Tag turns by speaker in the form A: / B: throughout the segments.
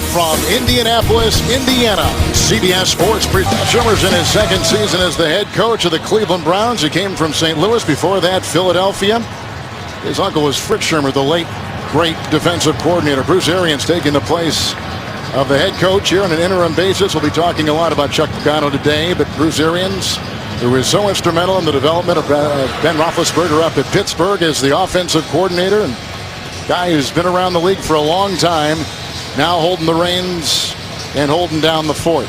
A: from Indianapolis, Indiana, CBS Sports. Schumer's in his second season as the head coach of the Cleveland Browns. He came from St. Louis. Before that, Philadelphia. His uncle was Fritz Schumer, the late, great defensive coordinator. Bruce Arians taking the place of the head coach here on an interim basis. We'll be talking a lot about Chuck Pagano today, but Bruce Arians, who was so instrumental in the development of Ben Roethlisberger up at Pittsburgh as the offensive coordinator, and guy who's been around the league for a long time, now holding the reins and holding down the fort.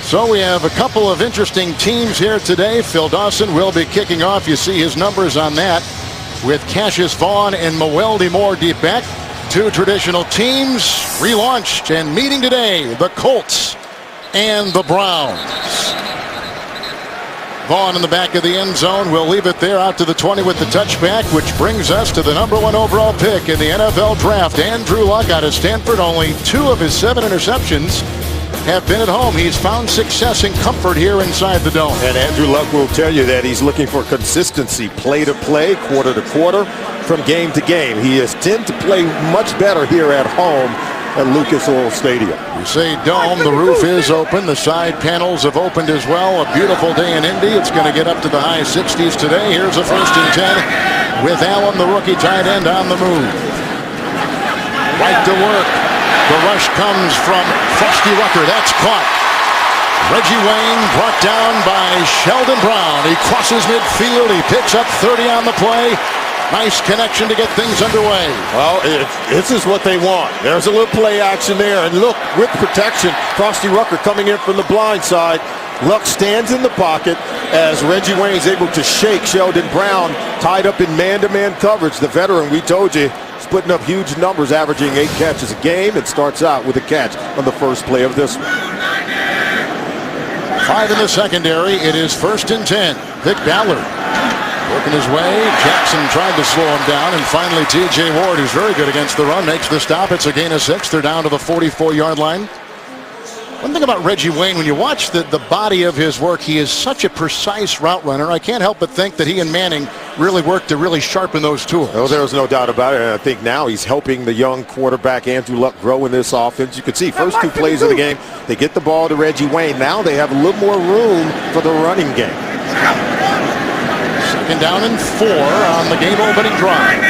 A: So we have a couple of interesting teams here today. Phil Dawson will be kicking off. You see his numbers on that with Cassius Vaughn and Mewelde Moore deep back. Two traditional teams relaunched and meeting today, the Colts and the Browns. Vaughn in the back of the end zone will leave it there out to the 20 with the touchback, which brings us to the #1 overall pick in the NFL draft. Andrew Luck out of Stanford. Only 2 of his 7 interceptions have been at home. He's found success and comfort here inside the dome.
B: And Andrew Luck will tell you that he's looking for consistency, play to play, quarter to quarter, from game to game. He has tended to play much better here at home at Lucas Oil Stadium.
A: You say dome, the roof is open. The side panels have opened as well. A beautiful day in Indy. It's going to get up to the high 60s today. Here's a 1st and 10 with Allen, the rookie tight end, on the move. Right to work. The rush comes from Frosty Rucker. That's caught. Reggie Wayne brought down by Sheldon Brown. He crosses midfield. He picks up 30 on the play. Nice connection to get things underway.
B: Well, this is what they want. There's a little play action there. And look, with protection, Frosty Rucker coming in from the blind side. Luck stands in the pocket as Reggie Wayne's able to shake Sheldon Brown, tied up in man-to-man coverage. The veteran, we told you, is putting up huge numbers, averaging 8 catches a game. It starts out with a catch on the first play of this one.
A: 5 in the secondary. It is 1st and 10. Vic Ballard working his way. Jackson tried to slow him down, and finally T.J. Ward, who's very good against the run, makes the stop. It's a gain of 6. They're down to the 44-yard line. One thing about Reggie Wayne, when you watch the body of his work, he is such a precise route runner. I can't help but think that he and Manning really worked to really sharpen those tools.
B: Oh, there's no doubt about it. And I think now he's helping the young quarterback Andrew Luck grow in this offense. You can see first 2 plays of the game, they get the ball to Reggie Wayne. Now they have a little more room for the running game.
A: 2nd down and 4 on the game-opening drive.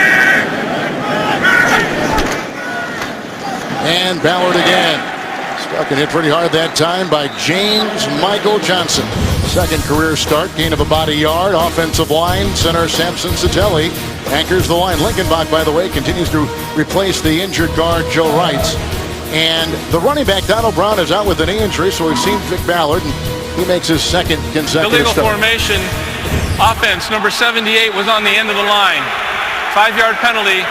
A: And Ballard again. Stuck and hit pretty hard that time by James Michael Johnson. Second career start, gain of about a yard. Offensive line, center Samson Satelli anchors the line. Lincolnbach, by the way, continues to replace the injured guard Joe Wright. And the running back Donald Brown is out with a knee injury, so we've seen Vic Ballard, and he makes his second consecutive
C: illegal
A: start.
C: Formation. Offense, number 78 was on the end of the line. 5-yard penalty.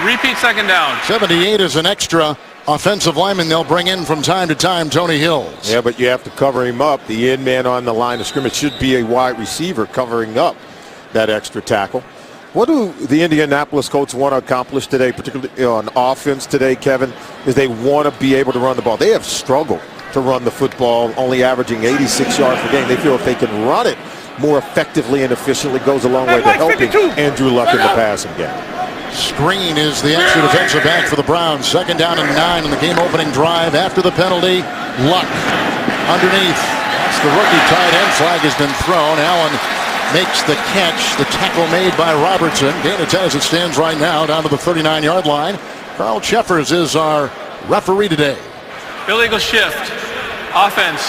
C: Repeat 2nd down.
A: 78 is an extra offensive lineman they'll bring in from time to time, Tony Hills.
B: Yeah, but you have to cover him up. The end man on the line of scrimmage should be a wide receiver covering up that extra tackle. What do the Indianapolis Colts want to accomplish today, particularly on offense today, Kevin, is they want to be able to run the ball. They have struggled to run the football, only averaging 86 yards per game. They feel if they can run it more effectively and efficiently, goes a long way to helping Andrew Luck in the passing game.
A: Screen is the extra defensive back for the Browns. 2nd down and 9 on the game-opening drive. After the penalty, Luck underneath. That's the rookie tight end. Flag has been thrown. Allen makes the catch. The tackle made by Robertson. Gain of 10 as it stands right now, down to the 39-yard line. Carl Cheffers is our referee today.
C: Illegal shift. Offense.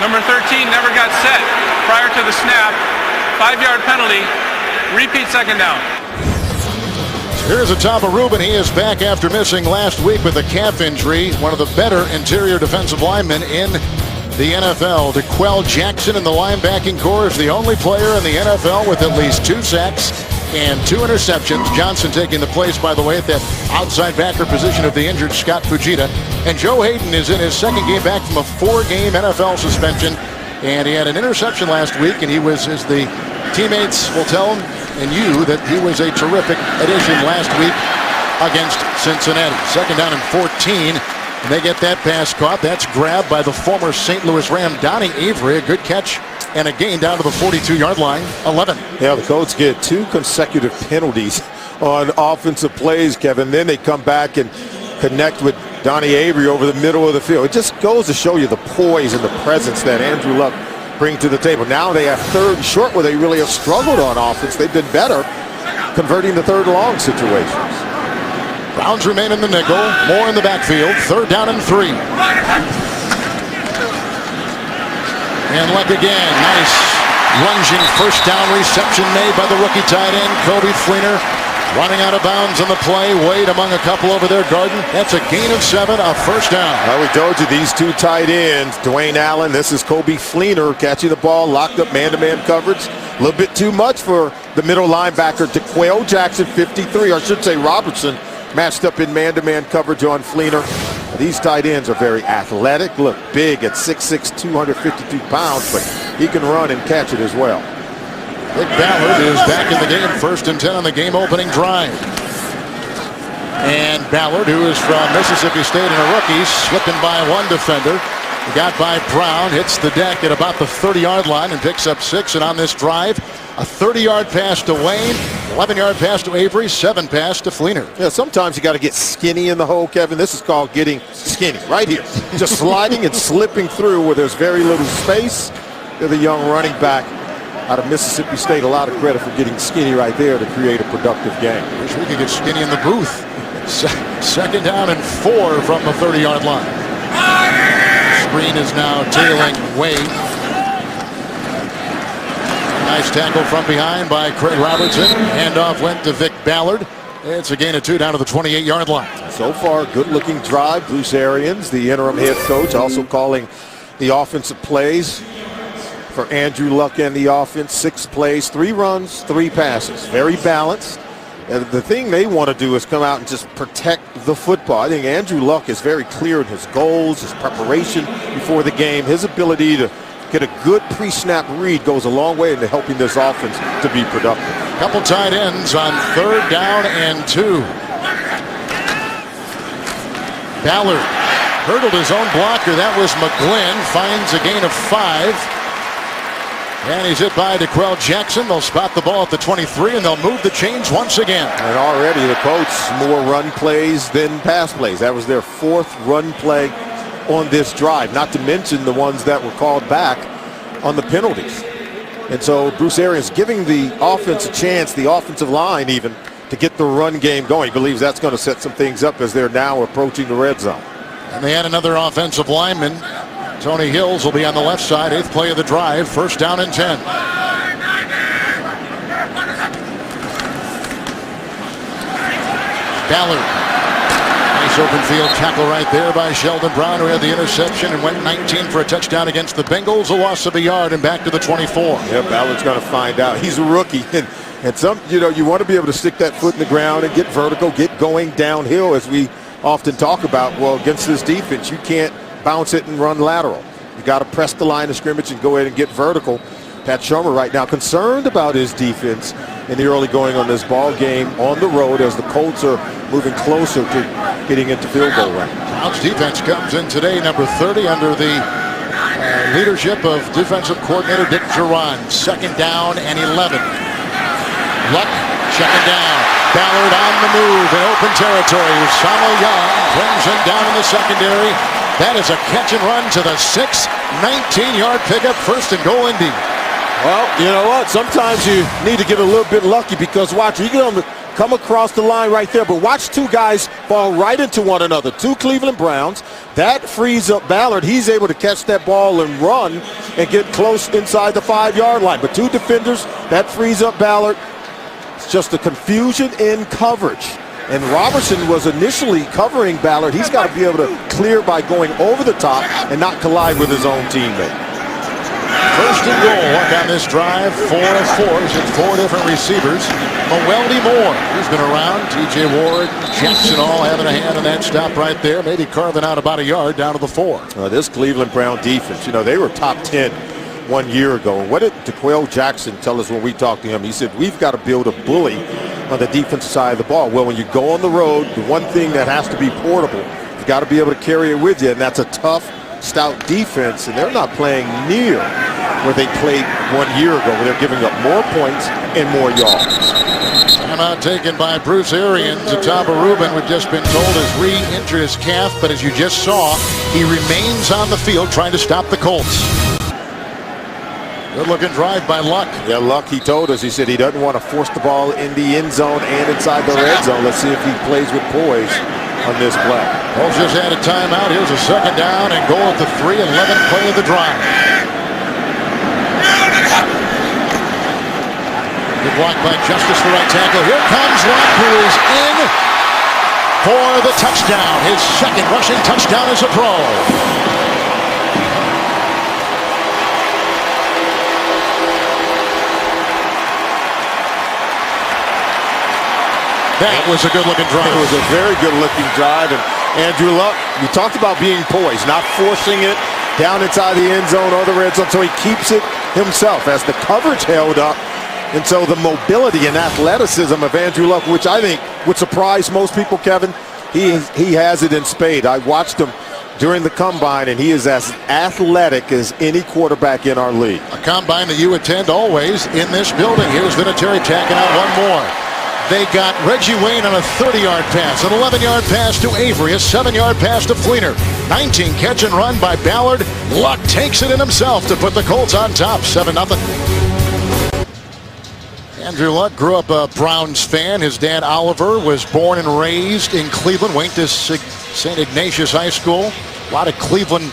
C: Number 13 never got set prior to the snap. 5-yard penalty. Repeat 2nd down.
A: Here's Ataba Rubin. He is back after missing last week with a calf injury. One of the better interior defensive linemen in the NFL. DeQuell Jackson in the linebacking core is the only player in the NFL with at least 2 sacks and 2 interceptions. Johnson taking the place, by the way, at that outside backer position of the injured Scott Fujita. And Joe Hayden is in his 2nd game back from a 4-game NFL suspension. And he had an interception last week, and he was, as the teammates will tell him, and you, that he was a terrific addition last week against Cincinnati. 2nd down and 14. And they get that pass caught. That's grabbed by the former St. Louis Ram, Donnie Avery. A good catch and a gain down to the 42-yard line. 11.
B: Yeah, the Colts get 2 consecutive penalties on offensive plays, Kevin. Then they come back and connect with Donnie Avery over the middle of the field. It just goes to show you the poise and the presence that Andrew Luck brings to the table. Now they have third and short where they really have struggled on offense. They've been better converting the third and long situations.
A: Browns remain in the nickel. More in the backfield. 3rd down and 3. And Luck again. Nice lunging first down reception made by the rookie tight end, Coby Fleener. Running out of bounds on the play. Wade among a couple over there. Garden. That's a gain of 7. A first down.
B: Well, we told you these two tight ends, Dwayne Allen, this is Coby Fleener catching the ball, locked up man-to-man coverage. A little bit too much for the middle linebacker, DeQuail Jackson, 53, or I should say Robertson, matched up in man-to-man coverage on Fleener. These tight ends are very athletic, look big at 6'6", 252 pounds, but he can run and catch it as well.
A: Vic Ballard is back in the game, 1st and 10 on the game-opening drive. And Ballard, who is from Mississippi State and a rookie, slipping by one defender. He got by Brown, hits the deck at about the 30-yard line and picks up 6. And on this drive, a 30-yard pass to Wayne, 11-yard pass to Avery, 7 pass to Fleener.
B: Yeah, sometimes you got to get skinny in the hole, Kevin. This is called getting skinny, right here. Just sliding and slipping through where there's very little space. They're the young running back out of Mississippi State. A lot of credit for getting skinny right there to create a productive game.
A: Wish we could get skinny in the booth. 2nd down and 4 from the 30-yard line. Screen is now tailing Wade. Nice tackle from behind by Craig Robertson. Handoff went to Vic Ballard. It's a gain of 2 down to the 28-yard line.
B: So far, good-looking drive. Bruce Arians, the interim head coach, also calling the offensive plays for Andrew Luck and the offense. 6 plays, 3 runs, 3 passes. Very balanced. And the thing they want to do is come out and just protect the football. I think Andrew Luck is very clear in his goals, his preparation before the game. His ability to get a good pre-snap read goes a long way into helping this offense to be productive.
A: Couple tight ends on 3rd down and 2. Ballard hurdled his own blocker. That was McGlynn. Finds a gain of 5. And he's hit by DeQuail Jackson. They'll spot the ball at the 23, and they'll move the chains once again.
B: And already the Colts more run plays than pass plays. That was their 4th run play on this drive, not to mention the ones that were called back on the penalties. And so Bruce Arians giving the offense a chance, the offensive line even, to get the run game going. He believes that's going to set some things up as they're now approaching the red zone.
A: And they had another offensive lineman. Tony Hills will be on the left side. 8th play of the drive. 1st down and 10. Ballard. Nice open field tackle right there by Sheldon Brown, who had the interception and went 19 for a touchdown against the Bengals. A loss of a yard and back to the 24.
B: Yeah, Ballard's going to find out. He's a rookie. And some, you want to be able to stick that foot in the ground and get vertical, get going downhill, as we often talk about. Well, against this defense, you can't bounce it and run lateral. You got to press the line of scrimmage and go ahead and get vertical. Pat Shurmur right now concerned about his defense in the early going on this ball game on the road as the Colts are moving closer to getting into field goal range.
A: Browns defense comes in today, number 30, under the leadership of defensive coordinator Dick Duran. 2nd down and 11. Luck checking down. Ballard on the move in open territory. Usama Young brings him down in the secondary. That is a catch and run to the 6, 19-yard pickup, 1st and goal indeed.
B: Well, you know what? Sometimes you need to get a little bit lucky because watch, you get them to come across the line right there, but watch 2 guys fall right into one another. 2 Cleveland Browns. That frees up Ballard. He's able to catch that ball and run and get close inside the 5-yard line. But 2 defenders, that frees up Ballard. It's just a confusion in coverage. And Robertson was initially covering Ballard. He's got to be able to clear by going over the top and not collide with his own teammate.
A: 1st and goal on this drive. 4 of 4. He's hit 4 different receivers. Mewelde Moore, he's been around. T.J. Ward, Jackson all having a hand in that stop right there. Maybe carving out about a yard down to the 4.
B: This Cleveland Brown defense, they were top 10 1 year ago. And what did DeQuail Jackson tell us when we talked to him? He said, we've got to build a bully on the defensive side of the ball. Well, when you go on the road, the one thing that has to be portable, you've got to be able to carry it with you, and that's a tough, stout defense, and they're not playing near where they played 1 year ago, where they're giving up more points and more yards.
A: Time Timeout taken by Bruce Arians. Ataba Rubin, who had just been told, has re-injured his calf, but as you just saw, he remains on the field trying to stop the Colts. Good-looking drive by Luck.
B: Yeah, Luck, he told us, he said he doesn't want to force the ball in the end zone and inside the red zone. Let's see if he plays with poise on this play.
A: Colts just had a timeout. Here's a second down and goal at the 3-11 play of the drive. Good block by Justice, the right tackle. Here comes Luck, who is in for the touchdown. His second rushing touchdown as a pro. That was a good-looking drive.
B: It was a very good-looking drive. And Andrew Luck, you talked about being poised, not forcing it down inside the end zone or the red zone, so he keeps it himself as the coverage held up. And so the mobility and athleticism of Andrew Luck, which I think would surprise most people, Kevin, he has it in spades. I watched him during the combine, and he is as athletic as any quarterback in our league.
A: A combine that you attend always in this building. Here's Vinatieri tacking out one more. They got Reggie Wayne on a 30-yard pass, an 11-yard pass to Avery, a 7-yard pass to Fleener. 19 catch and run by Ballard. Luck takes it in himself to put the Colts on top, 7-0. Andrew Luck grew up a Browns fan. His dad, Oliver, was born and raised in Cleveland, went to St. Ignatius High School. A lot of Cleveland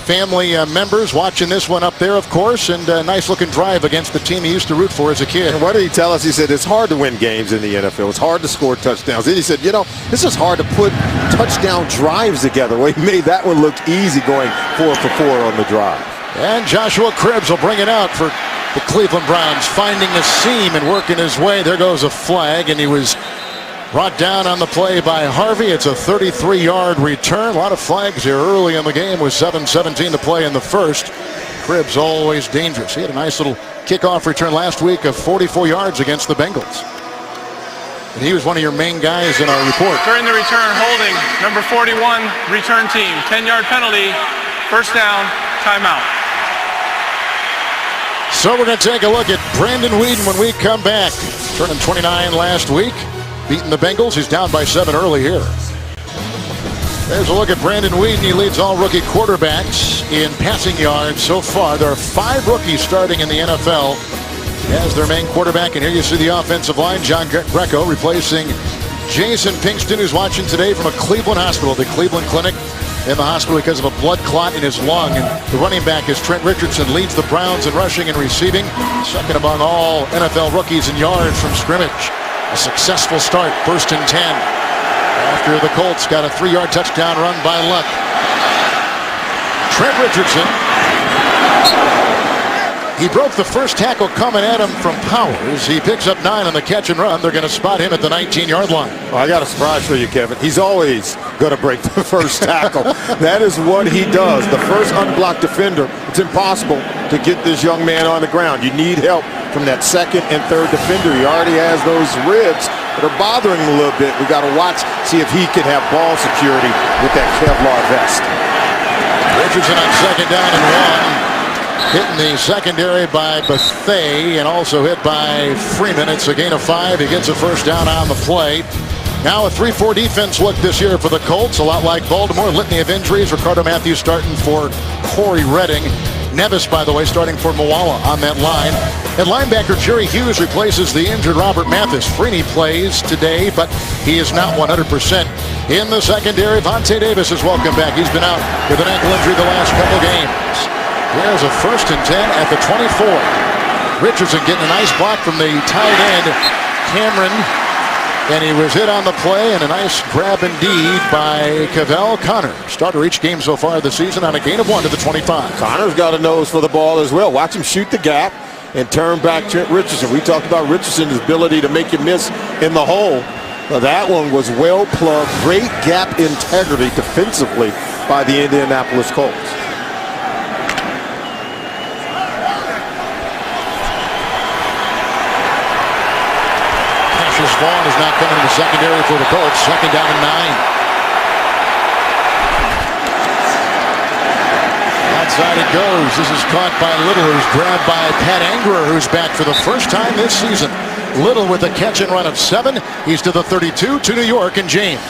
A: family members watching this one up there, of course, and a nice-looking drive against the team he used to root for as a kid.
B: And what did he tell us? He said it's hard to win games in the NFL. It's hard to score touchdowns. And he said, you know, this is hard to put touchdown drives together. Well, he made that one look easy going 4 for 4 on the drive.
A: And Joshua Cribbs will bring it out for the Cleveland Browns, finding a seam and working his way. There goes a flag, and he was brought down on the play by Harvey. It's a 33-yard return. A lot of flags here early in the game with 7:17 to play in the first. Cribbs always dangerous. He had a nice little kickoff return last week of 44 yards against the Bengals. And he was one of your main guys in our report.
C: During the return, holding, number 41, return team. 10-yard penalty, first down, timeout.
A: So we're going to take a look at Brandon Weeden when we come back. Turning 29 last week. Beating the Bengals. He's down by 7 early here. There's a look at Brandon Weeden. He leads all rookie quarterbacks in passing yards so far. There are 5 rookies starting in the NFL as their main quarterback. And here you see the offensive line. John Greco replacing Jason Pinkston, who's watching today from a Cleveland hospital, the Cleveland Clinic, in the hospital because of a blood clot in his lung. And the running back is Trent Richardson, leads the Browns in rushing and receiving. Second among all NFL rookies in yards from scrimmage. A successful start, first and 10. After the Colts got a 3-yard touchdown run by Luck. Trent Richardson. He broke the first tackle coming at him from Powers. He picks up 9 on the catch and run. They're going to spot him at the 19-yard line.
B: Well, I got a surprise for you, Kevin. He's always going to break the first tackle. That is what he does. The first unblocked defender. It's impossible to get this young man on the ground. You need help from that second and third defender. He already has those ribs that are bothering him a little bit. We got to watch, see if he can have ball security with that Kevlar vest.
A: Richardson on second down and 1. Hitting the secondary by Bethea and also hit by Freeman. It's a gain of 5. He gets a first down on the play. Now a 3-4 defense look this year for the Colts. A lot like Baltimore. Litany of injuries. Ricardo Matthews starting for Corey Redding. Nevis, by the way, starting for Moala on that line. And linebacker Jerry Hughes replaces the injured Robert Mathis. Freeney plays today, but he is not 100%. In the secondary, Vontae Davis is welcome back. He's been out with an ankle injury the last couple games. There's a first and 10 at the 24. Richardson getting a nice block from the tight end, Cameron. And he was hit on the play, and a nice grab indeed by Cavell Connor. Starter each game so far this season on a gain of 1 to the 25.
B: Connor's got a nose for the ball as well. Watch him shoot the gap and turn back Trent Richardson. We talked about Richardson's ability to make you miss in the hole. Well, that one was well plugged. Great gap integrity defensively by the Indianapolis Colts.
A: Vaughn is not coming in the secondary for the Colts. Second down and 9. Outside it goes. This is caught by Little, who's grabbed by Pat Angerer, who's back for the first time this season. Little with a catch and run of 7. He's to the 32 to New York and James.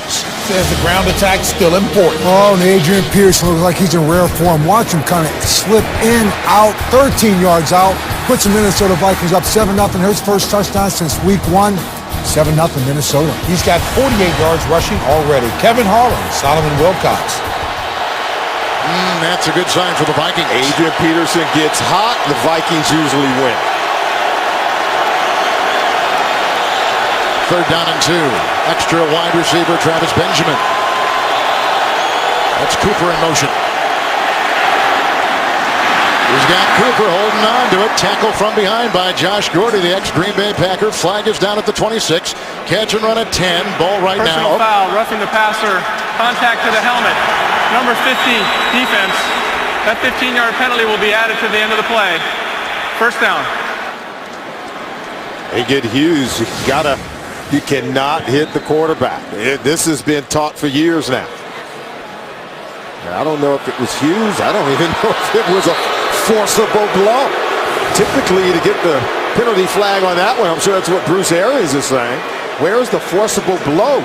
D: Says the ground attack still important.
E: Oh, and Adrian Peterson looks like he's in rare form. Watch him kind of slip in, out, 13 yards out. Puts the Minnesota Vikings up 7-0. His first touchdown since week 1. 7-0 Minnesota.
D: He's got 48 yards rushing already. Kevin Harlan, Solomon Wilcox.
A: That's a good sign for the Vikings.
B: Adrian Peterson gets hot, the Vikings usually win.
A: 3rd down and 2. Extra wide receiver Travis Benjamin. That's Cooper in motion. He's got Cooper holding on to it. Tackle from behind by Josh Gordy, the ex-Green Bay Packer. Flag is down at the 26. Catch and run at 10. Ball right
C: Personal
A: now.
C: foul, roughing the passer, contact to the helmet. Number 50, defense. That 15-yard penalty will be added to the end of the play. First down.
B: They get Hughes. You cannot hit the quarterback. This has been taught for years now. I don't know if it was Hughes. I don't even know if it was a forcible blow. Typically, to get the penalty flag on that one, I'm sure that's what Bruce Arians is saying. Where is the forcible blow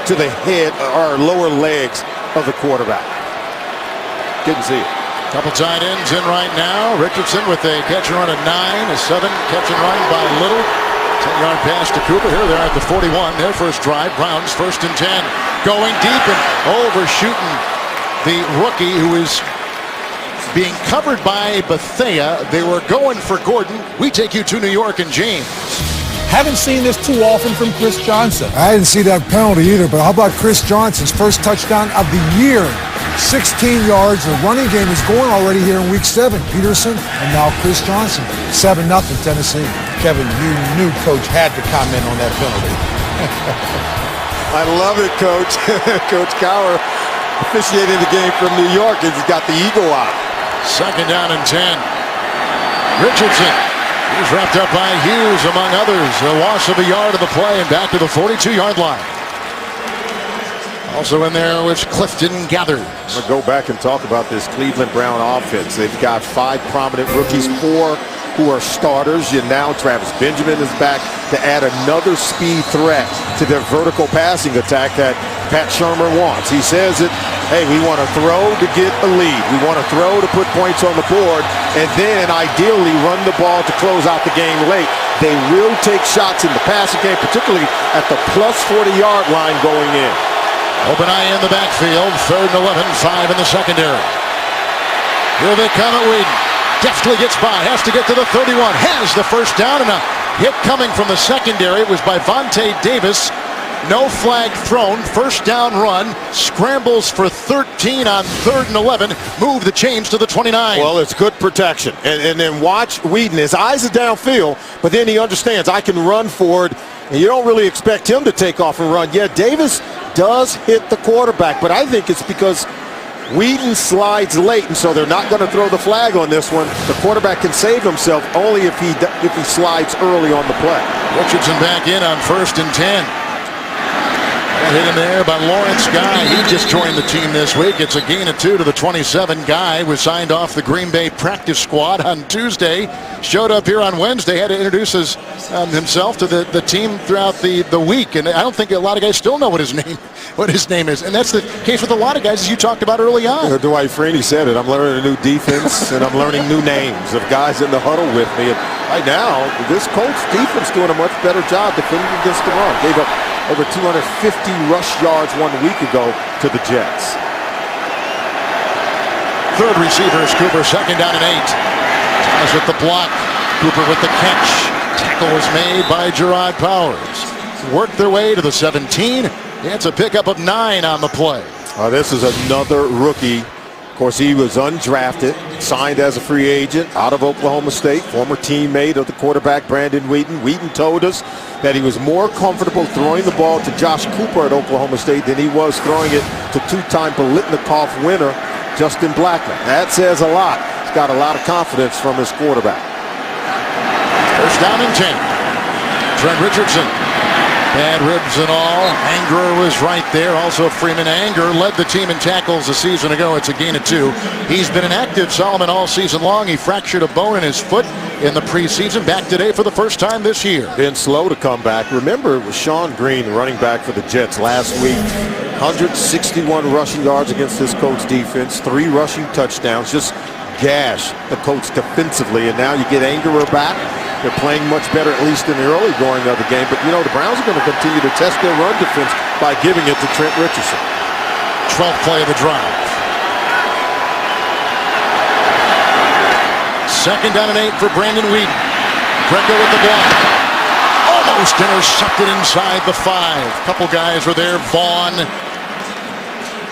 B: to the head or lower legs of the quarterback? Didn't see it.
A: Couple tight ends in right now. Richardson with a catch and run of 9. A 7 catch and run by Little. 10-yard pass to Cooper. Here they are at the 41. Their first drive. Browns 1st and 10. Going deep and overshooting the rookie who is being covered by Bethea. They were going for Gordon. We take you to New York and James.
D: Haven't seen this too often from Chris Johnson.
E: I didn't see that penalty either, but how about Chris Johnson's first touchdown of the year? 16 yards. The running game is going already here in week 7. Peterson and now Chris Johnson. 7-0 Tennessee.
D: Kevin, you knew Coach had to comment on that penalty.
B: I love it, Coach. Coach Cowher officiating the game from New York. He's got the eagle eye.
A: 2nd down and 10. Richardson. He's wrapped up by Hughes, among others. A loss of a yard of the play and back to the 42-yard line. Also in there was Clifton Gathers.
B: I'm going to go back and talk about this Cleveland Brown offense. They've got 5 prominent rookies, 4 who are starters. And now Travis Benjamin is back to add another speed threat to their vertical passing attack that Pat Shurmur wants. He says that, hey, we want to throw to get a lead. We want to throw to put points on the board, and then ideally run the ball to close out the game late. They will take shots in the passing game, particularly at the plus 40-yard line going in.
A: Open eye in the backfield. 3rd and 11. 5 in the secondary. Here they come at Whedon. Deftly gets by. Has to get to the 31. Has the first down, and a hit coming from the secondary. It was by Vontae Davis. No flag thrown. First down run. Scrambles for 13 on 3rd and 11. Move the chains to the 29.
B: Well, it's good protection. And then watch Whedon. His eyes are downfield, but then he understands I can run forward. And you don't really expect him to take off and run. Yeah, Davis does hit the quarterback, but I think it's because Whedon slides late, and so they're not going to throw the flag on this one. The quarterback can save himself only if he slides early on the play.
A: Richardson back in on 1st and 10. Hit him there by Lawrence Guy. He just joined the team this week. It's a gain of 2 to the 27. Guy was signed off the Green Bay practice squad on Tuesday. Showed up here on Wednesday. Had to introduce himself to the team throughout the week. And I don't think a lot of guys still know what his name is. And that's the case with a lot of guys, as you talked about early on.
B: Dwight Freeney said it. I'm learning a new defense, and I'm learning new names of guys in the huddle with me. And right now, this Colts defense doing a much better job defending against the run. Gave up over 250 rush yards 1 week ago to the Jets.
A: 3rd receiver is Cooper. 2nd down and 8. Thomas with the block. Cooper with the catch. Tackle was made by Gerard Powers. Worked their way to the 17. It's a pickup of 9 on the play.
B: This is another rookie. Of course, he was undrafted, signed as a free agent out of Oklahoma State, former teammate of the quarterback Brandon Whedon. Whedon told us that he was more comfortable throwing the ball to Josh Cooper at Oklahoma State than he was throwing it to 2-time Biletnikoff winner Justin Blackman. That says a lot. He's got a lot of confidence from his quarterback.
A: 1st down and 10. Trent Richardson. Bad ribs and all. Anger was right there. Also, Freeman Anger led the team in tackles a season ago. It's a gain of 2. He's been inactive, Solomon, all season long. He fractured a bone in his foot in the preseason. Back today for the first time this year.
B: Been slow to come back. Remember, it was Sean Green, the running back for the Jets last week. 161 rushing yards against this Colts defense. 3 rushing touchdowns. Just gash the Colts defensively. And now you get Angerer back. They're playing much better, at least in the early going of the game. But, you know, the Browns are going to continue to test their run defense by giving it to Trent Richardson.
A: 12th play of the drive. 2nd down and 8 for Brandon Weeden. Greco with the block. Almost intercepted inside the 5. Couple guys were there. Vaughn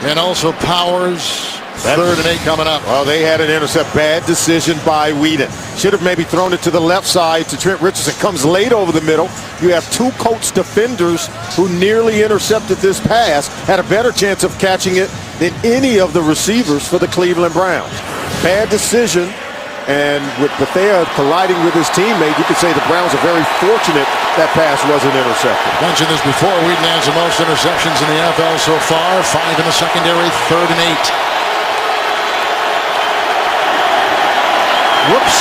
A: and also Powers. 3rd and 8 coming up.
B: Well, they had an intercept. Bad decision by Weeden. Should have maybe thrown it to the left side to Trent Richardson. Comes late over the middle. You have 2 Colts defenders who nearly intercepted this pass. Had a better chance of catching it than any of the receivers for the Cleveland Browns. Bad decision. And with Bethea colliding with his teammate, you could say the Browns are very fortunate that pass wasn't intercepted.
A: Mentioned this before. Weeden has the most interceptions in the NFL so far. 5 in the secondary. 3rd and 8. Whoops.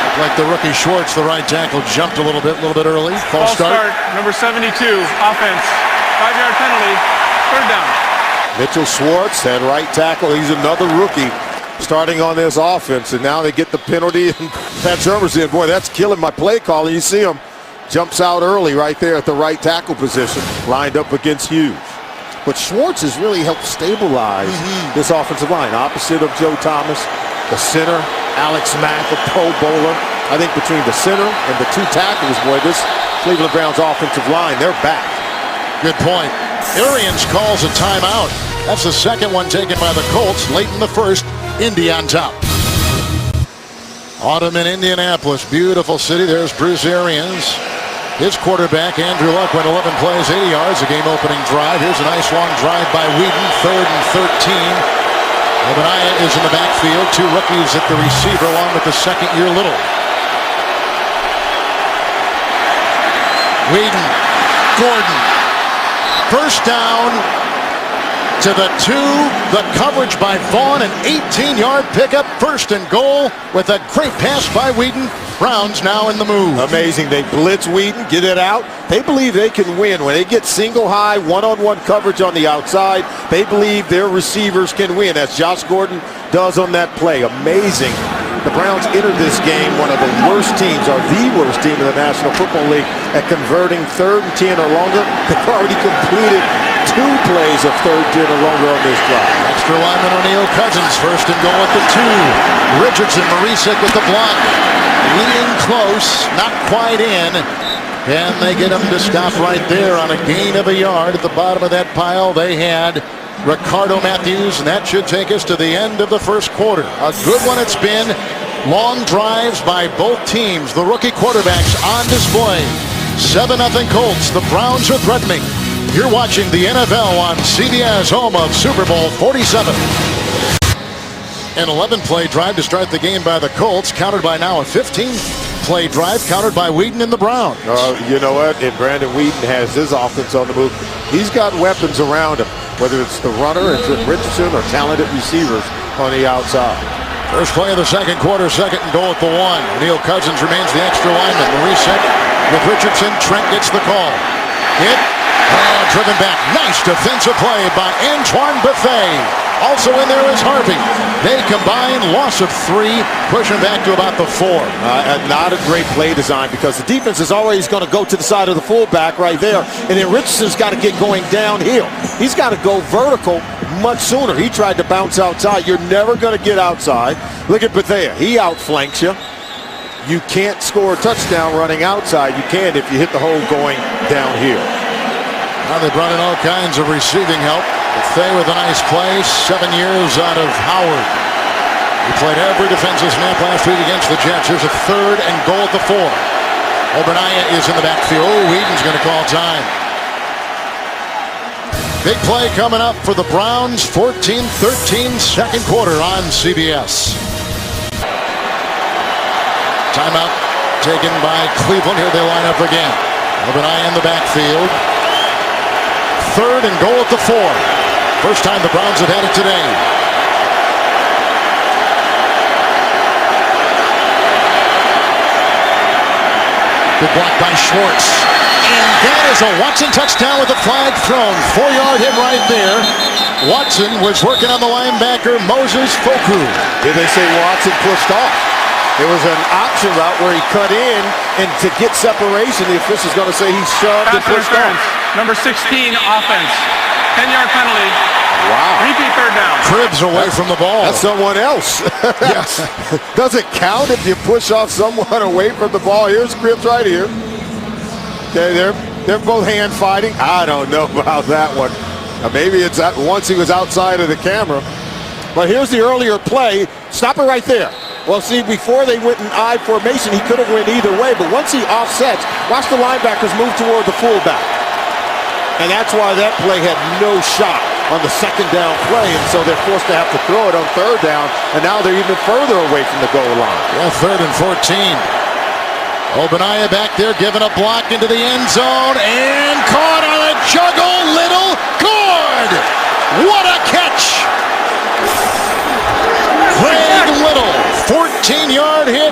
A: Looked like the rookie Schwartz, the right tackle, jumped a little bit early. False start.
C: Number 72, offense. 5-yard penalty. 3rd down.
B: Mitchell Schwartz, that right tackle, he's another rookie starting on this offense, and now they get the penalty. And Pat Shurmur's in. Boy, that's killing my play call. And you see him jumps out early right there at the right tackle position, lined up against Hughes. But Schwartz has really helped stabilize this offensive line, opposite of Joe Thomas. The center, Alex Mack, a Pro Bowler. I think between the center and the 2 tackles, boy, this Cleveland Browns offensive line, they're back.
A: Good point. Arians calls a timeout. That's the 2nd one taken by the Colts late in the 1st. Indy on top. Autumn in Indianapolis. Beautiful city. There's Bruce Arians. His quarterback, Andrew Luck, went 11 plays, 80 yards, a game-opening drive. Here's a nice long drive by Weeden, 3rd and 13. Obadiah is in the backfield. 2 rookies at the receiver, along with the 2nd-year Little. Weeden, Gordon. 1st down to the 2. The coverage by Vaughn, an 18-yard pickup. 1st and goal with a great pass by Weeden. Browns now in the move.
B: Amazing. They blitz Weeden, get it out. They believe they can win. When they get single high, one-on-one coverage on the outside, they believe their receivers can win, as Josh Gordon does on that play. Amazing. The Browns entered this game one of the worst teams, or the worst team in the National Football League, at converting 3rd and 10 or longer. They've already completed 2 plays of 3rd and 10 or longer on this drive.
A: Extra lineman O'Neal Cousins, 1st and goal at the 2. Richardson, Marisek with the block. Leaning close, not quite in. And they get him to stop right there on a gain of a yard. At the bottom of that pile, they had Ricardo Matthews, and that should take us to the end of the 1st quarter. A good one it's been. Long drives by both teams. The rookie quarterbacks on display. 7-0 Colts. The Browns are threatening. You're watching the NFL on CBS, home of Super Bowl 47. An 11-play drive to start the game by the Colts, countered by now a 15-play drive, countered by Weeden and the Browns.
B: You know what? And Brandon Weeden has his offense on the move. He's got weapons around him, whether it's the runner and Trent Richardson or talented receivers on the outside.
A: First play of the 2nd quarter, 2nd and goal at the 1. O'Neal Cousins remains the extra lineman. Marisek with Richardson. Trent gets the call. Hit. Driven back. Nice defensive play by Antoine Bethea. Also in there is Harvey. They combine, loss of 3, pushing back to about the 4.
B: Not a great play design, because the defense is always going to go to the side of the fullback right there. And then Richardson's got to get going downhill. He's got to go vertical much sooner. He tried to bounce outside. You're never going to get outside. Look at Bethea. He outflanks you. You can't score a touchdown running outside. You can if you hit the hole going downhill.
A: Now they brought in all kinds of receiving help. Bethea with a nice play. 7 years out of Howard. He played every defensive snap last week against the Jets. Here's a 3rd and goal at the 4. Obadiah is in the backfield. Weeden's going to call time. Big play coming up for the Browns. 14-13 2nd quarter on CBS. Timeout taken by Cleveland. Here they line up again. Obadiah in the backfield. 3rd and goal at the 4. First time the Browns have had it today. Good block by Schwartz. And that is a Watson touchdown with a flag thrown. 4-yard hit right there. Watson was working on the linebacker, Moses Foku.
B: Did they say Watson pushed off? It was an option route where he cut in, and to get separation, the official's going to say he shoved and pushed off.
C: Number 16, offense. 10-yard penalty.
B: Wow.
C: Repeat third down.
A: Cribs away from the ball.
B: That's someone else.
A: Yes.
B: Does it count if you push off someone away from the ball? Here's Cribs right here. Okay, they're both hand fighting. I don't know about that one. Maybe it's once he was outside of the camera. But here's the earlier play. Stop it right there. Well, see, before they went in I formation, he could have went either way. But once he offsets, watch the linebackers move toward the fullback. And that's why that play had no shot on the second down play. And so they're forced to have to throw it on third down. And now they're even further away from the goal line.
A: Yeah, 3rd and 14. Obadiah back there giving a block into the end zone. And caught on a juggle. Little good. What a catch. Greg Little, 14-yard hit,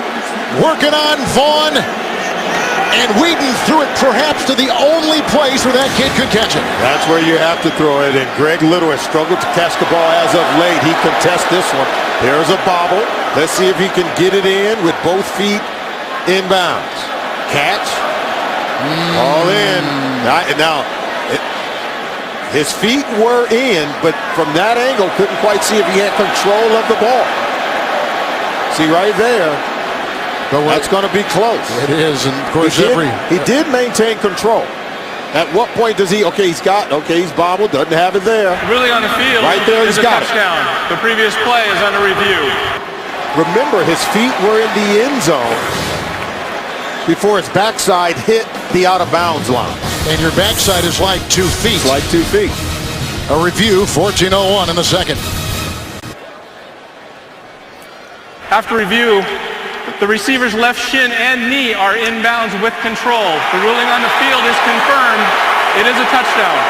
A: working on Vaughn, and Whedon threw it perhaps to the only place where that kid could catch it.
B: That's where you have to throw it, and Greg Little has struggled to catch the ball as of late. He contests this one. There's a bobble. Let's see if he can get it in with both feet inbounds. Catch. All in. Now, his feet were in, but from that angle, couldn't quite see if he had control of the ball. See right there, that's going to be close.
A: It is, and of course
B: he did maintain control. At what point does he, he's bobbled, doesn't have it there.
C: Really on the field.
B: Right there, he's got
C: touchdown. The previous play is under review.
B: Remember, his feet were in the end zone before his backside hit the out-of-bounds line.
A: And your backside is like 2 feet.
B: It's like 2 feet.
A: A review, 14:01 in the second.
C: After review, the receiver's left shin and knee are inbounds with control. The ruling on the field is confirmed. It is a touchdown.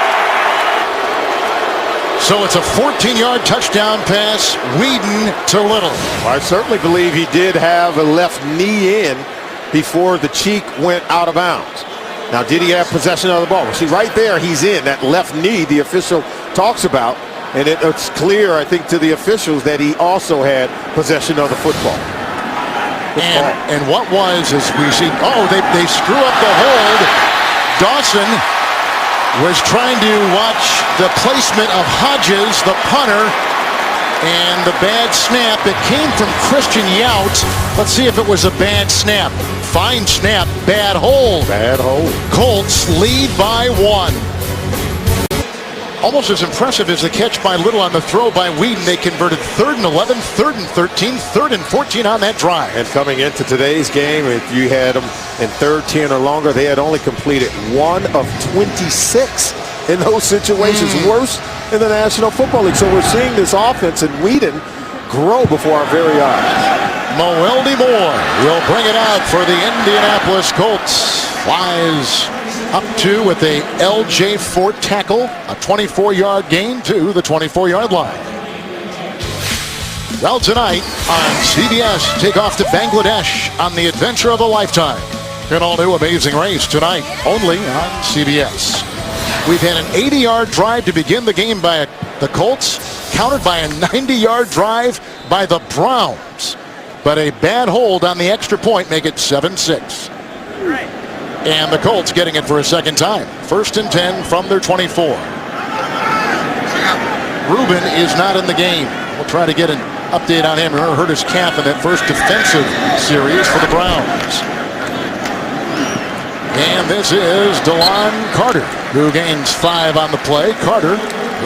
A: So it's a 14-yard touchdown pass, Whedon to Little.
B: Well, I certainly believe he did have a left knee in before the cheek went out of bounds. Now, did he have possession of the ball? See, right there, he's in. That left knee the official talks about. And it's clear, I think, to the officials that he also had possession of the football.
A: And what was, as we see, they screw up the hold. Dawson was trying to watch the placement of Hodges, the punter, and the bad snap. It came from Christian Yout. Let's see if it was a bad snap. Fine snap, bad hold.
B: Bad hold.
A: Colts lead by 1. Almost as impressive as the catch by Little on the throw by Whedon. They converted 3rd and 11, 3rd and 13, 3rd and 14 on that drive.
B: And coming into today's game, if you had them in 3rd, 10 or longer, they had only completed 1 of 26 in those situations. Worse in the National Football League. So we're seeing this offense and Whedon grow before our very eyes.
A: Moeldy Moore will bring it out for the Indianapolis Colts. Flies up to with a L.J. Fort tackle, a 24-yard gain to the 24-yard line. Well, tonight on CBS, take off to Bangladesh on the adventure of a lifetime. An all-new Amazing Race tonight, only on CBS. We've had an 80-yard drive to begin the game by the Colts, countered by a 90-yard drive by the Browns. But a bad hold on the extra point make it 7-6.
C: Right.
A: And the Colts getting it for a second time. 1st and 10 from their 24. Rubin is not in the game. We'll try to get an update on him. He hurt his calf in that first defensive series for the Browns. And this is DeLon Carter, who gains 5 on the play. Carter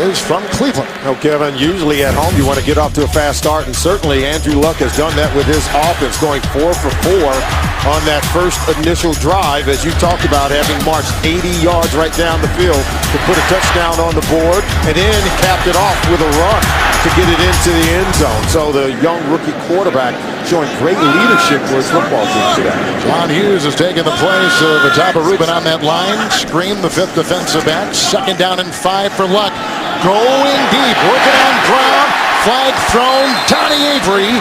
A: is from Cleveland.
B: Kevin, usually at home you want to get off to a fast start, and certainly Andrew Luck has done that with his offense, going 4 for 4 on that first initial drive, as you talked about, having marched 80 yards right down the field to put a touchdown on the board, and then capped it off with a run to get it into the end zone. So the young rookie quarterback showing great leadership for his football team today.
A: John Hughes has taken the place of Ataba Rubin on that line. Scream, the 5th defensive back. 2nd down and 5 for Luck. Going deep, working on Brown. Flag thrown. Donnie Avery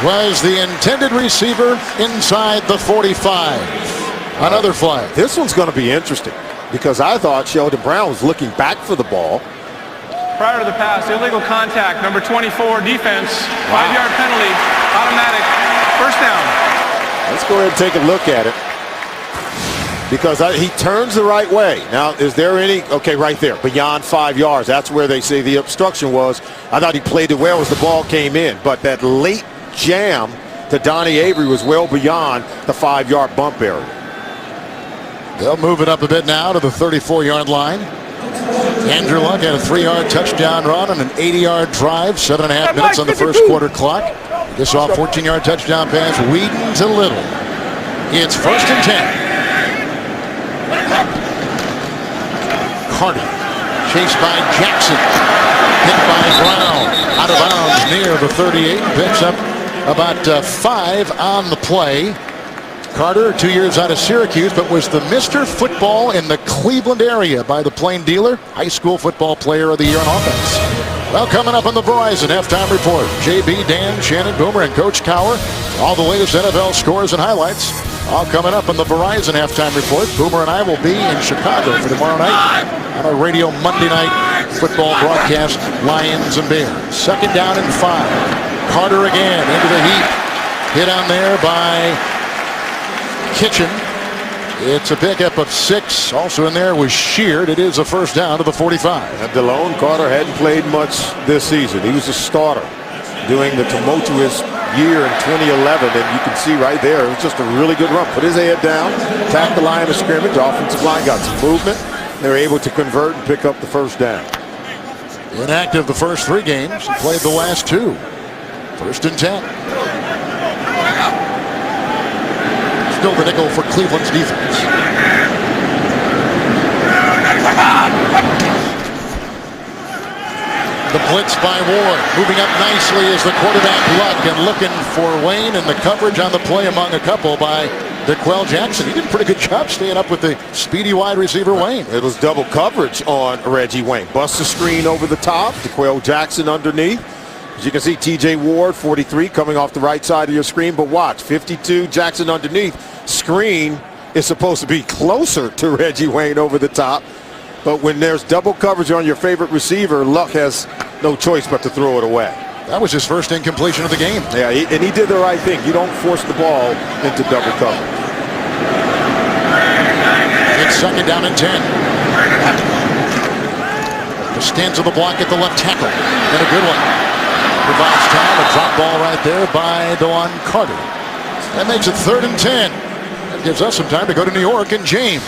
A: was the intended receiver inside the 45. Another flag.
B: This one's going to be interesting because I thought Sheldon Brown was looking back for the ball.
C: Prior to the pass, illegal contact, number 24, defense, 5-yard penalty, automatic, first down.
B: Let's go ahead and take a look at it. Because he turns the right way. Now, is there any, okay, right there, beyond 5 yards. That's where they say the obstruction was. I thought he played it well as the ball came in. But that late jam to Donnie Avery was well beyond the 5-yard bump area.
A: They'll move it up a bit now to the 34-yard line. Andrew Luck had a 3-yard touchdown run and an 80-yard drive. 7.5 minutes on the first quarter clock. This off 14-yard touchdown pass. Whedon to Little. It's 1st and 10. Carter chased by Jackson, hit by Brown, out of bounds near the 38, picks up about 5 on the play. Carter, 2 years out of Syracuse, but was the Mr. Football in the Cleveland area by the Plain Dealer, high school football player of the year on offense. Well, coming up on the Verizon halftime report, JB, Dan, Shannon, Boomer, and Coach Cowher. All the latest NFL scores and highlights. All coming up on the Verizon halftime report. Boomer and I will be in Chicago for tomorrow night on our radio Monday night football broadcast, Lions and Bears. 2nd down and 5. Carter again into the heap. Hit on there by Kitchen. It's a pickup of 6. Also in there was Sheard. It is a first down to the 45.
B: And DeLone Carter hadn't played much this season. He was a starter doing the tumultuous year in 2011, and you can see right there, it was just a really good run. Put his head down, attacked the line of scrimmage, offensive line got some movement. They were able to convert and pick up the first down.
A: Inactive the first 3 games, played the last 2. 1st and 10. Still the nickel for Cleveland's defense. The blitz by Ward, moving up nicely as the quarterback Luck, and looking for Wayne, and the coverage on the play among a couple by DeQuell Jackson. He did a pretty good job staying up with the speedy wide receiver Wayne.
B: It was double coverage on Reggie Wayne. Bust the screen over the top, DeQuell Jackson underneath. As you can see, TJ Ward, 43, coming off the right side of your screen, but watch, 52, Jackson underneath. Screen is supposed to be closer to Reggie Wayne over the top. But when there's double coverage on your favorite receiver, Luck has no choice but to throw it away.
A: That was his first incompletion of the game.
B: Yeah, and he did the right thing. You don't force the ball into double coverage.
A: It's 2nd down and 10. Stands on the block at the left tackle. And a good one. Provides time. A drop ball right there by DeLone Carter. That makes it 3rd and 10. That gives us some time to go to New York and James.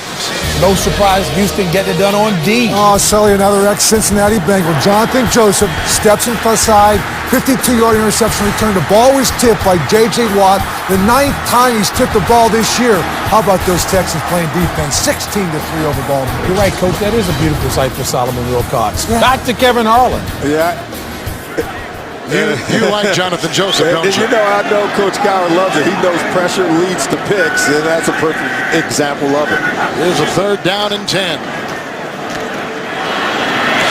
D: No surprise, Houston getting it done on D.
E: Oh, Sully, another ex-Cincinnati Bengal. Jonathan Joseph steps in front side, 52-yard interception return. The ball was tipped by J.J. Watt. The 9th time he's tipped the ball this year. How about those Texans playing defense? 16-3 over Baltimore.
D: You're right, Coach. That is a beautiful sight for Solomon Wilcox. Yeah. Back to Kevin Harlan.
B: Yeah.
A: You like Jonathan Joseph, don't you?
B: You know, I know Coach Cowher loves it. He knows pressure leads to picks, and that's a perfect example of it.
A: Here's a 3rd down and 10.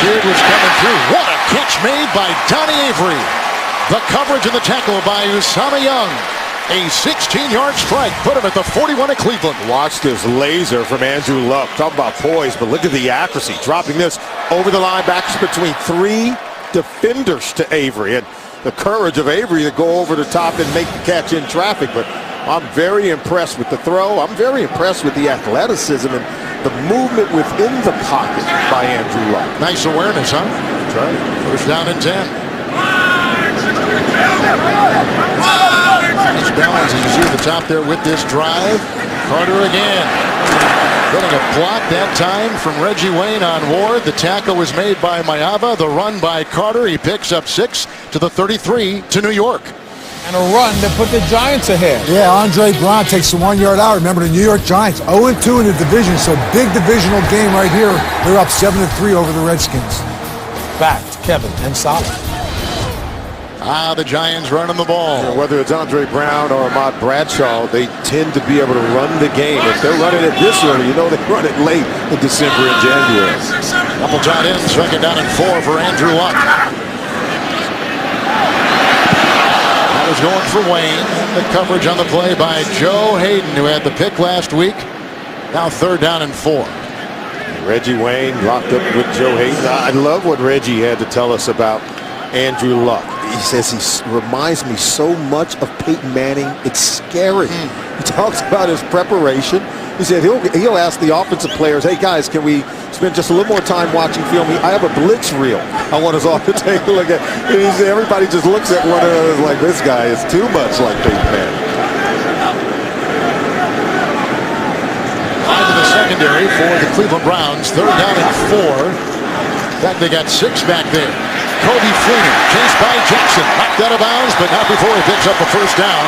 A: Sheard was coming through. What a catch made by Donnie Avery. The coverage and the tackle by Usama Young. A 16-yard strike put him at the 41 of Cleveland.
B: Watch this laser from Andrew Luck. Talk about poise, but look at the accuracy. Dropping this over the linebackers between 3 defenders to Avery, and the courage of Avery to go over the top and make the catch in traffic. But I'm very impressed with the throw. I'm very impressed with the athleticism and the movement within the pocket by Andrew Luck.
A: Nice awareness, huh?
B: That's right.
A: 1st down and 10. Nice balance as you see at the top there with this drive. Carter again. Getting a block that time from Reggie Wayne on Ward. The tackle was made by Mayava. The run by Carter. He picks up 6 to the 33 to New York.
D: And a run that put the Giants ahead.
E: Yeah, Andre Brown takes the 1-yard out. Remember, the New York Giants 0-2 in the division, so big divisional game right here. They're up 7-3 over the Redskins.
D: Back to Kevin and Solomon.
A: The Giants running the ball.
B: Yeah, whether it's Andre Brown or Ahmad Bradshaw, they tend to be able to run the game. If they're running it this early, you know they run it late in December and January.
A: Couple tight ends, 2nd down and 4 for Andrew Luck. That was going for Wayne. The coverage on the play by Joe Hayden, who had the pick last week. Now 3rd down and 4.
B: Reggie Wayne locked up with Joe Hayden. I love what Reggie had to tell us about Andrew Luck. He says he reminds me so much of Peyton Manning. It's scary. He talks about his preparation. He said he'll ask the offensive players, hey guys, can we spend just a little more time watching film? I have a blitz reel I want us all to take a look at. And he said everybody just looks at one another like, this guy is too much like Peyton Manning.
A: Into the secondary for the Cleveland Browns. 3rd down and 4. In fact, they got 6 back there. Kobe Fleener chased by Jackson, knocked out of bounds, but not before he picks up a 1st down.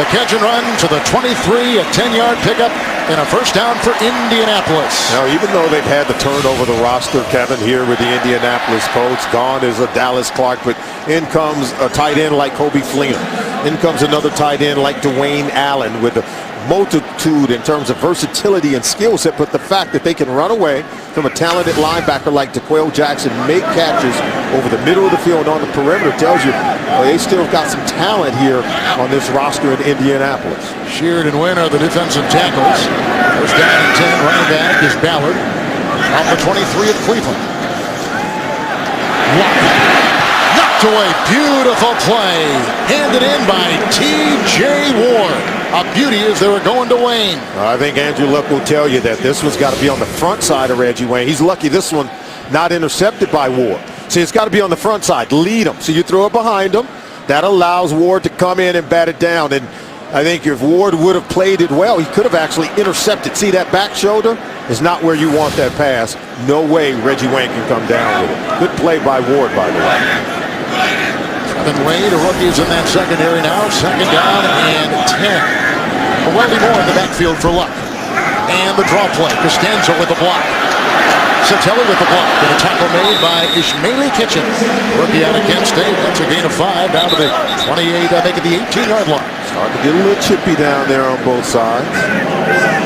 A: The catch and run to the 23, a 10-yard pickup, and a 1st down for Indianapolis.
B: Now, even though they've had the turnover the roster, Kevin, here with the Indianapolis Colts, gone is a Dallas Clark, but in comes a tight end like Kobe Fleener. In comes another tight end like Dwayne Allen with the multitude in terms of versatility and skill set, but the fact that they can run away from a talented linebacker like DeQuell Jackson, make catches over the middle of the field on the perimeter, tells you they still got some talent here on this roster in Indianapolis.
A: Sheard and Wynn are the defensive tackles. 1st down and 10. Running back is Ballard off the 23 of Cleveland. Knocked away. Beautiful play. Handed in by T.J. Ward. A beauty as they were going to Wayne.
B: I think Andrew Luck will tell you that this one's got to be on the front side of Reggie Wayne. He's lucky this one not intercepted by Ward. See, it's got to be on the front side. Lead him. So you throw it behind him. That allows Ward to come in and bat it down. And I think if Ward would have played it well, he could have actually intercepted. See, that back shoulder is not where you want that pass. No way Reggie Wayne can come down with it. Good play by Ward, by the way.
A: Kevin Wade, a rookie, is in that secondary now. 2nd down and 10. Weldy Moore in the backfield for Luck. And the draw play. Costanzo with the block. Satelli with the block. And a tackle made by Ishmaeli Kitchen. Rookie out of Kent State. That's a gain of 5 down to the 28. I think at the 18-yard line.
B: Starting to get a little chippy down there on both sides.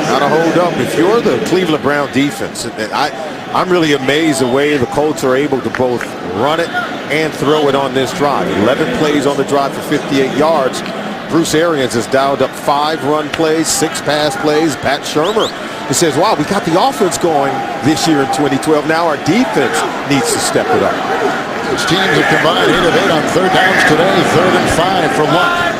B: Got to hold up. If you're the Cleveland Brown defense, I'm really amazed the way the Colts are able to both run it and throw it on this drive. 11 plays on the drive for 58 yards. Bruce Arians has dialed up 5 run plays, 6 pass plays. Pat Shurmur, he says, wow, we got the offense going this year in 2012. Now our defense needs to step it up.
A: These teams have combined 8 of 8 on 3rd downs today. 3rd and 5 for Luck.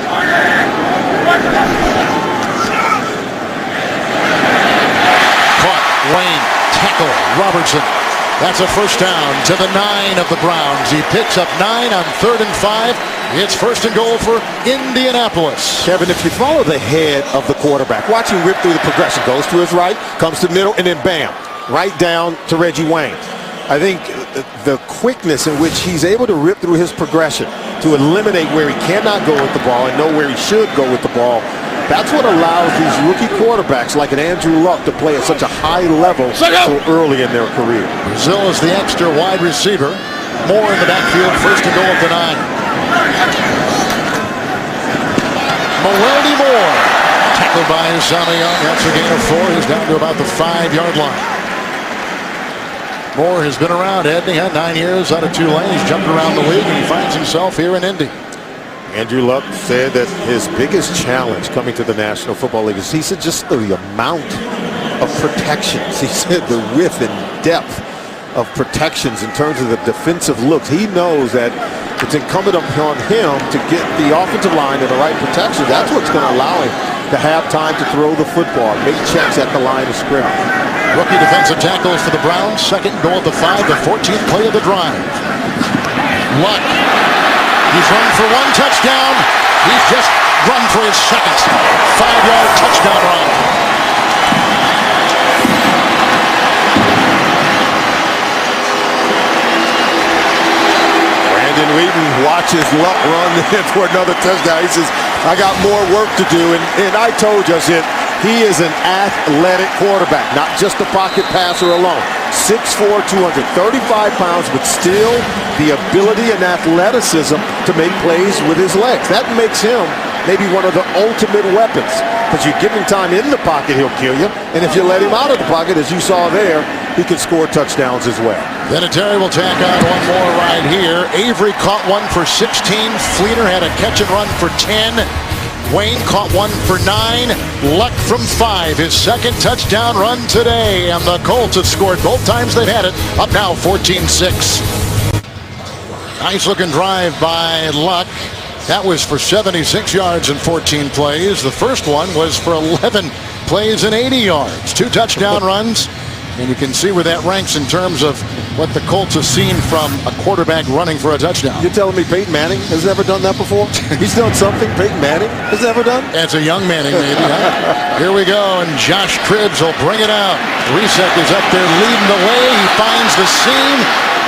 A: Caught. Wayne. Tackle. Robertson. That's a 1st down to the 9 of the Browns. He picks up 9 on 3rd and 5. It's 1st and goal for Indianapolis.
B: Kevin, if you follow the head of the quarterback, watch him rip through the progression. Goes to his right, comes to the middle, and then bam, right down to Reggie Wayne. I think the quickness in which he's able to rip through his progression to eliminate where he cannot go with the ball and know where he should go with the ball, that's what allows these rookie quarterbacks like an Andrew Luck to play at such a high level so early in their career.
A: Brazil is the extra wide receiver. Moore in the backfield, 1st and goal at the 9. Weldy Moore. Tackled by Usama Young. That's a gain of 4. He's down to about the 5-yard line. Moore has been around, hadn't he? Had 9 years out of Tulane. He's jumped around the league, and he finds himself here in Indy.
B: Andrew Luck said that his biggest challenge coming to the National Football League is, he said, just the amount of protections. He said the width and depth of protections in terms of the defensive looks. He knows that it's incumbent upon him to get the offensive line in the right protection. That's what's going to allow him to have time to throw the football, make checks at the line of scrimmage.
A: Rookie defensive tackles for the Browns. 2nd goal at the 5, the 14th play of the drive. Luck. He's run for 1 touchdown. He's just run for his 2nd 5-yard touchdown run.
B: Brandon Wheaton watches Luck run for another touchdown. He says, I got more work to do. And I told you, I said, he is an athletic quarterback, not just a pocket passer alone. 6'4", 235 pounds, but still the ability and athleticism to make plays with his legs. That makes him maybe one of the ultimate weapons. Because you give him time in the pocket, he'll kill you. And if you let him out of the pocket, as you saw there, he can score touchdowns as well.
A: Vinatieri will tack on one more right here. Avery caught one for 16. Fleener had a catch and run for 10. Wayne caught one for 9. Luck from 5. His second touchdown run today. And the Colts have scored both times they've had it. Up now 14-6. Nice looking drive by Luck. That was for 76 yards and 14 plays. The first one was for 11 plays and 80 yards. 2 touchdown runs. And you can see where that ranks in terms of what the Colts have seen from a quarterback running for a touchdown.
B: You're telling me Peyton Manning has never done that before? He's done something Peyton Manning has never done?
A: That's a young Manning, maybe. Huh? Here we go, and Josh Cribbs will bring it out. Risek is up there leading the way. He finds the seam,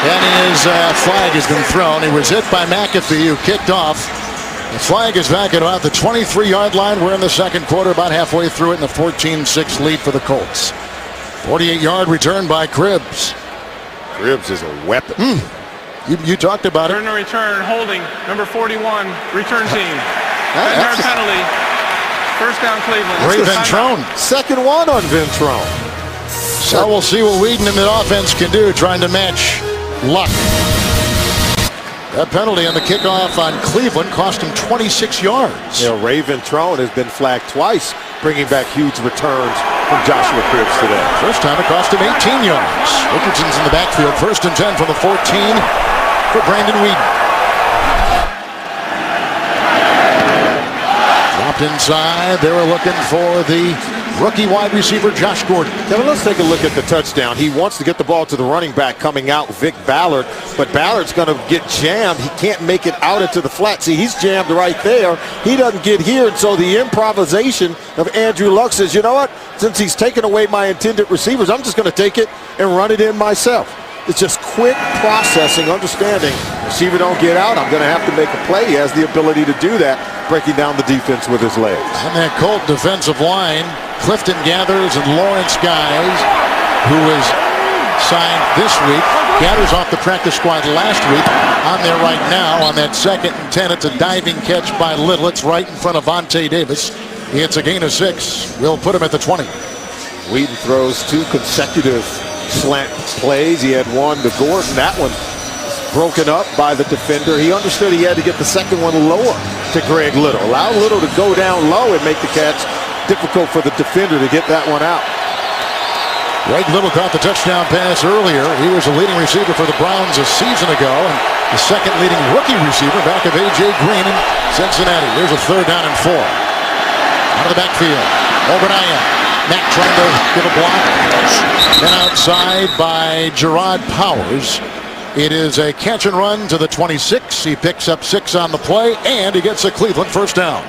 A: and his flag has been thrown. He was hit by McAfee, who kicked off. The flag is back at about the 23-yard line. We're in the second quarter, about halfway through it, in the 14-6 lead for the Colts. 48-yard return by Cribbs.
B: Cribbs is a weapon.
A: You talked about it.
C: Return, holding, number 41, return team. 10-yard penalty. First down, Cleveland.
A: Ray Ventrone.
B: Second one on Ventrone.
A: So we'll see what Whedon and the offense can do, trying to match Luck. That penalty on the kickoff on Cleveland cost him 26 yards.
B: You know, Ray Ventrone has been flagged twice, bringing back huge returns from Joshua Cribbs today.
A: First time it cost him 18 yards. Richardson's in the backfield. 1st and 10 from the 14 for Brandon Whedon. Dropped inside. They were looking for the rookie wide receiver Josh Gordon.
B: Kevin, let's take a look at the touchdown. He wants to get the ball to the running back coming out, Vic Ballard, but Ballard's going to get jammed. He can't make it out into the flat. See, he's jammed right there. He doesn't get here, and so the improvisation of Andrew Luck says, you know what? Since he's taken away my intended receivers, I'm just going to take it and run it in myself. It's just quick processing, understanding. Receiver don't get out, I'm going to have to make a play. He has the ability to do that, breaking down the defense with his legs.
A: On that Colt defensive line, Clifton Gathers and Lawrence Guys, who was signed this week. Gathers off the practice squad last week. On there right now on that 2nd and 10. It's a diving catch by Little. It's right in front of Vontae Davis. It's a gain of 6. We'll put him at the 20.
B: Whedon throws 2 consecutive slant plays. He had one to Gordon. That one broken up by the defender. He understood he had to get the second one lower to Greg Little. Allow Little to go down low and make the catch. Difficult for the defender to get that one out.
A: Greg Little caught the touchdown pass earlier. He was a leading receiver for the Browns a season ago, and the second leading rookie receiver back of A.J. Green in Cincinnati. Here's a 3rd down and 4. Out of the backfield, Obadiah. Mack trying to get a block. Then outside by Gerard Powers. It is a catch and run to the 26. He picks up 6 on the play, and he gets a Cleveland first down.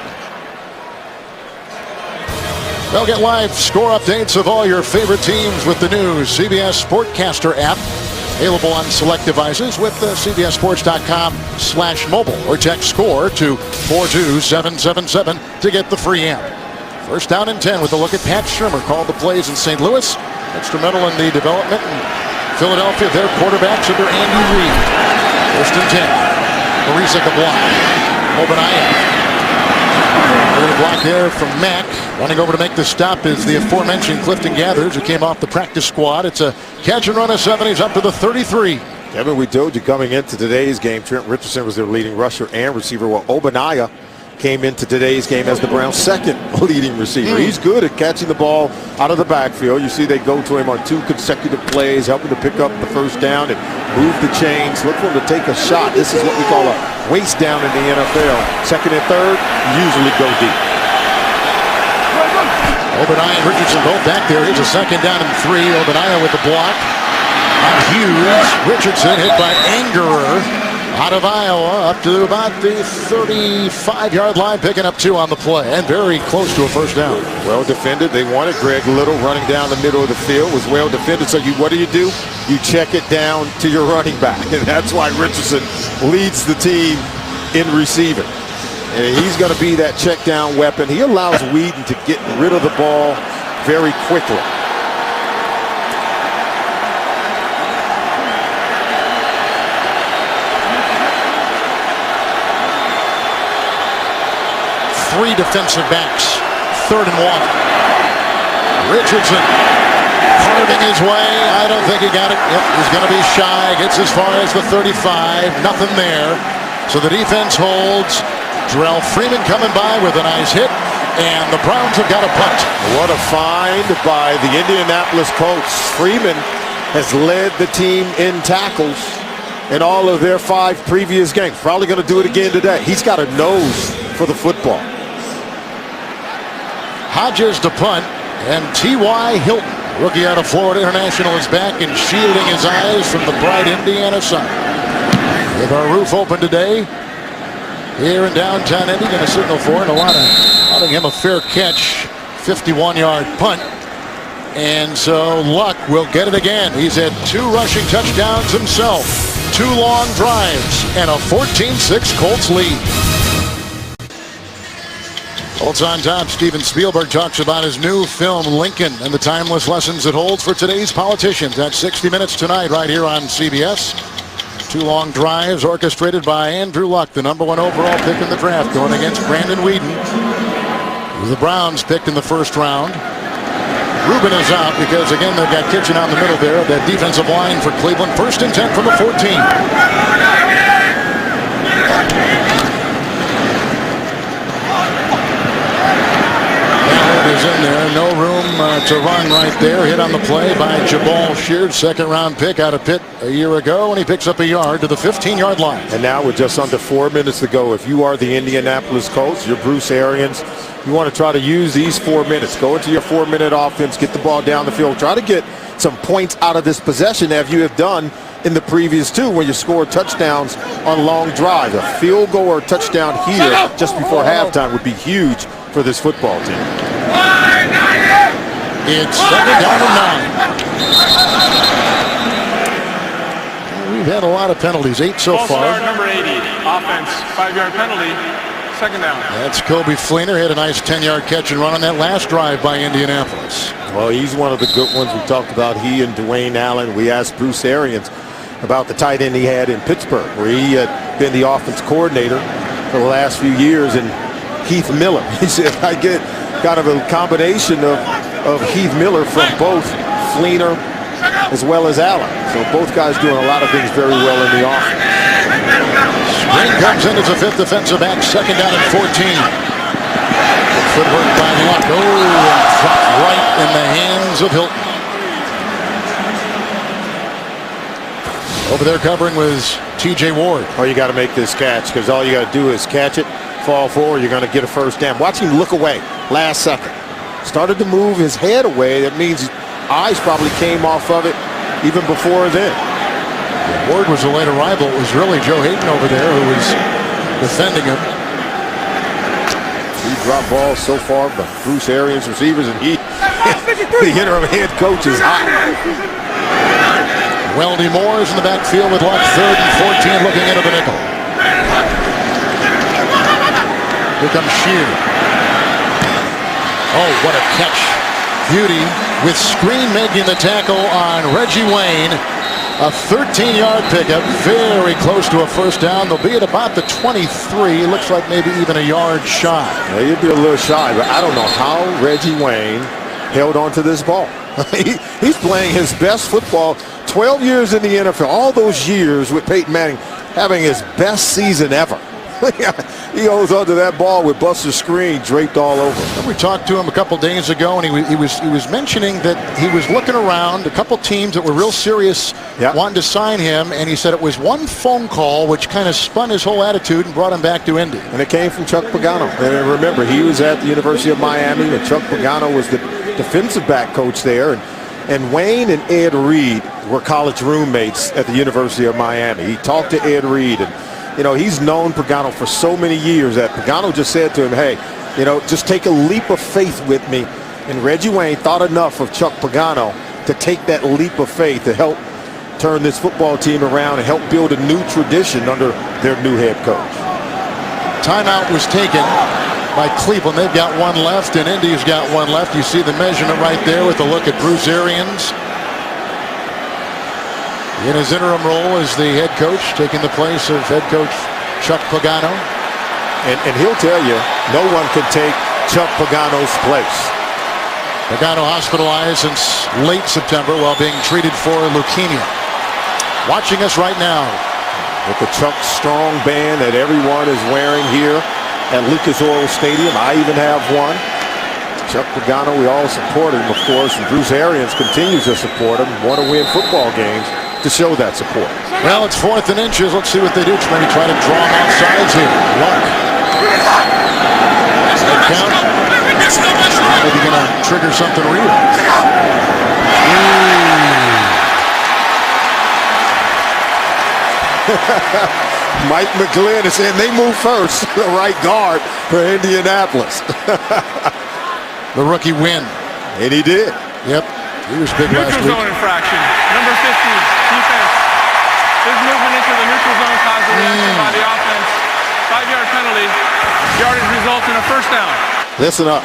A: They'll get live score updates of all your favorite teams with the new CBS Sportcaster app. Available on select devices with the CBSSports.com/mobile or text SCORE to 42777 to get the free app. First down and 10 with a look at Pat Shurmur. Called the plays in St. Louis. Instrumental in the development in Philadelphia. Their quarterbacks under Andy Reid. 1st and 10. Risek a block. Obadiah. Early block there from Mack. Running over to make the stop is the aforementioned Clifton Gathers, who came off the practice squad. It's a catch and run of 7. He's up to the 33.
B: Kevin, we told you coming into today's game, Trent Richardson was their leading rusher and receiver, while Obadiah came into today's game as the Browns' 2nd leading receiver. He's good at catching the ball out of the backfield. You see they go to him on 2 consecutive plays, helping to pick up the first down and move the chains. Look for him to take a shot. This is what we call a waste down in the NFL. 2nd and 3rd, usually go deep.
A: Obadiah and Richardson both back there. Here's a 2nd down and 3. Obadiah with the block on Hughes. Richardson hit by Angerer. Out of Iowa, up to about the 35-yard line, picking up 2 on the play, and very close to a first down.
B: Well defended. They wanted Greg Little running down the middle of the field. Was well defended. So what do? You check it down to your running back, and that's why Richardson leads the team in receiving. And he's going to be that check down weapon. He allows Whedon to get rid of the ball very quickly.
A: Three defensive backs. 3rd and 1. Richardson carving his way. I don't think he got it. Yep, he's going to be shy. Gets as far as the 35. Nothing there. So the defense holds Terrell Freeman coming by with a nice hit, and the Browns have got a punt.
B: What a find by the Indianapolis Colts. Freeman has led the team in tackles in all of their 5 previous games. Probably going to do it again today. He's got a nose for the football.
A: Hodges to punt, and T.Y. Hilton, rookie out of Florida International, is back and shielding his eyes from the bright Indiana sun. With our roof open today here in downtown Indy, going to signal for it. Allowing him a fair catch, 51-yard punt. And so Luck will get it again. He's had 2 rushing touchdowns himself, 2 long drives, and a 14-6 Colts lead. Colts on top. Steven Spielberg talks about his new film Lincoln and the timeless lessons it holds for today's politicians. That's 60 Minutes tonight right here on CBS. 2 long drives orchestrated by Andrew Luck, the #1 overall pick in the draft, going against Brandon Weeden, who the Browns picked in the first round. Rubin is out because, again, they've got Kitchen out in the middle there. That defensive line for Cleveland. 1st and 10 from the 14. Is in there. No room to run right there. Hit on the play by Jabal Sheard, 2nd-round pick out of Pitt a year ago, and he picks up a yard to the 15-yard line.
B: And now with just under 4 minutes to go, if you are the Indianapolis Colts, you're Bruce Arians, you want to try to use these 4 minutes. Go into your 4-minute offense, get the ball down the field, try to get some points out of this possession as you have done in the previous 2 when you scored touchdowns on long drives. A field goal or touchdown here just before halftime would be huge for this football team.
A: It's 2nd down and 9. We've had a lot of penalties, 8 so far.
C: Start number 80, offense, 5-yard penalty, 2nd down.
A: That's Kobe Fleener. Had a nice 10-yard catch and run on that last drive by Indianapolis.
B: Well, he's one of the good ones we talked about. He and Dwayne Allen. We asked Bruce Arians about the tight end he had in Pittsburgh, where he had been the offense coordinator for the last few years, and Heath Miller. He said, I get kind of a combination of Heath Miller from both Fleener as well as Allen. So both guys doing a lot of things very well in the offense.
A: Spring comes in as a 5th defensive back, 2nd down and 14. Footwork by Luck. Oh, and dropped right in the hands of Hilton. Over there covering was T.J. Ward.
B: Oh, you got to make this catch, because all you got to do is catch it, fall forward, you're going to get a first down. Watch him look away last second. Started to move his head away. That means his eyes probably came off of it even before then.
A: Ward was a late arrival. It was really Joe Hayden over there who was defending him.
B: 3 drop balls so far by Bruce Arians receivers, and the interim head coach is hot.
A: Weldy Moore is in the backfield with Luck, 3rd and 14, looking into the nickel. Here comes Sheard. Oh, what a catch. Beauty with Screen making the tackle on Reggie Wayne. A 13-yard pickup, very close to a first down. They'll be at about the 23. Looks like maybe even a yard shy.
B: Yeah, you'd be a little shy, but I don't know how Reggie Wayne held on to this ball. He's playing his best football. 12 years in the NFL, all those years with Peyton Manning, having his best season ever. He holds onto that ball with Buster Screen draped all over.
A: We talked to him a couple days ago, and he was mentioning that he was looking around a couple teams that were real serious, wanting to sign him, and he said it was one phone call which kind of spun his whole attitude and brought him back to Indy.
B: And it came from Chuck Pagano. And remember, he was at the University of Miami, and Chuck Pagano was the defensive back coach there, and Wayne and Ed Reed were college roommates at the University of Miami. He talked to Ed Reed, and you know, he's known Pagano for so many years that Pagano just said to him, hey, you know, just take a leap of faith with me. And Reggie Wayne thought enough of Chuck Pagano to take that leap of faith to help turn this football team around and help build a new tradition under their new head coach.
A: Timeout was taken by Cleveland. They've got 1 left, and Indy's got 1 left. You see the measurement right there with a look at Bruce Arians in his interim role as the head coach, taking the place of head coach Chuck Pagano.
B: And he'll tell you, no one can take Chuck Pagano's place.
A: Pagano hospitalized since late September while being treated for leukemia. Watching us right now.
B: With the Chuck Strong band that everyone is wearing here at Lucas Oil Stadium. I even have one. Chuck Pagano, we all support him, of course, and Bruce Arians continues to support him. Want to win football games to show that support.
A: Well, it's 4th and inches. Let's see what they do. Maybe try to draw him off sides here. Luck. Head count. Maybe going to trigger something real.
B: Mike McGlynn is saying they move first. The right guard for Indianapolis.
A: The rookie win.
B: And he did.
A: Yep. He was big last week.
C: Neutral zone infraction. Number 50, defense. His movement into the neutral zone caused a reaction by the offense. 5-yard penalty. Yardage results in a first down.
B: Listen up.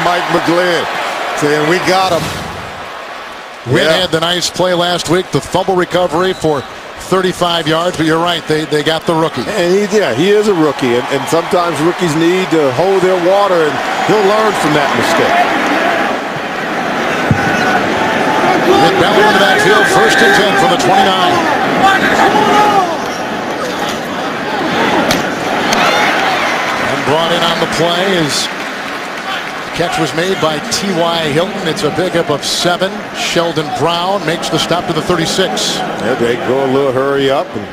B: Mike McGlynn saying we got him.
A: Wynn had the nice play last week. The fumble recovery for 35 yards, but you're right, they got the rookie.
B: And he is a rookie, and sometimes rookies need to hold their water, and he'll learn from that mistake.
A: Nick Ballard into that field, 1st and 10 from the 29. And brought in on the play is catch was made by T.Y. Hilton. It's a pickup of 7. Sheldon Brown makes the stop to the 36.
B: Yeah, they go a little hurry up and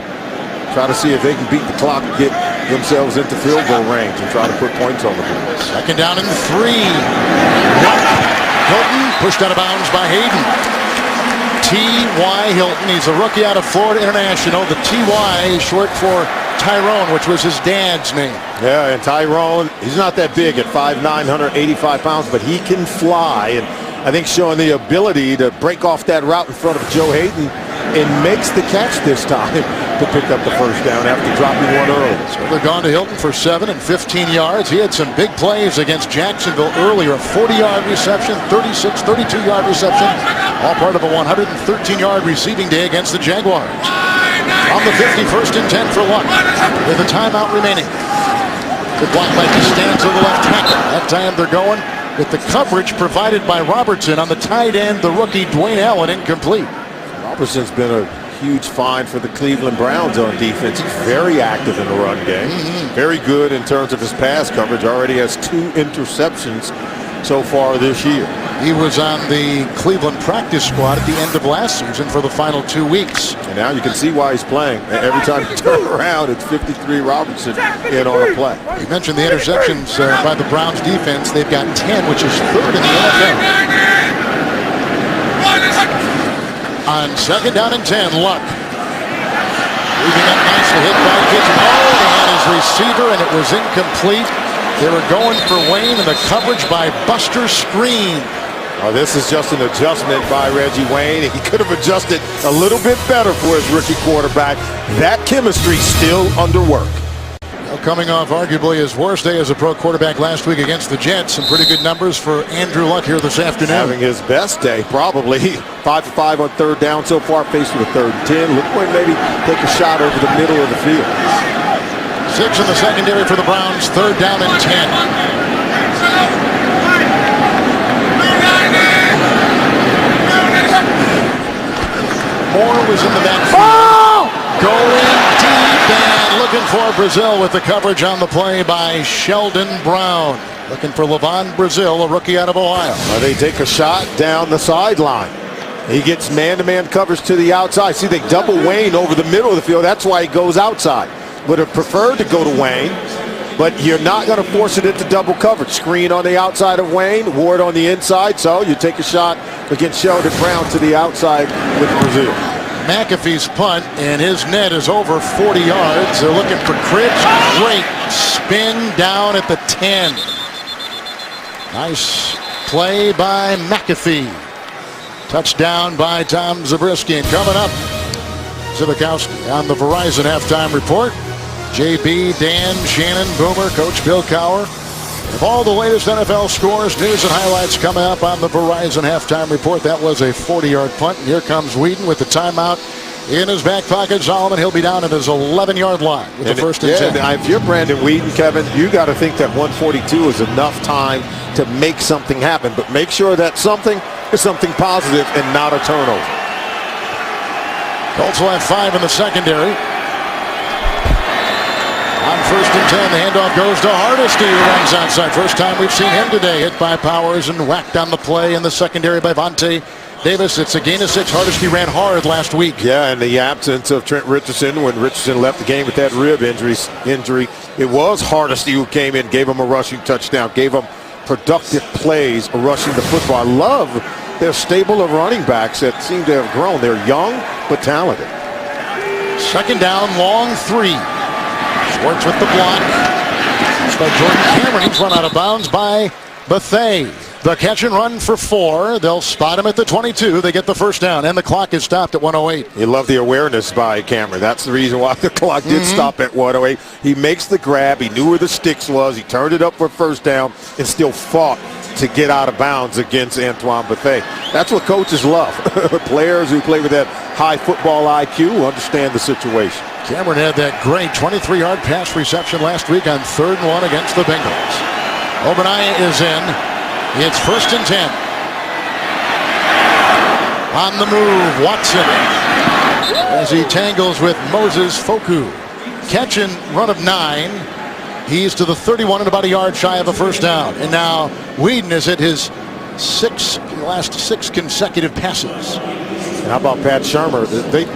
B: try to see if they can beat the clock and get themselves into field goal range and try to put points on the board.
A: 2nd down and 3. Hilton pushed out of bounds by Hayden. T.Y. Hilton, he's a rookie out of Florida International. The T.Y. is short for Tyrone, which was his dad's name.
B: Yeah, and Tyrone, he's not that big at 5'9", 185 pounds, but he can fly. And I think showing the ability to break off that route in front of Joe Hayden and makes the catch this time to pick up the first down after dropping one early.
A: So they've gone to Hilton for 7 and 15 yards. He had some big plays against Jacksonville earlier. A 40-yard reception, 36, 32-yard reception. All part of a 113-yard receiving day against the Jaguars. On the 50, 1st and 10 for Luck with a timeout remaining. Good block by Costanzo, the left tackle. That time they're going with the coverage provided by Robertson on the tight end, the rookie Dwayne Allen, incomplete.
B: Robertson's been a huge find for the Cleveland Browns on defense. He's very active in the run game. Very good in terms of his pass coverage. Already has 2 interceptions so far this year.
A: He was on the Cleveland practice squad at the end of last season for the final 2 weeks.
B: And now you can see why he's playing. Every time you turn around, it's 53 Robertson in on a play.
A: You mentioned the interceptions by the Browns defense. They've got 10, which is 3rd in the NFL. On 2nd down and 10, Luck. Moving up nicely, hit by Kitchen. Oh, they had his receiver, and it was incomplete. They were going for Wayne, and the coverage by Buster Screen.
B: Oh, this is just an adjustment by Reggie Wayne. He could have adjusted a little bit better for his rookie quarterback. That chemistry still under work.
A: Well, coming off arguably his worst day as a pro quarterback last week against the Jets. Some pretty good numbers for Andrew Luck here this afternoon.
B: Having his best day, probably. 5 for 5 on 3rd down so far, faced with a 3rd and 10. Look for him maybe take a shot over the middle of the field.
A: 6 in the secondary for the Browns, 3rd down and 10. Moore was in the backfield. Going deep and looking for Brazil with the coverage on the play by Sheldon Brown. Looking for Levon Brazil, a rookie out of Ohio.
B: Well, they take a shot down the sideline. He gets man-to-man coverage to the outside. See, they double Wayne over the middle of the field. That's why he goes outside. Would have preferred to go to Wayne, but you're not going to force it into double coverage. Screen on the outside of Wayne, Ward on the inside, so you take a shot against Sheldon Brown to the outside with Brazil.
A: McAfee's punt, and his net is over 40 yards. They're looking for Cribs. Great spin down at the 10. Nice play by McAfee. Touchdown by Tom Zabriskie. And coming up, Zivakowski on the Verizon halftime report. JB, Dan, Shannon, Boomer, Coach Bill Cowher. With all the latest NFL scores, news, and highlights coming up on the Verizon halftime report. That was a 40-yard punt. And here comes Whedon with the timeout in his back pocket. Solomon, he'll be down at his 11-yard line with the 1st and 10.
B: If you're Brandon Whedon, Kevin, you got to think that 142 is enough time to make something happen. But make sure that something is something positive and not a turnover.
A: Colts will have 5 in the secondary. On 1st and 10, the handoff goes to Hardesty, who runs outside. First time we've seen him today. Hit by Powers and whacked on the play in the secondary by Vontae Davis. It's a gain of 6. Hardesty ran hard last week.
B: Yeah, in the absence of Trent Richardson, when Richardson left the game with that rib injury, it was Hardesty who came in, gave him a rushing touchdown, gave him productive plays rushing the football. I love their stable of running backs that seem to have grown. They're young but talented.
A: 2nd down, long 3. Schwartz with the block. It's by Jordan Cameron. He's run out of bounds by Bethea. The catch and run for 4. They'll spot him at the 22. They get the first down, and the clock is stopped at 1:08.
B: You love the awareness by Cameron. That's the reason why the clock did stop at 1:08. He makes the grab. He knew where the sticks was. He turned it up for first down and still fought to get out of bounds against Antoine Bethea. That's what coaches love. Players who play with that high football IQ understand the situation.
A: Cameron had that great 23-yard pass reception last week on 3rd and 1 against the Bengals. Obadiah is in. It's 1st and 10. On the move, Watson as he tangles with Moses Foku. Catch and run of 9. He's to the 31 and about a yard shy of a first down. And now Whedon is at his last 6 consecutive passes.
B: And how about Pat Shurmur?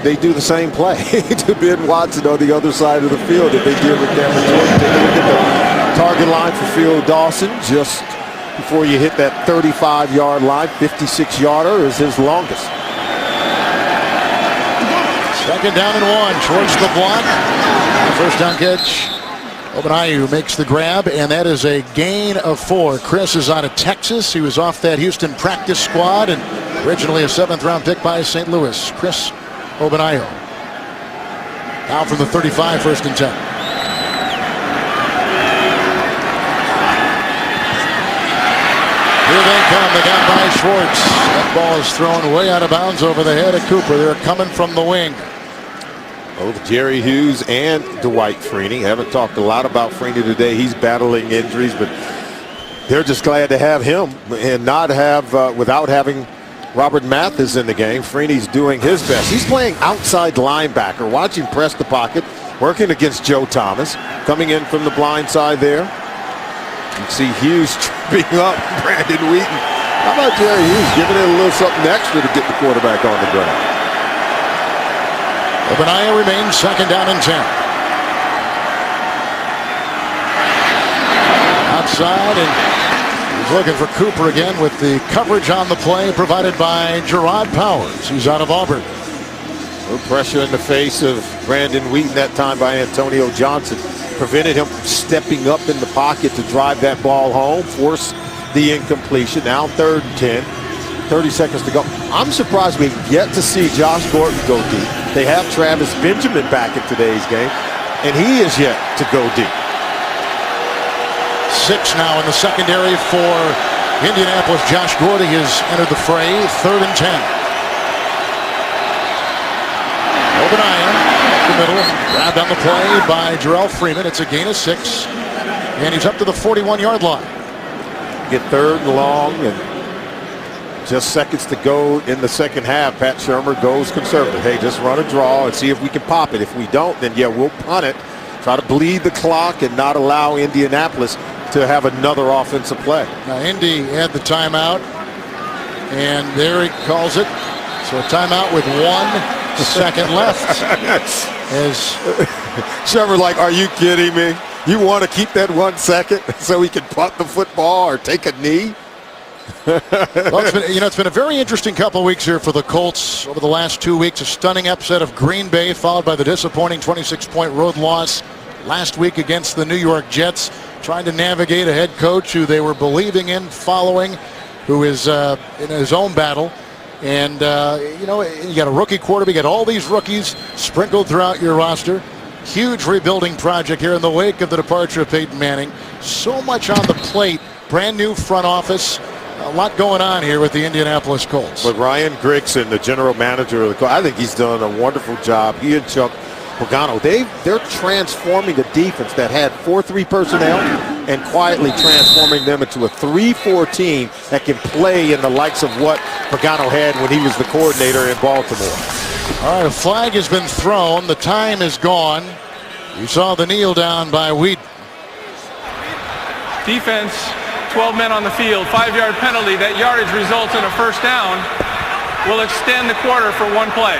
B: They do the same play to Ben Watson on the other side of the field that they did with Cameron Jordan. Take a look at the target line for Phil Dawson just before you hit that 35-yard line. 56-yarder is his longest.
A: 2nd down and 1. Schwartz the block. First down catch. Obadiah makes the grab, and that is a gain of 4. Chris is out of Texas. He was off that Houston practice squad and originally a 7th-round pick by St. Louis. Chris Obadiah. Now from the 35, 1st and 10. Here they come. They got by Schwartz. That ball is thrown way out of bounds over the head of Cooper. They're coming from the wing.
B: Both Jerry Hughes and Dwight Freeney. Haven't talked a lot about Freeney today. He's battling injuries, but they're just glad to have him and not have without having Robert Mathis in the game. Freeney's doing his best. He's playing outside linebacker. Watch him press the pocket, working against Joe Thomas, coming in from the blind side there. You see Hughes tripping up Brandon Wheaton. How about Jerry Hughes giving it a little something extra to get the quarterback on the ground?
A: Obadiah remains 2nd down and 10. Outside, and he's looking for Cooper again with the coverage on the play provided by Gerard Powers. He's out of Auburn.
B: No pressure in the face of Brandon Wheaton that time by Antonio Johnson. Prevented him from stepping up in the pocket to drive that ball home, force the incompletion. Now 3rd and 10. 30 seconds to go. I'm surprised we get to see Josh Gordon go deep. They have Travis Benjamin back in today's game, and he is yet to go deep.
A: 6 now in the secondary for Indianapolis. Josh Gordon has entered the fray. 3rd and 10. Obadiah up the middle, grabbed on the play by Jarrell Freeman. It's a gain of 6, and he's up to the 41-yard line.
B: Get 3rd and long, and just seconds to go in the second half. Pat Shurmur goes conservative. Hey, just run a draw and see if we can pop it. If we don't, then yeah, we'll punt it. Try to bleed the clock and not allow Indianapolis to have another offensive play.
A: Now Indy had the timeout, and there he calls it. So a timeout with 1 second left. As
B: Shurmur like, are you kidding me? You want to keep that 1 second so he can punt the football or take a knee?
A: Well, it's been a very interesting couple of weeks here for the Colts over the last 2 weeks. A stunning upset of Green Bay, followed by the disappointing 26-point road loss last week against the New York Jets. Trying to navigate a head coach who they were believing in, following, who is in his own battle. And, you got a rookie quarterback. You got all these rookies sprinkled throughout your roster. Huge rebuilding project here in the wake of the departure of Peyton Manning. So much on the plate. Brand new front office. A lot going on here with the Indianapolis Colts.
B: But Ryan Grigson, the general manager of the Colts, I think he's done a wonderful job. He and Chuck Pagano, they're transforming a defense that had 4-3 personnel and quietly transforming them into a 3-4 team that can play in the likes of what Pagano had when he was the coordinator in Baltimore.
A: All right, a flag has been thrown. The time is gone. You saw the kneel down by Wheaton.
C: Defense, 12 men on the field, 5-yard penalty. That yardage results in a first down. Will extend the quarter for one play.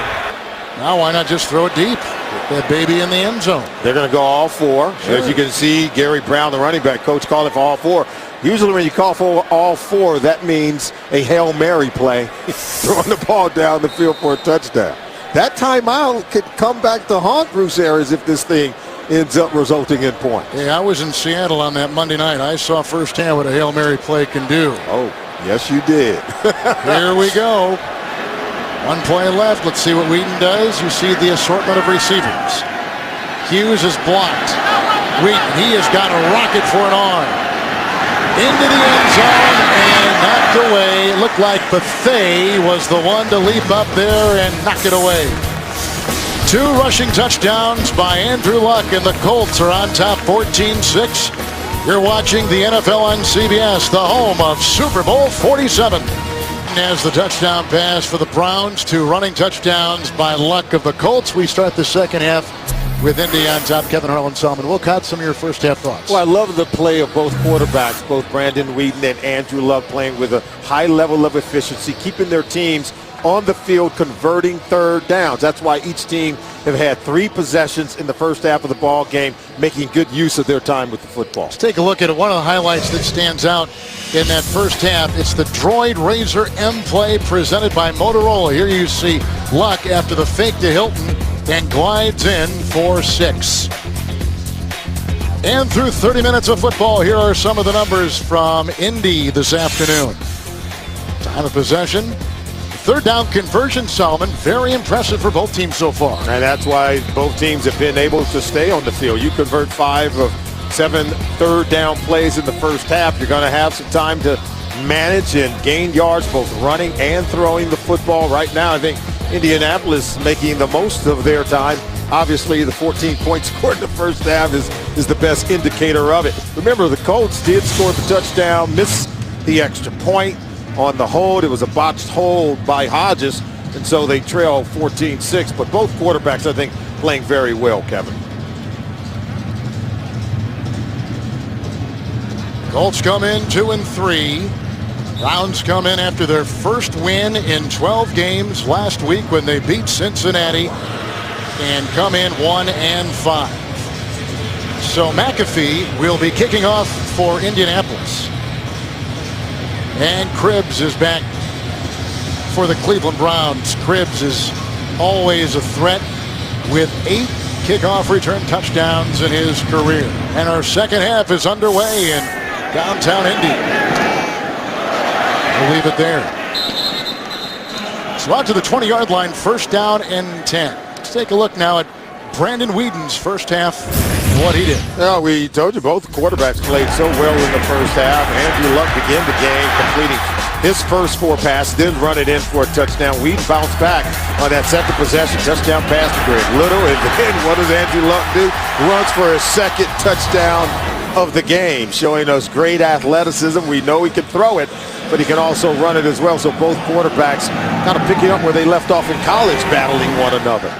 A: Now why not just throw it deep? Get that baby in the end zone.
B: They're going to go all four.
A: Sure.
B: As you can see, Gary Brown, the running back coach, called it for all four. Usually when you call for all four, that means a Hail Mary play, throwing the ball down the field for a touchdown. That timeout could come back to haunt Bruce Arians if this thing ends up resulting in points.
A: Yeah, I was in Seattle on that Monday night. I saw firsthand what a Hail Mary play can do.
B: Oh, yes, you did.
A: Here we go. One play left. Let's see what Wheaton does. You see the assortment of receivers. Hughes is blocked. Wheaton, he has got a rocket for an arm. Into the end zone and knocked away. It looked like Bethea was the one to leap up there and knock it away. 2 rushing touchdowns by Andrew Luck, and the Colts are on top 14-6. You're watching the NFL on CBS, the home of Super Bowl 47. As the touchdown pass for the Browns, 2 running touchdowns by Luck of the Colts. We start the second half with Indy on top. Kevin Harlan, Solomon Wilcott, some of your first half thoughts.
B: Well, I love the play of both quarterbacks, both Brandon Wheaton and Andrew Luck, playing with a high level of efficiency, keeping their teams on the field, converting third downs. That's why each team have had 3 possessions in the first half of the ball game, making good use of their time with the football.
A: Let's take a look at one of the highlights that stands out in that first half. It's the Droid Razor M play presented by Motorola. Here you see Luck after the fake to Hilton and glides in for 6. And through 30 minutes of football, here are some of the numbers from Indy this afternoon. Time of possession. Third down conversion, Solomon, very impressive for both teams so far.
B: And that's why both teams have been able to stay on the field. You convert 5 of 7 third down plays in the first half. You're going to have some time to manage and gain yards, both running and throwing the football. Right now, I think Indianapolis making the most of their time. Obviously, the 14 points scored in the first half is the best indicator of it. Remember, the Colts did score the touchdown, missed the extra point on the hold. It was a botched hold by Hodges, and so they trail 14-6. But both quarterbacks, I think, playing very well, Kevin.
A: Colts come in 2-3. Browns come in after their first win in 12 games last week when they beat Cincinnati, and come in 1-5. So McAfee will be kicking off for Indianapolis. And Cribbs is back for the Cleveland Browns. Cribbs is always a threat with 8 kickoff return touchdowns in his career. And our second half is underway in downtown Indy. We'll leave it there. So out to the 20-yard line, first down and 10. Let's take a look now at Brandon Whedon's first half and what he did.
B: Well, we told you both quarterbacks played so well in the first half. Andrew Luck began the game, completing his first 4 passes, then run it in for a touchdown. Whedon bounced back on that second possession, touchdown pass to Greg Little. And then what does Andrew Luck do? Runs for his second touchdown of the game, showing us great athleticism. We know he can throw it, but he can also run it as well. So both quarterbacks kind of picking up where they left off in college, battling one another.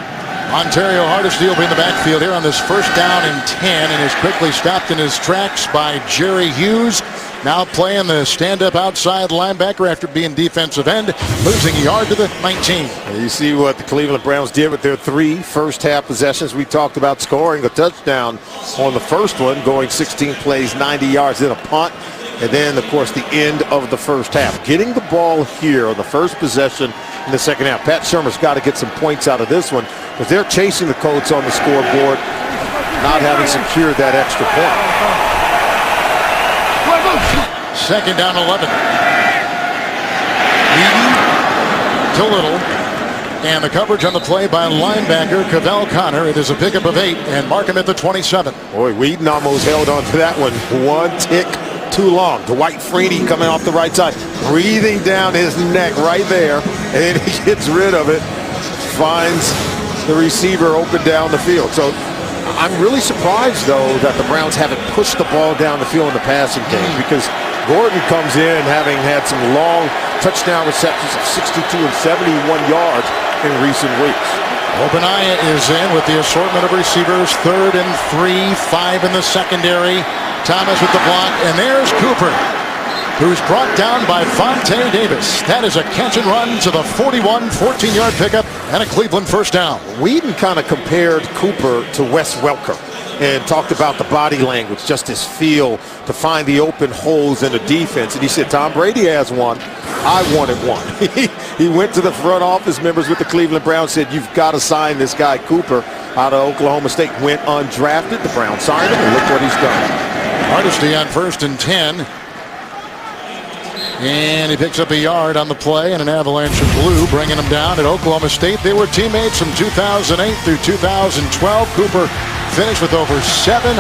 A: Ontario Hardesty will be in the backfield here on this first down and 10, and is quickly stopped in his tracks by Jerry Hughes. Now playing the stand-up outside linebacker after being defensive end, losing a yard to the 19.
B: You see what the Cleveland Browns did with their 3 first-half possessions. We talked about scoring a touchdown on the first one, going 16 plays, 90 yards, then a punt, and then, of course, the end of the first half. Getting the ball here on the first possession in the second half. Pat Shermer's got to get some points out of this one, but they're chasing the Colts on the scoreboard, not having secured that extra point.
A: Second down 11. Whedon to Little. And the coverage on the play by linebacker Cavell Connor. It is a pickup of 8 and mark him at the 27.
B: Boy, Whedon almost held on to that one. One tick too long. Dwight Freeney coming off the right side, breathing down his neck right there, and he gets rid of it. Finds the receiver open down the field. So I'm really surprised, though, that the Browns haven't pushed the ball down the field in the passing game, because Gordon comes in having had some long touchdown receptions of 62 and 71 yards in recent weeks.
A: Obanaya is in with the assortment of receivers. 3rd and 3, 5 in the secondary. Thomas with the block, and there's Cooper, who's brought down by Vontae Davis. That is a catch and run to the 41, 14-yard pickup, and a Cleveland first down.
B: Whedon kind of compared Cooper to Wes Welker and talked about the body language, just his feel to find the open holes in the defense. And he said, Tom Brady has one. I wanted one. He went to the front office members with the Cleveland Browns, said, you've got to sign this guy Cooper out of Oklahoma State. Went undrafted. The Browns signed him, and look what he's done.
A: Hardesty on 1st and 10. And he picks up a yard on the play, and an avalanche of blue bringing him down at Oklahoma State. They were teammates from 2008 through 2012. Cooper finished with over 700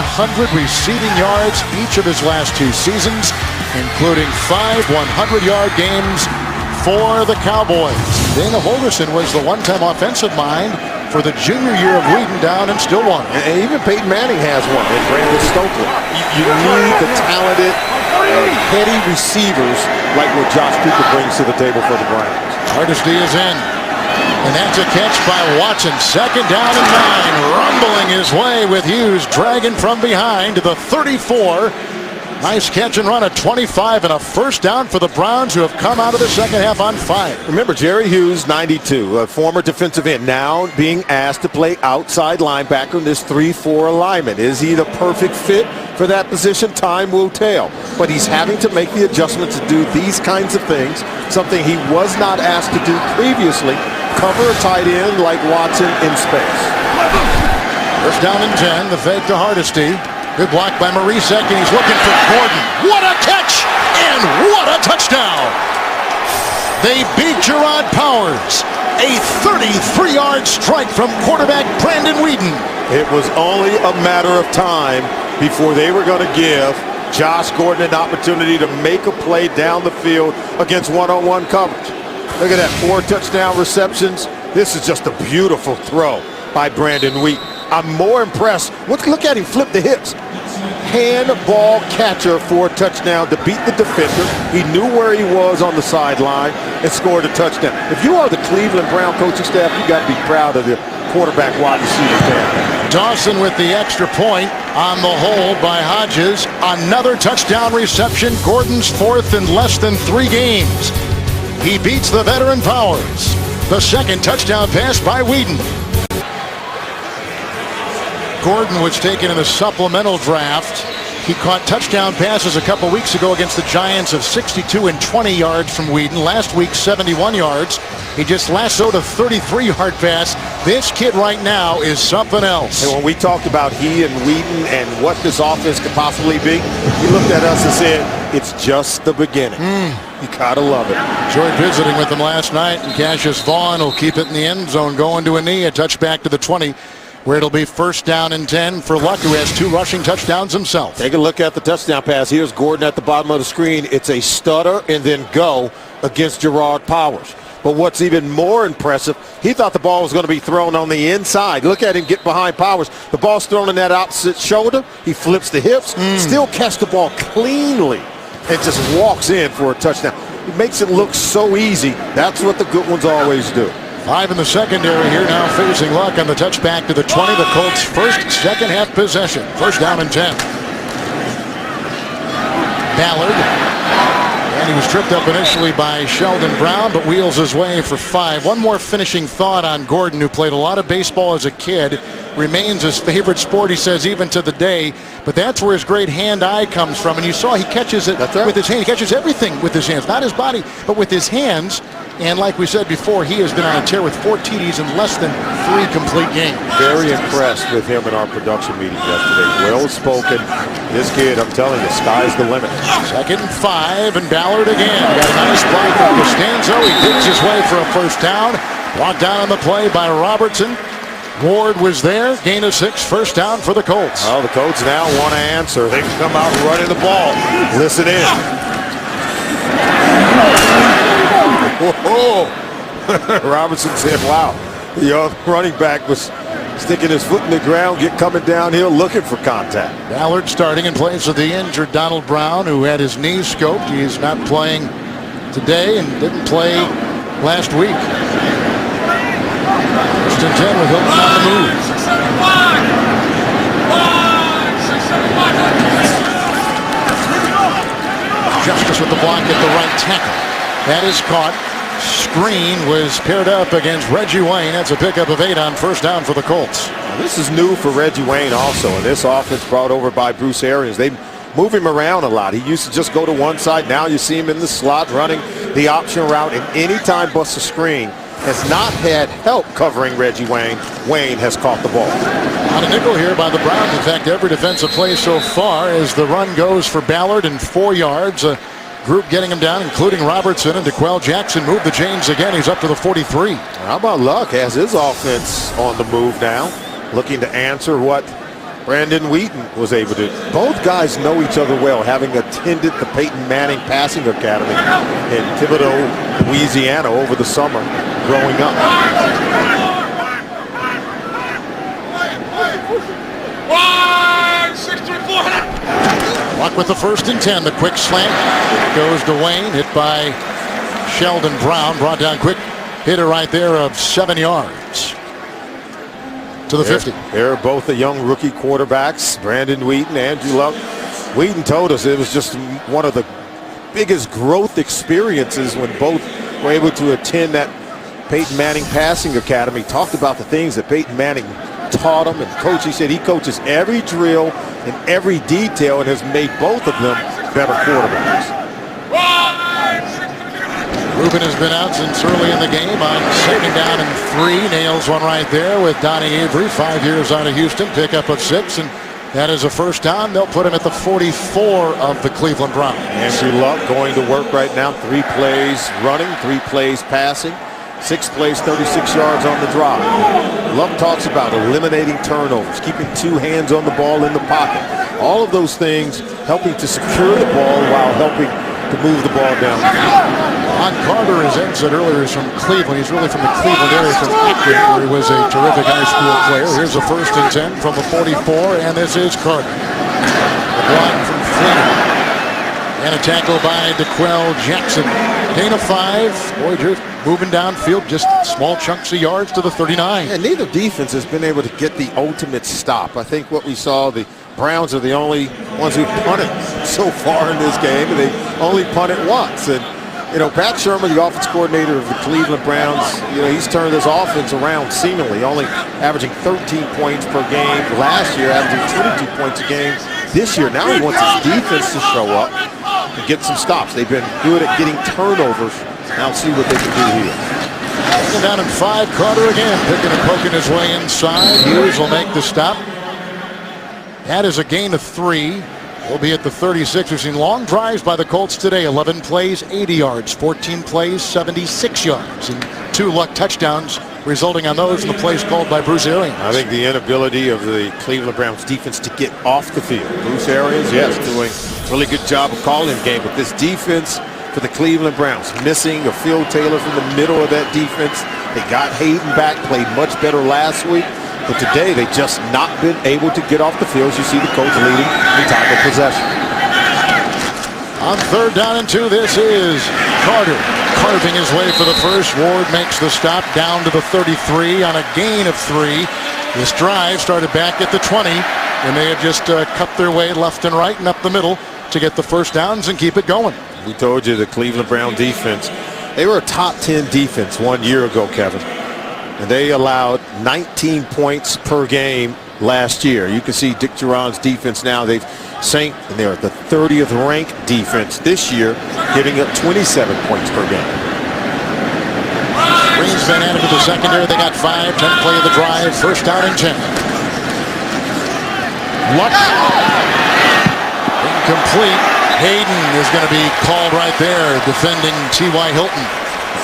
A: receiving yards each of his last 2 seasons, including 5 100-yard games for the Cowboys. Dana Holgerson was the one-time offensive mind for the junior year of Whedon down in Stillwater.
B: And even Peyton Manning has one, and Brandon Stokely. You need the talented, heady receivers like what Josh Cooper brings to the table for the Browns.
A: Hardesty is in. And that's a catch by Watson. 2nd down and 9. Rumbling his way with Hughes, dragging from behind to the 34. Nice catch and run at 25, and a first down for the Browns, who have come out of the second half on fire.
B: Remember, Jerry Hughes, 92, a former defensive end, now being asked to play outside linebacker in this 3-4 alignment. Is he the perfect fit for that position? Time will tell. But he's having to make the adjustment to do these kinds of things, something he was not asked to do previously. Cover a tight end like Watson in space.
A: First down and 10, the fake to Hardesty. Good block by Marisek, and he's looking for Gordon. What a catch, and what a touchdown. They beat Gerard Powers. A 33-yard strike from quarterback Brandon Whedon.
B: It was only a matter of time before they were going to give Josh Gordon an opportunity to make a play down the field against one-on-one coverage. Look at that, 4 touchdown receptions. This is just a beautiful throw by Brandon Whedon. I'm more impressed. Look at him flip the hips. Handball catcher for a touchdown to beat the defender. He knew where he was on the sideline and scored a touchdown. If you are the Cleveland Brown coaching staff, you got to be proud of the quarterback wide receiver there.
A: Dawson with the extra point on the hold by Hodges. Another touchdown reception. Gordon's 4th in less than 3 games. He beats the veteran Powers. The 2nd touchdown pass by Whedon. Gordon was taken in the supplemental draft. He caught touchdown passes a couple weeks ago against the Giants of 62 and 20 yards from Whedon. Last week, 71 yards. He just lassoed a 33-yard pass. This kid right now is something else.
B: And when we talked about he and Whedon and what this offense could possibly be, he looked at us and said, it's just the beginning. You gotta love it.
A: Enjoyed visiting with him last night, and Cassius Vaughn will keep it in the end zone, going to a knee, a touchback to the 20, where it'll be 1st down and 10 for Luck, who has 2 rushing touchdowns himself.
B: Take a look at the touchdown pass. Here's Gordon at the bottom of the screen. It's a stutter and then go against Gerard Powers. But what's even more impressive, he thought the ball was going to be thrown on the inside. Look at him get behind Powers. The ball's thrown on that opposite shoulder. He flips the hips, still catch the ball cleanly, and just walks in for a touchdown. It makes it look so easy. That's what the good ones always do.
A: 5 in the secondary here now facing Luck on the touchback to the 20. The Colts' first second half possession. 1st down and 10. Ballard. And he was tripped up initially by Sheldon Brown, but wheels his way for 5. One more finishing thought on Gordon, who played a lot of baseball as a kid. Remains his favorite sport, he says, even to the day. But that's where his great hand-eye comes from. And you saw he catches it with his hand. He catches everything with his hands. Not his body, but with his hands. And like we said before, he has been on a tear with 4 TDs in less than 3 complete games.
B: Very impressed with him in our production meeting yesterday. Well spoken. This kid, I'm telling you, sky's the limit.
A: 2nd and 5, and Ballard again. Got a nice block from Costanzo. He digs his way for a first down. Walked down on the play by Robertson. Ward was there. Gain of 6. First down for the Colts.
B: Well, the Colts now want to answer. They can come out running the ball. Listen in. Whoa. Robertson said, wow. The running back was sticking his foot in the ground, coming downhill looking for contact.
A: Ballard starting in place of the injured Donald Brown, who had his knee scoped. He is not playing today and didn't play last week. First and 10 with Hilton on the move. Justice with the block at the right tackle. That is caught. Screen was paired up against Reggie Wayne. That's a pickup of 8 on first down for the Colts.
B: Now, this is new for Reggie Wayne also, and this offense brought over by Bruce Arians. They move him around a lot. He used to just go to one side. Now you see him in the slot running the option route, and anytime busts a screen, has not had help covering Reggie Wayne. Wayne has caught the ball.
A: On a nickel here by the Browns. In fact, every defensive play so far as the run goes for Ballard and 4 yards. A group getting him down, including Robertson, and DeQuell Jackson moved the chains again. He's up to the 43.
B: How about Luck? Has his offense on the move now, looking to answer what Brandon Wheaton was able to. Both guys know each other well, having attended the Peyton Manning Passing Academy in Thibodaux, Louisiana over the summer growing up.
A: Luck with the first and 10. The quick slant goes to Wayne, hit by Sheldon Brown. Brought down quick hitter right there of 7 yards. To the 50.
B: They're both the young rookie quarterbacks, Brandon Wheaton, Andrew Luck. Wheaton told us it was just one of the biggest growth experiences when both were able to attend that Peyton Manning Passing Academy. Talked about the things that Peyton Manning taught him, and coach, he said he coaches every drill and every detail and has made both of them better quarterbacks.
A: Rubin has been out since early in the game on 2nd down and 3. Nails one right there with Donnie Avery, 5 years out of Houston, pickup of 6, and that is a first down. They'll put him at the 44 of the Cleveland Browns.
B: Andrew Luck going to work right now. 3 plays running, 3 plays passing, 6 plays, 36 yards on the drive. Luck talks about eliminating turnovers, keeping 2 hands on the ball in the pocket. All of those things helping to secure the ball while helping to move the ball down.
A: Ron Carter, as Ed said earlier, is from Cleveland. He's really from the Cleveland area, from Akron, where he was a terrific high school player. Here's a first and 10 from the 44, and this is Carter. The block from Flynn. And a tackle by DeQuell Jackson. Gain of 5. Boy, just moving downfield, just small chunks of yards to the 39.
B: And neither defense has been able to get the ultimate stop. I think what we saw, the Browns are the only ones who've punted so far in this game, and they only punted once. And you know, Pat Shermer, the offense coordinator of the Cleveland Browns, you know, he's turned this offense around seemingly, only averaging 13 points per game last year, averaging 22 points a game this year. Now he wants his defense to show up and get some stops. They've been good at getting turnovers. Now see what they can do here.
A: Down in 5, Carter again, picking and poking his way inside. Hughes will make the stop. That is a gain of 3. We'll be at the 36. We've seen long drives by the Colts today. 11 plays, 80 yards. 14 plays, 76 yards. And 2 Luck touchdowns resulting on those in the plays called by Bruce Arians.
B: I think the inability of the Cleveland Browns defense to get off the field. Bruce Arians, yes, doing a really good job of calling the game. But this defense for the Cleveland Browns, missing a Phil Taylor from the middle of that defense. They got Hayden back, played much better last week. But today, they've just not been able to get off the field. As you see the Colts leading in time of possession.
A: On 3rd down and 2, this is Carter carving his way for the first. Ward makes the stop down to the 33 on a gain of 3. This drive started back at the 20, and they have just cut their way left and right and up the middle to get the first downs and keep it going.
B: We told you the Cleveland Brown defense, they were a top 10 defense 1 year ago, Kevin. And they allowed 19 points per game last year. You can see Dick Duran's defense now. They've sank, and they're the 30th ranked defense this year, giving up 27 points per game.
A: Green's been added to the secondary. They got 5, 10 play of the drive. First down and 10. Luck. Incomplete. Hayden is going to be called right there, defending T.Y. Hilton.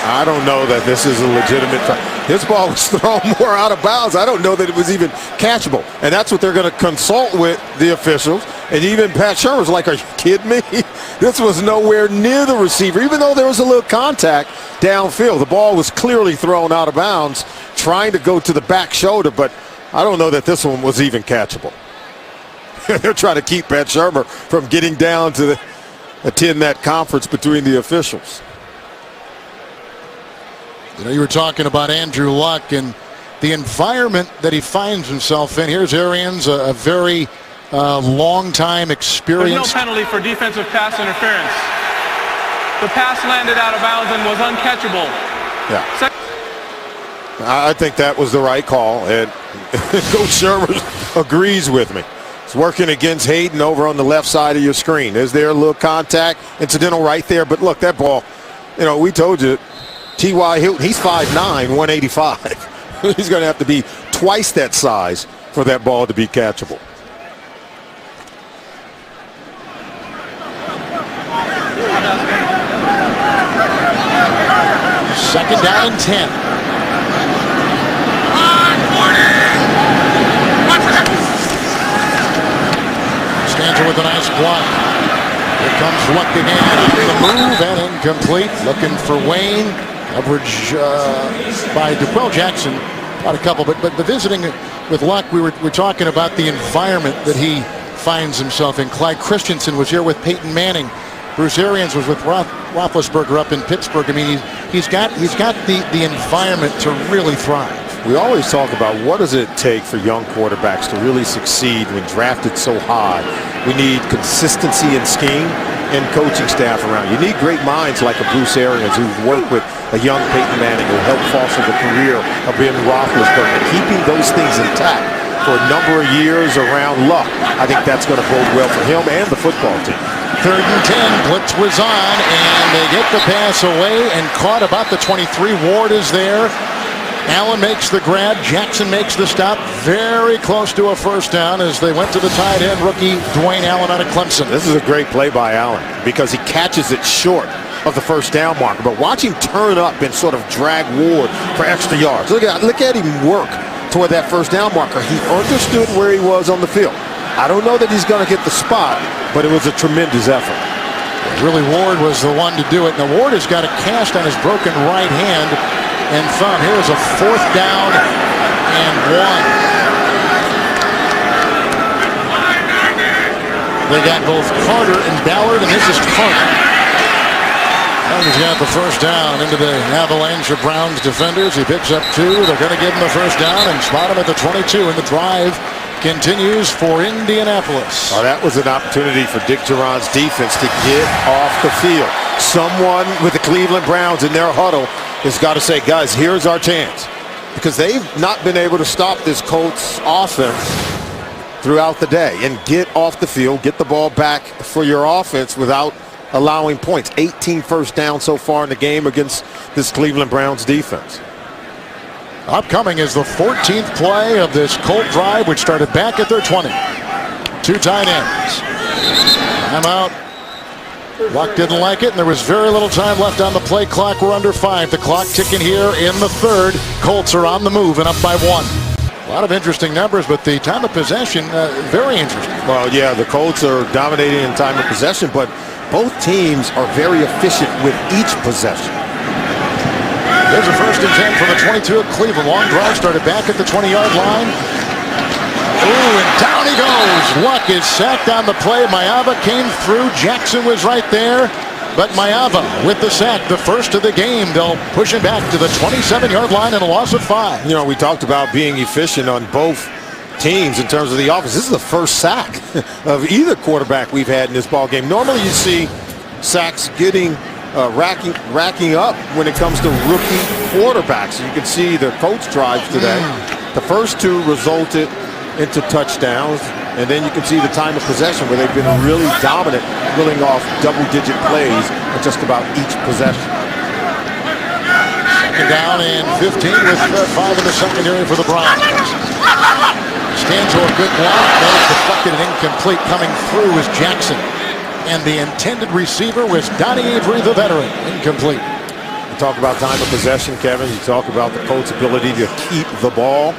B: I don't know that this is a legitimate try. His ball was thrown more out of bounds. I don't know that it was even catchable. And that's what they're going to consult with the officials. And even Pat Shermer's like, are you kidding me? This was nowhere near the receiver, even though there was a little contact downfield. The ball was clearly thrown out of bounds, trying to go to the back shoulder, but I don't know that this one was even catchable. They're trying to keep Pat Shermer from getting down to attend that conference between the officials.
A: You know, you were talking about Andrew Luck, and the environment that he finds himself in. Here's Arians, a very long-time experienced.
C: There's no penalty for defensive pass interference. The pass landed out of bounds and was uncatchable.
B: Yeah. I think that was the right call, and Coach Shermer agrees with me. It's working against Hayden over on the left side of your screen. Is there a little contact, incidental right there? But look, that ball, you know, we told you, T.Y. Hilton, he's 5'9", 185. He's going to have to be twice that size for that ball to be catchable.
A: Second down and 10. Stanza with a nice block. Here comes Luck again. The move and incomplete. Looking for Wayne. Coverage by DeQuell Jackson. Not a couple, but visiting with Luck, we're talking about the environment that he finds himself in. Clyde Christensen was here with Peyton Manning. Bruce Arians was with Roethlisberger up in Pittsburgh. I mean, he's got the environment to really thrive.
B: We always talk about what does it take for young quarterbacks to really succeed when drafted so high. We need consistency in scheme and coaching staff around. You need great minds like a Bruce Arians who worked with a young Peyton Manning who helped foster the career of Ben Roethlisberger. Keeping those things intact for a number of years around Luck, I think that's going to bode well for him and the football team.
A: 3rd and 10, blitz was on, and they get the pass away and caught about the 23. Ward is there. Allen makes the grab. Jackson makes the stop. Very close to a first down as they went to the tight end rookie Dwayne Allen out of Clemson.
B: This is a great play by Allen because he catches it short of the first down marker. But watch him turn up and sort of drag Ward for extra yards. Look at him work toward that first down marker. He understood where he was on the field. I don't know that he's going to get the spot, but it was a tremendous effort.
A: Really, Ward was the one to do it. Now, Ward has got a cast on his broken right hand and thumb. Here's a 4th down and 1. They got both Carter and Ballard, and this is Carter. And he's got the first down into the avalanche of Browns defenders. He picks up 2. They're going to give him the first down and spot him at the 22, and the drive continues for Indianapolis.
B: Oh, that was an opportunity for Dick Jauron's defense to get off the field. Someone with the Cleveland Browns in their huddle has got to say, guys, here's our chance. Because they've not been able to stop this Colts offense throughout the day and get off the field, get the ball back for your offense without allowing points. 18 first down so far in the game against this Cleveland Browns defense.
A: Upcoming is the 14th play of this Colt drive, which started back at their 20. 2 tight ends. Timeout. Luck didn't like it, and there was very little time left on the play clock. We're under 5. The clock ticking here in the 3rd. Colts are on the move and up by 1. A lot of interesting numbers, but the time of possession, very interesting.
B: Well, yeah, the Colts are dominating in time of possession, but both teams are very efficient with each possession.
A: There's a 1st and 10 from the 22 of Cleveland. Long drive started back at the 20-yard line. Ooh, and down he goes. Luck is sacked on the play. Maiava came through. Jackson was right there. But Maiava with the sack, the first of the game. They'll push him back to the 27-yard line and a loss of 5.
B: You know, we talked about being efficient on both teams in terms of the offense. This is the first sack of either quarterback we've had in this ball game. Normally you see sacks getting racking up when it comes to rookie quarterbacks. You can see the Colts drives today. The first 2 resulted into touchdowns, and then you can see the time of possession where they've been really dominant, pulling off double-digit plays at just about each possession.
A: 2nd down and 15 with 5 in the secondary for the Browns. Stands to a good block. That is deflected and incomplete. Coming through is Jackson. And the intended receiver was Donnie Avery, the veteran. Incomplete.
B: You talk about time of possession, Kevin. You talk about the Colts' ability to keep the ball.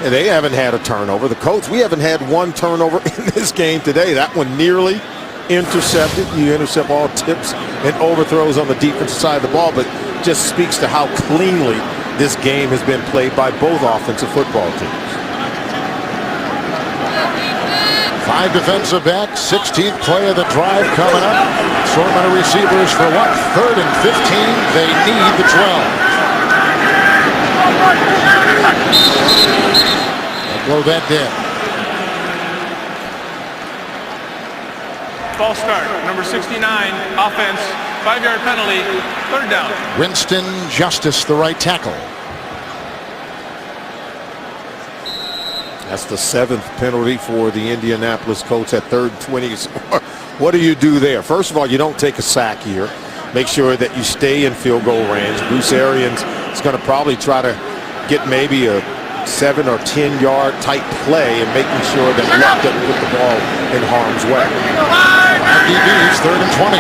B: And they haven't had a turnover. The Colts, we haven't had 1 turnover in this game today. That one nearly intercepted. You intercept all tips and overthrows on the defensive side of the ball, but just speaks to how cleanly this game has been played by both offensive football teams.
A: 5 defensive backs, 16th play of the drive coming up. Assortment of receivers for Luck. 3rd and 15. They need the 12. blow that dead.
C: False start, number 69, offense, 5-yard penalty, 3rd down.
A: Winston Justice, the right tackle.
B: That's the 7th penalty for the Indianapolis Colts at 3rd and 20. What do you do there? First of all, you don't take a sack here. Make sure that you stay in field goal range. Bruce Arians is going to probably try to get maybe a 7 or 10 yard type play and making sure that Luck doesn't put the ball in harm's way.
A: DB's 3rd and 20.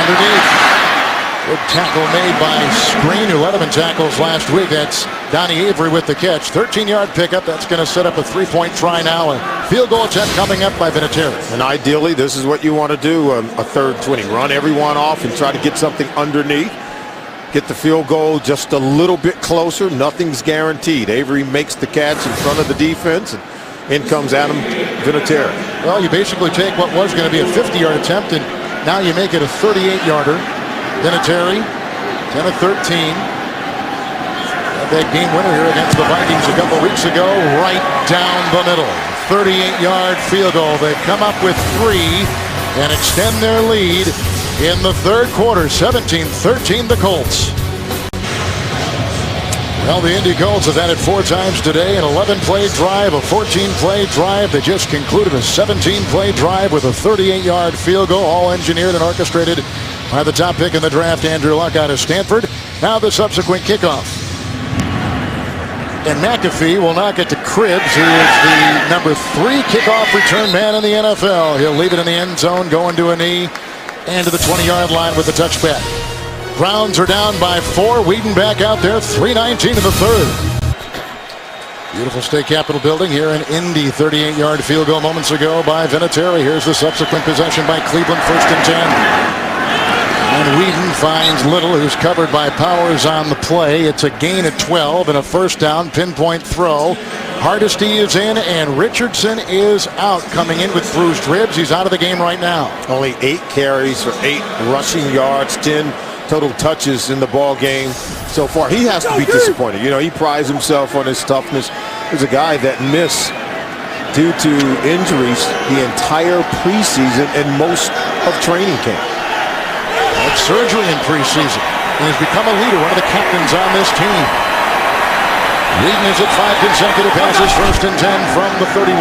A: Underneath. Good tackle made by Screen, who led him in tackles last week. That's Donnie Avery with the catch. 13-yard pickup. That's going to set up a 3-point try now. A field goal attempt coming up by Vinatieri.
B: And ideally, this is what you want to do, a 3rd 20. Run everyone off and try to get something underneath. Get the field goal just a little bit closer. Nothing's guaranteed. Avery makes the catch in front of the defense, and in comes Adam Vinatieri.
A: Well, you basically take what was going to be a 50-yard attempt, and now you make it a 38-yarder. Vinatieri, 10 of 13. Had that game winner here against the Vikings a couple weeks ago, right down the middle. 38-yard field goal. They come up with 3 and extend their lead in the 3rd quarter. 17-13 the Colts. Well, the Indy Colts have had it 4 times today, an 11-play drive, a 14-play drive. They just concluded a 17-play drive with a 38-yard field goal, all engineered and orchestrated by the top pick in the draft, Andrew Luck out of Stanford. Now the subsequent kickoff. And McAfee will knock it to Cribbs, who is the number 3 kickoff return man in the NFL. He'll leave it in the end zone, going to a knee, and to the 20-yard line with the touchback. Browns are down by 4. Whedon back out there, 3:19 in the 3rd. Beautiful State Capitol building here in Indy. 38-yard field goal moments ago by Vinatieri. Here's the subsequent possession by Cleveland, 1st and 10. And Whedon finds Little, who's covered by Powers on the play. It's a gain of 12 and a 1st down, pinpoint throw. Hardesty is in and Richardson is out, coming in with bruised ribs. He's out of the game right now.
B: Only 8 carries for 8 rushing yards, 10 total touches in the ball game so far. He has to be disappointed. You know, he prides himself on his toughness. He's a guy that missed due to injuries the entire preseason and most of training camp.
A: Had surgery in preseason and has become a leader, one of the captains on this team. Whedon is at 5 consecutive passes, 1st and 10 from the 31.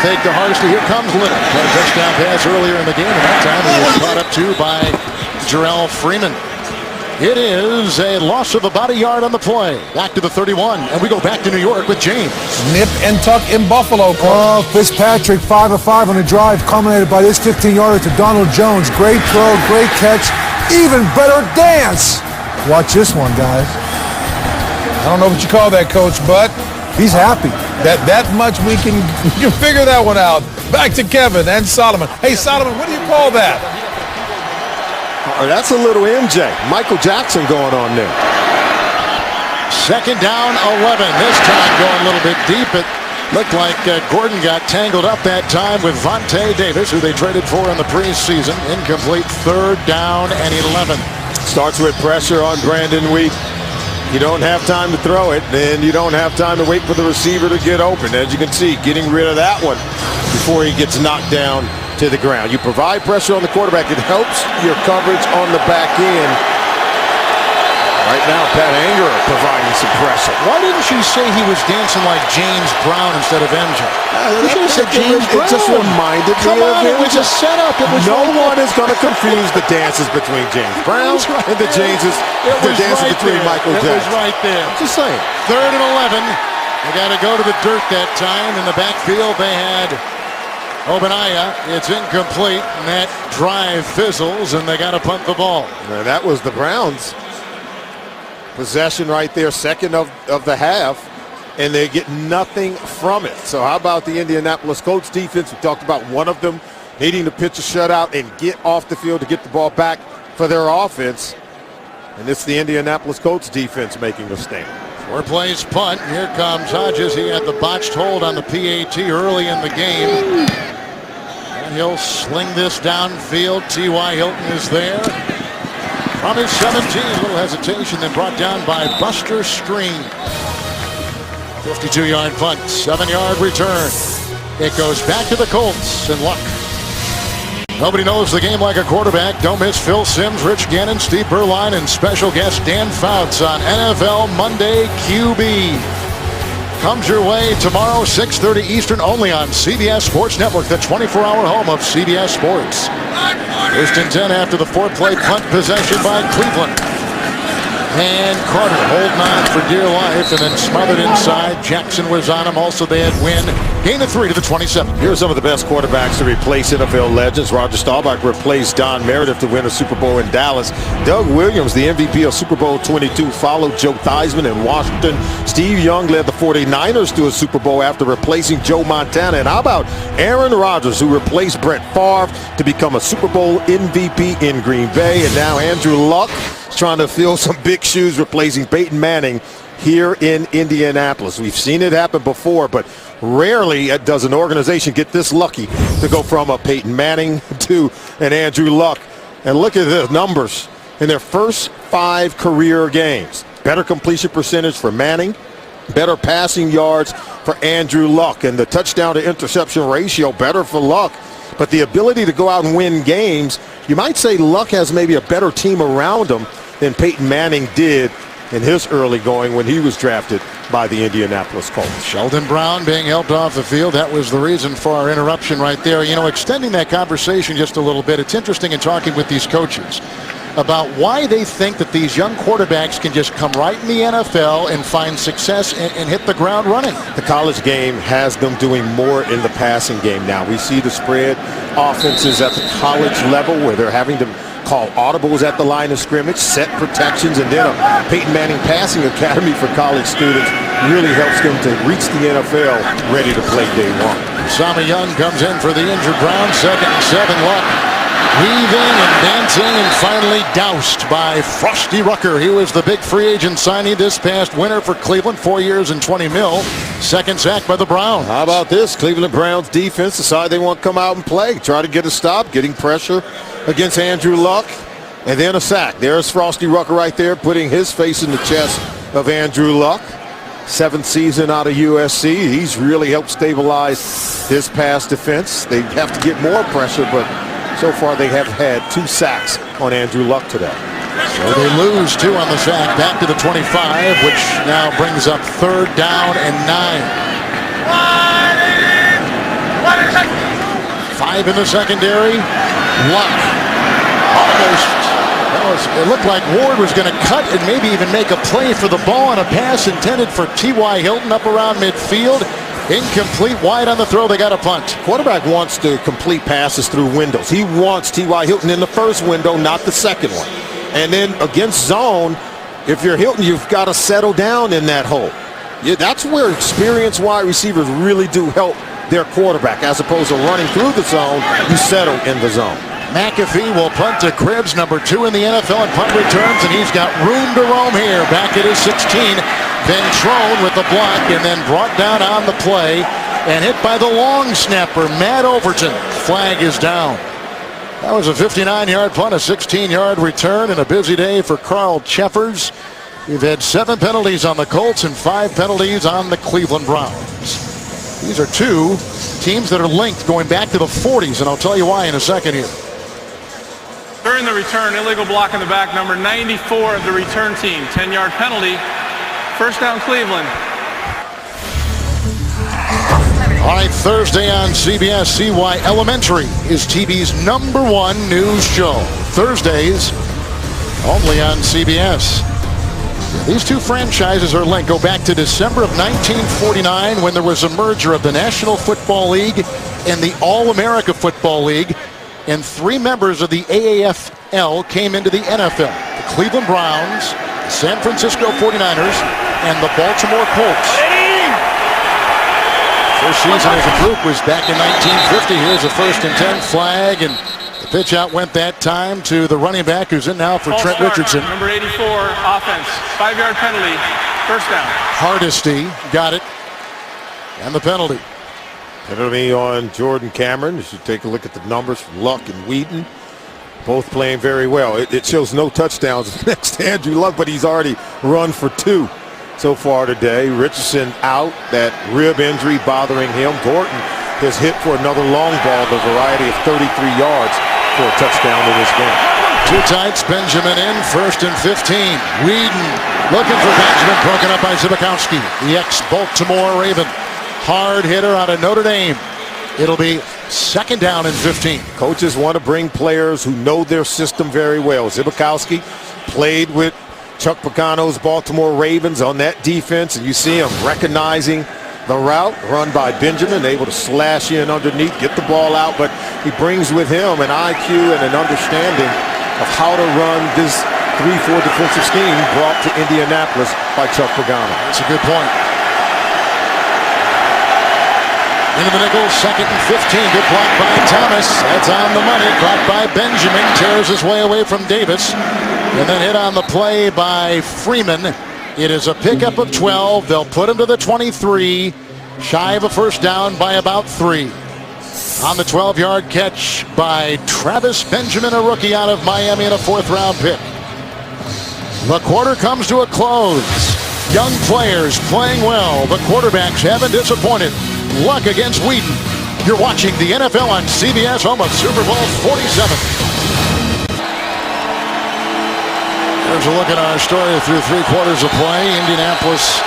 A: Fake to Hardesty. Here comes Little. Got a touchdown pass earlier in the game, and that time he was caught up to by Jarrell Freeman. It is a loss of about a yard on the play. Back to the 31, and we go back to New York with James.
D: Nip and tuck in Buffalo.
E: Oh, Fitzpatrick, 5 of 5 on the drive, culminated by this 15-yarder to Donald Jones. Great throw, great catch, even better dance. Watch this one, guys.
D: I don't know what you call that, Coach, but
E: He's happy.
D: That much we can figure that one out. Back to Kevin and Solomon. Hey, Solomon, what do you call that?
B: That's a little MJ. Michael Jackson going on there.
A: 2nd down, 11. This time going a little bit deep. It looked like Gordon got tangled up that time with Vontae Davis, who they traded for in the preseason. Incomplete. 3rd down and 11.
B: Starts with pressure on Brandon Week. You don't have time to throw it, and you don't have time to wait for the receiver to get open. As you can see, getting rid of that one before he gets knocked down to the ground. You provide pressure on the quarterback. It helps your coverage on the back end. Right now, Pat Anger providing some pressure.
A: Why didn't she say he was dancing like James Brown instead of MJ?
B: You should have said James Brown. It just reminded me of
A: it was a setup. It was
B: no one is going to confuse the dances between James Brown and the dances between Michael Jackson.
A: It was right there.
B: Just saying.
A: 3rd and 11. They got to go to the dirt that time. In the backfield, they had Obanaya. It's incomplete, and that drive fizzles, and they got to punt the ball.
B: And that was the Browns' possession right there, 2nd of the half, and they get nothing from it. So how about the Indianapolis Colts defense? We talked about one of them needing to pitch a shutout and get off the field to get the ball back for their offense. And it's the Indianapolis Colts defense making a stand.
A: 4 plays punt. Here comes Hodges. He had the botched hold on the PAT early in the game. And he'll sling this downfield. T.Y. Hilton is there. From his 17, little hesitation, then brought down by Buster Stream. 52-yard punt, 7-yard return. It goes back to the Colts, and Luck. Nobody knows the game like a quarterback. Don't miss Phil Simms, Rich Gannon, Steve Berline, and special guest Dan Fouts on NFL Monday QB. Comes your way tomorrow, 6:30 Eastern, only on CBS Sports Network, the 24-hour home of CBS Sports. First and 10 after the 4-play punt possession by Cleveland. And Carter holding on for dear life and then smothered inside. Jackson was on him. Also, they had win. Gain of 3 to the 27.
B: Here are some of the best quarterbacks to replace NFL legends. Roger Staubach replaced Don Meredith to win a Super Bowl in Dallas. Doug Williams, the MVP of Super Bowl 22, followed Joe Theismann in Washington. Steve Young led the 49ers to a Super Bowl after replacing Joe Montana. And how about Aaron Rodgers, who replaced Brett Favre to become a Super Bowl MVP in Green Bay. And now Andrew Luck is trying to fill some big shoes, replacing Peyton Manning here in Indianapolis. We've seen it happen before, but rarely does an organization get this lucky to go from a Peyton Manning to an Andrew Luck. And look at the numbers in their first 5 career games. Better completion percentage for Manning, better passing yards for Andrew Luck, and the touchdown to interception ratio better for Luck. But the ability to go out and win games, you might say Luck has maybe a better team around him than Peyton Manning did in his early going when he was drafted by the Indianapolis Colts.
A: Sheldon Brown being helped off the field. That was the reason for our interruption right there. You know, extending that conversation just a little bit, it's interesting in talking with these coaches about why they think that these young quarterbacks can just come right in the NFL and find success and hit the ground running.
B: The college game has them doing more in the passing game now. We see the spread offenses at the college level where they're having to call audibles at the line of scrimmage, set protections, and then a Peyton Manning passing academy for college students really helps them to reach the NFL ready to play day one.
A: Sammy Young comes in for the injured Browns. 2nd and 7. Luck weaving and dancing and finally doused by Frosty Rucker. He was the big free agent signing this past winter for Cleveland, 4 years and $20 million. Second sack by the Browns.
B: How about this? Cleveland Browns defense decide they want to come out and play, try to get a stop, getting pressure against Andrew Luck, and then a sack. There's Frosty Rucker right there, putting his face in the chest of Andrew Luck. 7th season out of USC. He's really helped stabilize this pass defense. They have to get more pressure, but so far they have had 2 sacks on Andrew Luck today.
A: So they lose 2 on the sack, back to the 25, which now brings up 3rd down and 9. 5 in the secondary. Luck almost. It looked like Ward was going to cut and maybe even make a play for the ball on a pass intended for T.Y. Hilton up around midfield. Incomplete, wide on the throw. They got a punt.
B: Quarterback wants to complete passes through windows. He wants T.Y. Hilton in the first window, not the second one. And then against zone, if you're Hilton, you've got to settle down in that hole. Yeah, that's where experienced wide receivers really do help their quarterback. As opposed to running through the zone, you settle in the zone.
A: McAfee will punt to Cribbs, number 2 in the NFL in punt returns, and he's got room to roam here. Back at his 16. Ventrone with the block and then brought down on the play and hit by the long snapper, Matt Overton. Flag is down. That was a 59-yard punt, a 16-yard return, and a busy day for Carl Cheffers. We've had 7 penalties on the Colts and 5 penalties on the Cleveland Browns. These are 2 teams that are linked going back to the 40s, and I'll tell you why in a second here.
C: During the return, illegal block in the back, number 94 of the return team. 10-yard penalty. First down, Cleveland.
A: All right, Thursday on CBS, see why Elementary is TV's #1 news show. Thursdays, only on CBS. These 2 franchises are linked. Go back to December of 1949 when there was a merger of the National Football League and the All-America Football League. And 3 members of the AAFL came into the NFL. The Cleveland Browns, the San Francisco 49ers, and the Baltimore Colts. First season as a group was back in 1950. Here's a 1st and 10 flag, and the pitch out went that time to the running back who's in now for Trent Richardson.
C: Number 84, offense. 5-yard penalty. First down.
A: Hardesty got it. And the penalty.
B: Penalty on Jordan Cameron. You should take a look at the numbers from Luck and Wheaton. Both playing very well. It shows no touchdowns next to Andrew Luck, but he's already run for 2 so far today. Richardson out, that rib injury bothering him. Gordon has hit for another long ball, the variety of 33 yards for a touchdown in this game.
A: 2 tights, Benjamin in, 1st and 15. Whedon looking for Benjamin, broken up by Zibikowski, the ex-Baltimore Raven. Hard hitter out of Notre Dame. It'll be 2nd down and 15.
B: Coaches want to bring players who know their system very well. Zibikowski played with Chuck Pagano's Baltimore Ravens on that defense, and you see him recognizing the route run by Benjamin, able to slash in underneath, get the ball out, but he brings with him an IQ and an understanding of how to run this 3-4 defensive scheme brought to Indianapolis by Chuck Pagano.
A: That's a good point. Into the nickel, 2nd and 15. Good block by Thomas. That's on the money. Caught by Benjamin. Tears his way away from Davis. And then hit on the play by Freeman. It is a pickup of 12. They'll put him to the 23. Shy of a 1st down by about 3. On the 12-yard catch by Travis Benjamin, a rookie out of Miami, and a 4th-round pick. The quarter comes to a close. Young players playing well. The quarterbacks haven't disappointed. Luck against Whedon. You're watching the NFL on CBS, home of Super Bowl 47. There's a look at our story through 3 quarters of play. Indianapolis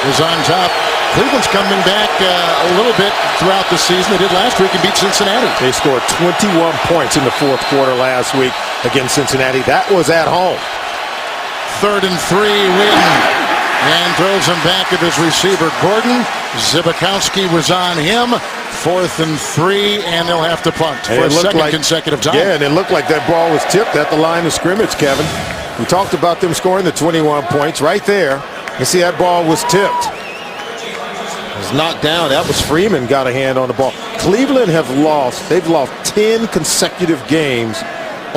A: is on top. Cleveland's coming back a little bit throughout the season. They did last week and beat Cincinnati.
B: They scored 21 points in the 4th quarter last week against Cincinnati. That was at home.
A: 3rd and 3, Whedon. And throws him back at his receiver, Gordon. Zibikowski was on him. 4th and 3, and they'll have to punt for a 2nd consecutive time.
B: Yeah, and it looked like that ball was tipped at the line of scrimmage, Kevin. We talked about them scoring the 21 points right there. You see that ball was tipped. It was knocked down. That was Freeman got a hand on the ball. Cleveland they've lost 10 consecutive games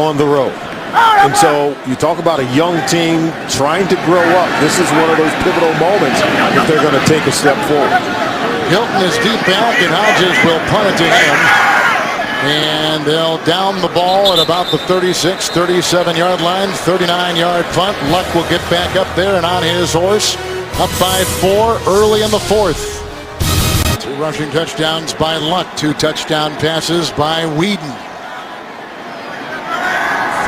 B: on the road. And so you talk about a young team trying to grow up. This is one of those pivotal moments if they're going to take a step forward.
A: Hilton is deep back, and Hodges will punt it to him. And they'll down the ball at about the 36, 37-yard line. 39-yard punt. Luck will get back up there and on his horse. Up by 4 early in the 4th. 2 rushing touchdowns by Luck. 2 touchdown passes by Whedon.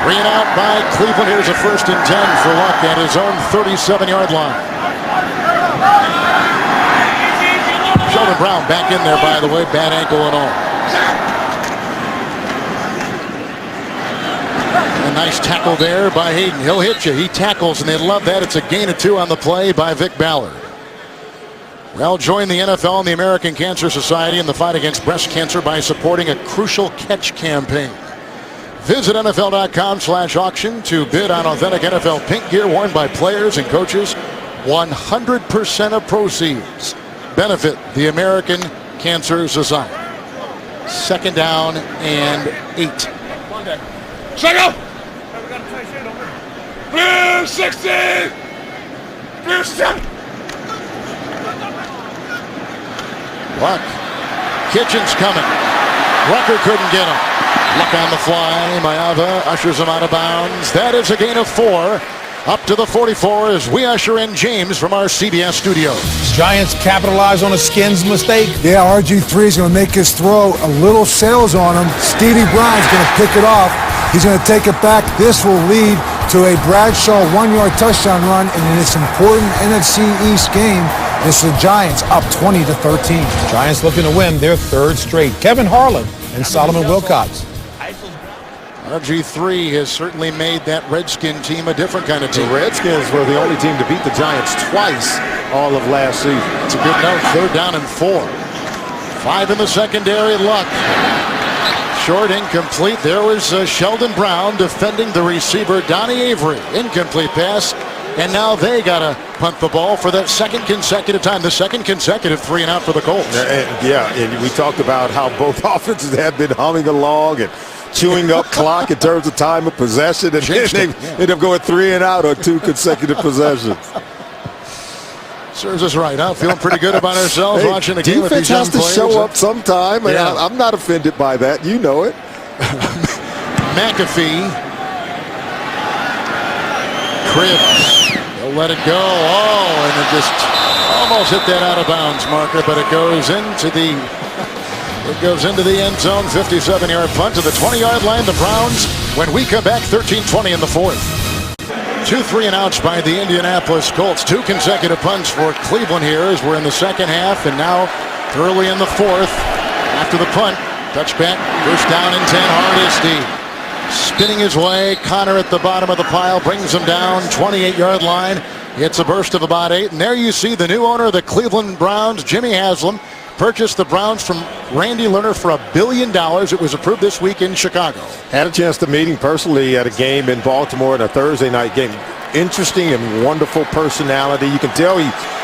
A: 3 and out by Cleveland. Here's a 1st and 10 for Luck at his own 37-yard line. Sheldon Brown back in there, by the way, bad ankle and all. A nice tackle there by Hayden. He'll hit you. He tackles, and they love that. It's a gain of 2 on the play by Vic Ballard. Well, join the NFL and the American Cancer Society in the fight against breast cancer by supporting a Crucial Catch campaign. Visit NFL.com/auction to bid on authentic NFL pink gear worn by players and coaches. 100% of proceeds benefit the American Cancer Society. 2nd down and 8.
F: Shut up! Blue 60! Blue 7!
A: Luck. Kitchens coming. Rucker couldn't get him. Luck on the fly. Mayava ushers him out of bounds. That is a gain of 4. Up to the 44 as we usher in James from our CBS studios.
D: Giants capitalize on a Skins mistake.
E: Yeah, RG3 is going to make his throw. A little sails on him. Stevie Brown's going to pick it off. He's going to take it back. This will lead to a Bradshaw 1-yard touchdown run in this important NFC East game. This is the Giants up 20-13.
D: Giants looking to win their 3rd straight. Kevin Harlan and Solomon Wilcox.
A: RG3 has certainly made that Redskin team a different kind of team.
B: The Redskins were the only team to beat the Giants twice all of last season.
A: That's a good note. 3rd down and 4. 5 in the secondary. Luck. Short, incomplete. There was Sheldon Brown defending the receiver, Donnie Avery. Incomplete pass. And now they got to punt the ball for that 2nd consecutive time. The 2nd consecutive 3 and out for the Colts.
B: And we talked about how both offenses have been humming along and chewing up clock in terms of time of possession, and then they end up going 3 and out on 2 consecutive possessions.
A: Serves us right, huh? Feeling pretty good about ourselves watching the game with these young players.
B: Defense has to show up sometime, and I'm not offended by that. You know it.
A: McAfee. Cribbs. He'll let it go. Oh, and it just almost hit that out of bounds marker, but it goes into the end zone. 57-yard punt to the 20-yard line. The Browns, when we come back, 13-20 in the fourth. 2 3-and-outs by the Indianapolis Colts. 2 consecutive punts for Cleveland here as we're in the second half, and now early in the fourth. After the punt, touchback, first down and 10. Hardesty spinning his way. Connor at the bottom of the pile brings him down. 28-yard line. It's a burst of about 8. And there you see the new owner of the Cleveland Browns, Jimmy Haslam, purchased the Browns from Randy Lerner for $1 billion. It was approved this week in Chicago.
B: Had a chance to meet him personally at a game in Baltimore in a Thursday night game. Interesting and wonderful personality. You can tell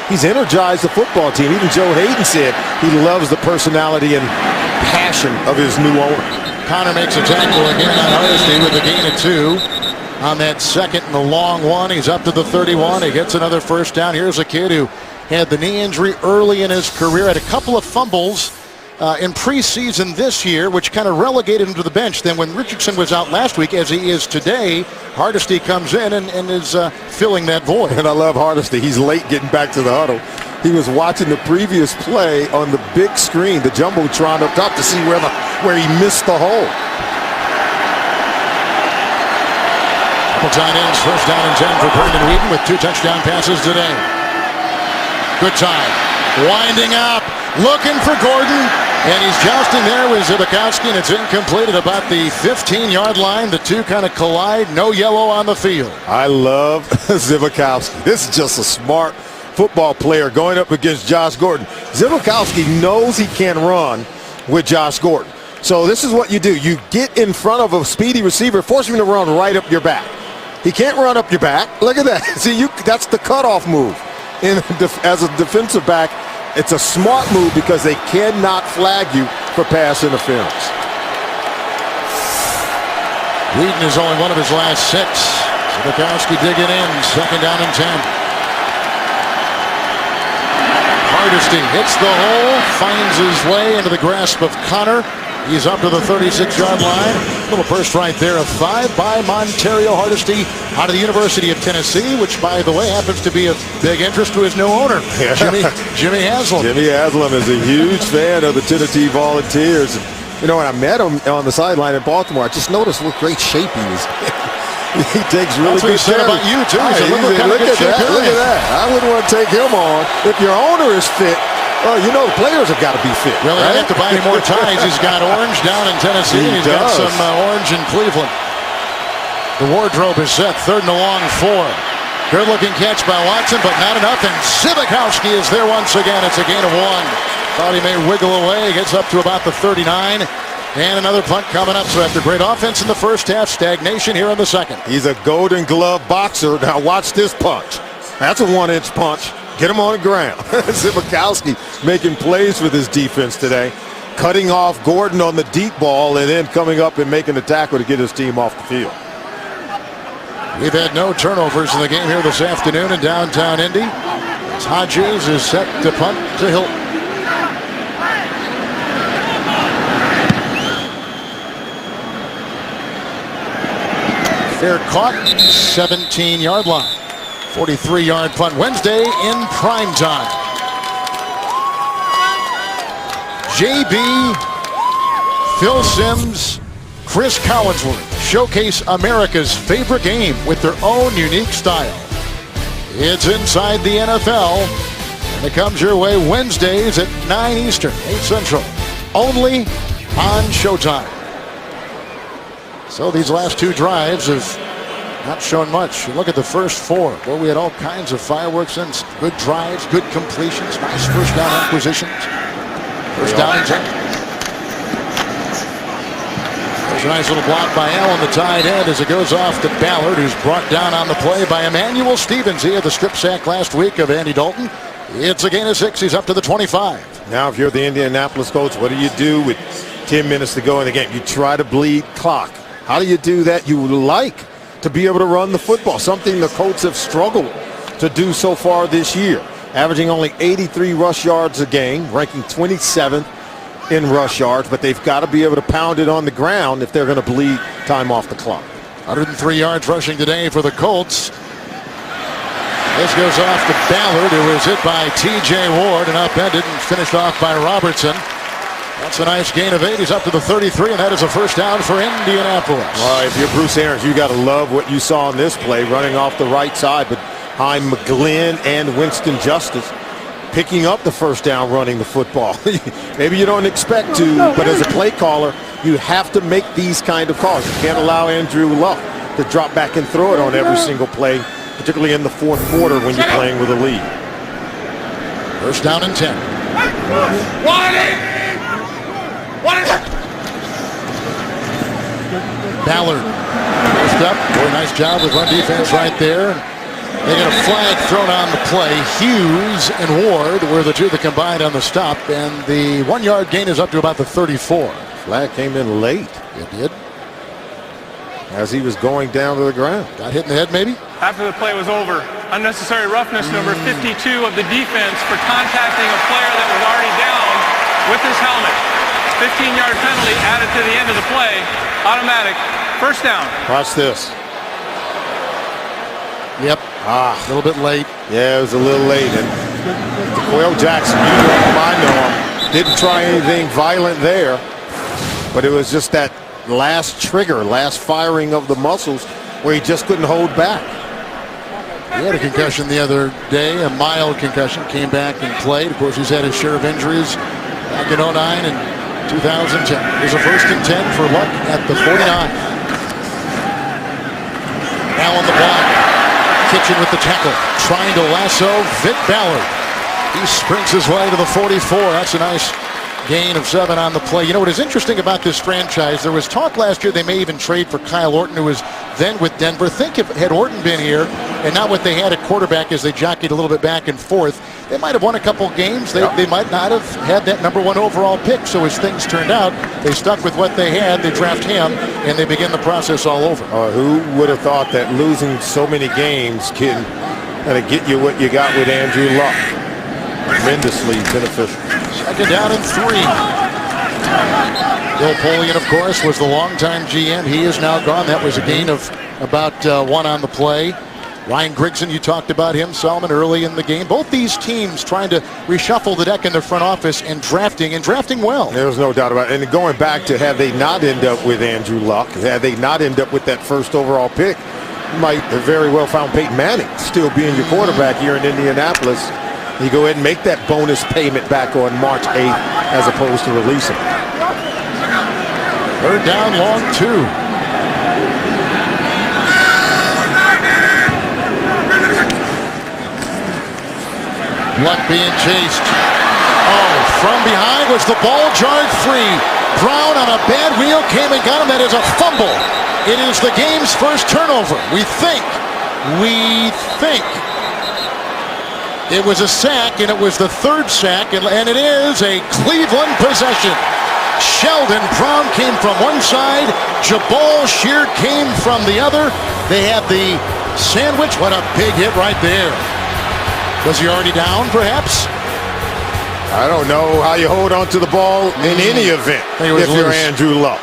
B: he's energized the football team. Even Joe Hayden said he loves the personality and passion of his new owner.
A: Connor makes a tackle again on Hardesty with a gain of 2. On that second and the long one, he's up to the 31. He gets another first down. Here's a kid who had the knee injury early in his career, had a couple of fumbles in preseason this year, which kind of relegated him to the bench. Then when Richardson was out last week, as he is today, Hardesty comes in and is filling that void.
B: And I love Hardesty. He's late getting back to the huddle. He was watching the previous play on the big screen, the Jumbotron up top, to see where he missed the hole.
A: Couple tight ends, first down and 10 for Brendan Wheaton with 2 touchdown passes today. Good time. Winding up, looking for Gordon, and he's jousting there with Zibikowski, and it's incomplete at about the 15-yard line. The two kind of collide. No yellow on the field.
B: I love Zibikowski. This is just a smart football player going up against Josh Gordon. Zibikowski knows he can run with Josh Gordon. So this is what you do. You get in front of a speedy receiver, force him to run right up your back. He can't run up your back. Look at that. See, that's the cutoff move. As a defensive back, it's a smart move because they cannot flag you for pass interference.
A: Wheaton is only one of his last 6. Zibikowski digging in, second down and 10. Hardesty hits the hole, finds his way into the grasp of Connor. He's up to the 36-yard line. Little burst right there of 5 by Montario Hardesty out of the University of Tennessee, which, by the way, happens to be of big interest to his new owner, Jimmy Haslam.
B: Jimmy Haslam is a huge fan of the Tennessee Volunteers. You know, when I met him on the sideline in Baltimore, I just noticed what great shape he was in. He takes really good care
A: about you, too.
B: Look at that. I wouldn't want to take him on. If your owner is fit, well, you know, the players have got to be fit.
A: Really, right? I have to buy any more ties. He's got orange down in Tennessee, and he's got some orange in Cleveland. The wardrobe is set. Third and a long 4. Good-looking catch by Watson, but not enough. And Zibikowski is there once again. It's a gain of 1. Thought he may wiggle away. He gets up to about the 39. And another punt coming up. So after great offense in the first half, stagnation here in the second.
B: He's a Golden Glove boxer. Now watch this punch. That's a 1-inch punch. Get him on the ground. Zibikowski making plays with his defense today. Cutting off Gordon on the deep ball and then coming up and making the tackle to get his team off the field.
A: We've had no turnovers in the game here this afternoon in downtown Indy. As Hodges is set to punt to Hilton. Fair caught, 17-yard line. 43-yard punt Wednesday in prime time. JB, Phil Simms, Chris Collinsworth showcase America's favorite game with their own unique style. It's Inside the NFL, and it comes your way Wednesdays at 9 Eastern, 8 Central, only on Showtime. So these last 2 drives have not shown much. You look at the first 4, where we had all kinds of fireworks and good drives, good completions, nice first down acquisitions. First down and 10. There's a nice little block by Allen, the tight end, as it goes off to Ballard, who's brought down on the play by Emmanuel Stevens. He had the strip sack last week of Andy Dalton. It's a gain of 6. He's up to the 25.
B: Now, if you're the Indianapolis Colts, what do you do with 10 minutes to go in the game? You try to bleed clock. How do you do that? You would like to be able to run the football, something the Colts have struggled to do so far this year, averaging only 83 rush yards a game, ranking 27th in rush yards, but they've got to be able to pound it on the ground if they're going to bleed time off the clock.
A: 103 yards rushing today for the Colts. This goes off to Ballard, who was hit by T.J. Ward and upended and finished off by Robertson. That's a nice gain of 8. He's up to the 33, and that is a first down for Indianapolis.
B: Well, if you're Bruce Arians, you got to love what you saw in this play, running off the right side behind McGlynn and Winston Justice, picking up the first down, running the football. Maybe you don't expect to, but as a play caller, you have to make these kind of calls. You can't allow Andrew Luck to drop back and throw it on every single play, particularly in the fourth quarter when you're playing with a lead.
A: First down and 10. Ballard first up. Boy, nice job with run defense right there. They get a flag thrown on the play. Hughes and Ward were the two that combined on the stop, and the 1 yard gain is up to about the 34.
B: Flag came in late.
A: It did.
B: As he was going down to the ground.
A: Got hit in the head, maybe?
C: After the play was over, unnecessary roughness, number 52 of the defense for contacting a player that was already down with his helmet. 15-yard penalty added to the end of the play. Automatic. First down.
B: Watch this.
A: Yep. A little bit late.
B: Yeah, it was a little late. And Will Jackson, you know him, I know him, didn't try anything violent there. But it was just that last trigger, last firing of the muscles where he just couldn't hold back.
A: He had a concussion the other day, a mild concussion, came back and played. Of course, he's had his share of injuries back in 09 and 2010. There's a first and 10 for Luck at the 49. Now on the block, Kitchen with the tackle, trying to lasso Vic Ballard. He sprints his way to the 44. That's a nice gain of 7 on the play. You know what is interesting about this franchise, there was talk last year they may even trade for Kyle Orton, who was then with Denver. Think if had Orton been here and not what they had at quarterback as they jockeyed a little bit back and forth, they might have won a couple games. They might not have had that number 1 overall pick. So as things turned out, they stuck with what they had. They draft him, and they begin the process all over.
B: Who would have thought that losing so many games can kind of get you what you got with Andrew Luck? Tremendously beneficial.
A: Second down and 3. Bill Polian, of course, was the longtime GM. He is now gone. That was a gain of about 1 on the play. Ryan Grigson, you talked about him, Solomon, early in the game. Both these teams trying to reshuffle the deck in their front office and drafting well.
B: There's no doubt about it. And going back to had they not end up with Andrew Luck, had they not end up with that first overall pick, you might have very well found Peyton Manning still being your quarterback here in Indianapolis. You go ahead and make that bonus payment back on March 8th as opposed to releasing.
A: Third down, long 2. Luck being chased. From behind was the ball, jarred free. Brown on a bad wheel came and got him. That is a fumble. It is the game's first turnover. We think it was a sack, and it was the 3rd sack, and it is a Cleveland possession. Sheldon Brown came from one side, Jabal Sheard came from the other. They had the sandwich. What a big hit right there. Was he already down, perhaps?
B: I don't know how you hold on to the ball in any event if you're Andrew Luck.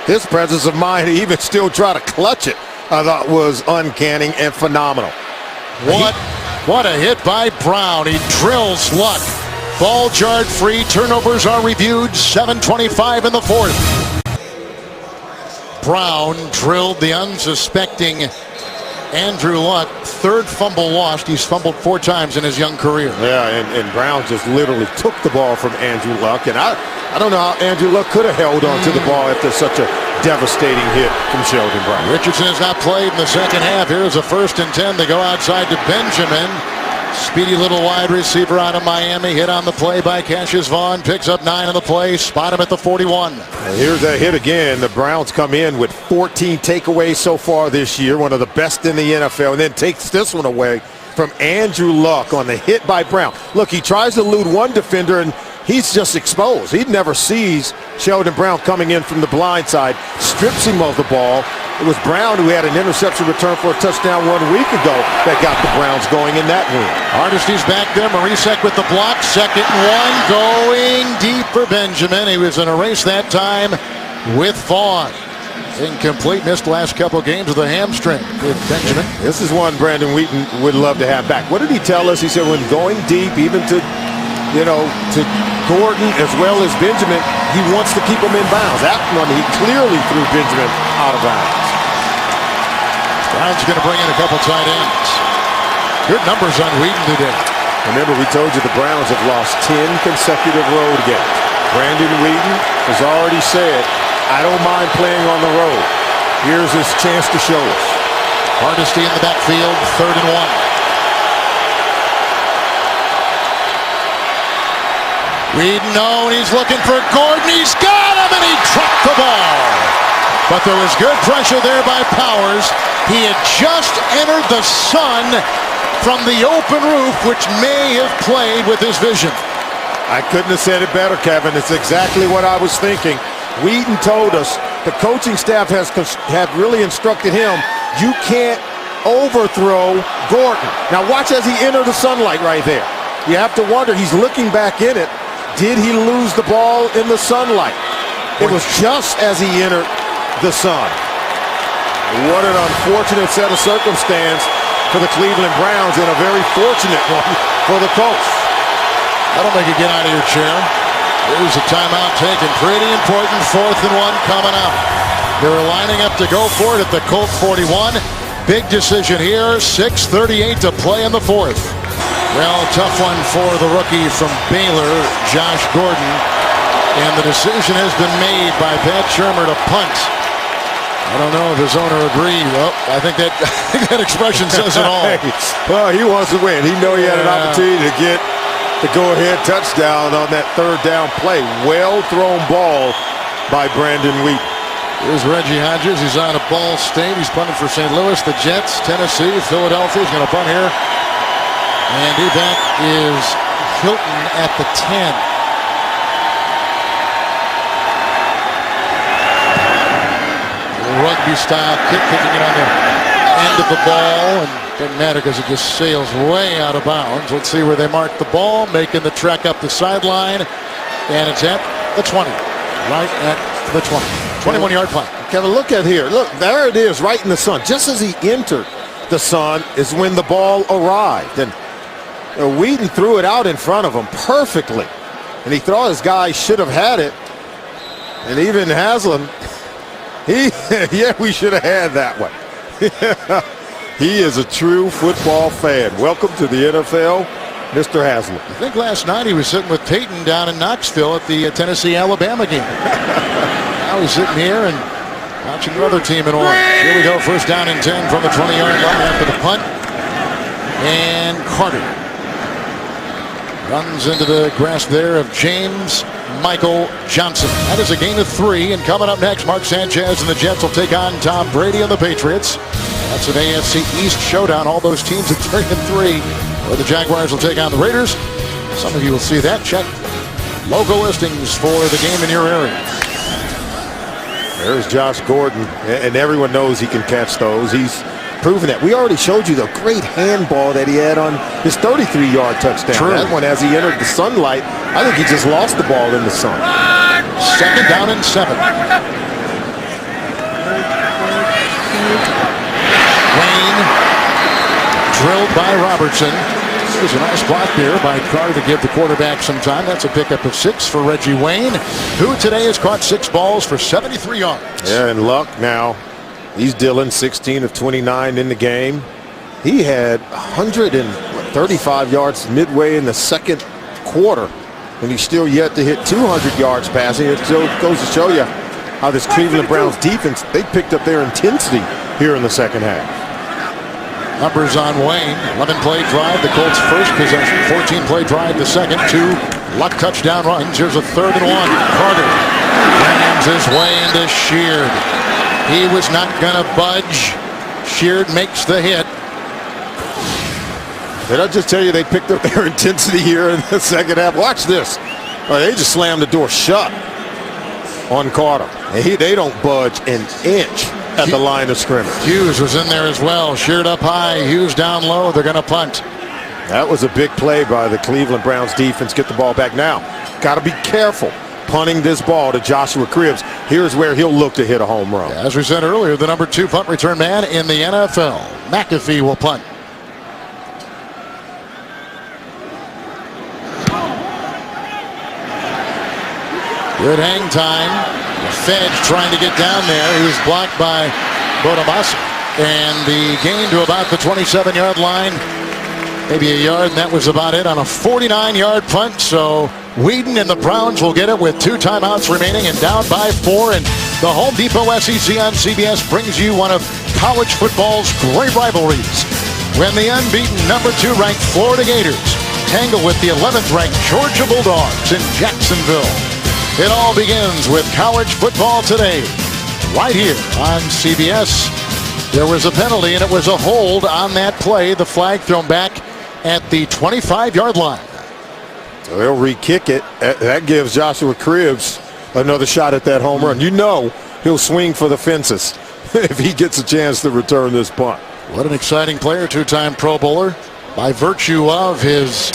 B: His presence of mind to even still try to clutch it, I thought was uncanny and phenomenal.
A: What a hit by Brown. He drills Luck. Ball jarred free. Turnovers are reviewed. 7:25 in the 4th. Brown drilled the unsuspecting Andrew Luck. 3rd fumble lost. He's fumbled 4 times in his young career.
B: Yeah, and Brown just literally took the ball from Andrew Luck. And I don't know how Andrew Luck could have held on to the ball after such a devastating hit from Sheldon Brown.
A: Richardson has not played in the second half. Here's a 1st and 10. They go outside to Benjamin. Speedy little wide receiver out of Miami. Hit on the play by Cassius Vaughn. Picks up 9 on the play. Spot him at the 41.
B: And here's that hit again. The Browns come in with 14 takeaways so far this year. One of the best in the NFL. And then takes this one away from Andrew Luck on the hit by Brown. Look, he tries to elude one defender, and he's just exposed. He never sees Sheldon Brown coming in from the blind side. Strips him of the ball. It was Brown who had an interception return for a touchdown 1 week ago that got the Browns going in that win.
A: Hardesty's back there. Marisek with the block. 2nd and 1. Going deep for Benjamin. He was in a race that time with Vaughn. Incomplete, missed the last couple games with a hamstring with Benjamin.
B: This is one Brandon Wheaton would love to have back. What did he tell us? He said when going deep, even to Gordon as well as Benjamin, he wants to keep them in bounds. That one, he clearly threw Benjamin out of bounds.
A: Browns going to bring in a couple tight ends. Good numbers on Wheaton today.
B: Remember, we told you the Browns have lost 10 consecutive road games. Brandon Wheaton has already said, I don't mind playing on the road. Here's his chance to show us.
A: Hardesty in the backfield, 3rd and 1. Wheaton, no, and he's looking for Gordon. He's got him, and he dropped the ball. But there was good pressure there by Powers. He had just entered the sun from the open roof, which may have played with his vision.
B: I couldn't have said it better, Kevin. It's exactly what I was thinking. Wheaton told us the coaching staff have really instructed him, you can't overthrow Gordon. Now watch as he entered the sunlight right there. You have to wonder, he's looking back in it. Did he lose the ball in the sunlight? It was just as he entered the sun. What an unfortunate set of circumstance for the Cleveland Browns and a very fortunate one for the Colts.
A: That'll make you get out of your chair. There's a timeout taken. Pretty important. 4th and 1 coming up. They were lining up to go for it at the Colt 41. Big decision here. 6:38 to play in the 4th. Well, tough one for the rookie from Baylor, Josh Gordon. And the decision has been made by Pat Shurmur to punt. I don't know if his owner agreed. Well, I think that expression says it all.
B: Well, he wants to win. He knew he had an opportunity to get the go-ahead touchdown on that 3rd down play. Well-thrown ball by Brandon Wheaton.
A: Here's Reggie Hodges. He's on a Ball State. He's punting for St. Louis, the Jets, Tennessee, Philadelphia. He's going to punt here. And back is Hilton at the 10. Rugby-style kick, kicking it on the end of the ball. And doesn't matter because it just sails way out of bounds. Let's see where they mark the ball, making the trek up the sideline. And it's at the 20. Right at the 20. 21-yard play.
B: Kevin, look at here. Look, there it is, right in the sun. Just as he entered the sun is when the ball arrived. And Wheaton threw it out in front of him perfectly. And he thought his guy should have had it. And even Haslam, we should have had that one. He is a true football fan. Welcome to the NFL, Mr. Haslam.
A: I think last night he was sitting with Peyton down in Knoxville at the Tennessee-Alabama game. Now he's sitting here and watching the other team in orange. Here we go, 1st down and 10 from the 20-yard line after the punt. And Carter runs into the grasp there of James Michael Johnson. That is a gain of 3. And coming up next, Mark Sanchez and the Jets will take on Tom Brady and the Patriots. That's an AFC East showdown. All those teams at 3-3. Or the Jaguars will take on the Raiders. Some of you will see that. Check local listings for the game in your area.
B: There's Josh Gordon, and everyone knows he can catch those. He's proven that. We already showed you the great handball that he had on his 33-yard touchdown.
A: True.
B: That one, as he entered the sunlight, I think he just lost the ball in the sun.
A: 2nd down and 7. Wayne drilled by Robertson. There's a nice block there by Carter to give the quarterback some time. That's a pickup of 6 for Reggie Wayne, who today has caught 6 balls for 73 yards.
B: Yeah, and Luck now, he's dealing 16 of 29 in the game. He had 135 yards midway in the 2nd quarter, and he's still yet to hit 200 yards passing. It goes to show you how this Cleveland Browns defense, they picked up their intensity here in the 2nd half.
A: Numbers on Wayne. 11-play drive, the Colts' first possession. 14-play drive, the second. 2 Luck touchdown runs. Here's a 3rd and 1. Carter rams his way into Sheard. He was not going to budge. Sheard makes the hit.
B: Did I just tell you they picked up their intensity here in the 2nd half? Watch this. Oh, they just slammed the door shut on Carter. They don't budge an inch at the line of scrimmage.
A: Hughes was in there as well. Sheared up high. Hughes down low. They're going to punt.
B: That was a big play by the Cleveland Browns defense. Get the ball back now. Got to be careful punting this ball to Joshua Cribbs. here's where he'll look to hit a home run.
A: As we said earlier, the number 2 punt return man in the NFL. McAfee will punt. Good hang time. The Fed's trying to get down there. He was blocked by Bodamas. And the gain to about the 27-yard line. Maybe a yard, and that was about it on a 49-yard punt. So Whedon and the Browns will get it with 2 timeouts remaining and down by 4. And the Home Depot SEC on CBS brings you one of college football's great rivalries. When the unbeaten number 2 ranked Florida Gators tangle with the 11th ranked Georgia Bulldogs in Jacksonville. It all begins with college football today, right here on CBS. There was a penalty, and it was a hold on that play. The flag thrown back at the 25-yard line.
B: So they'll re-kick it. That gives Joshua Cribbs another shot at that home run. You know he'll swing for the fences if he gets a chance to return this punt.
A: What an exciting player, 2-time Pro Bowler. By virtue of his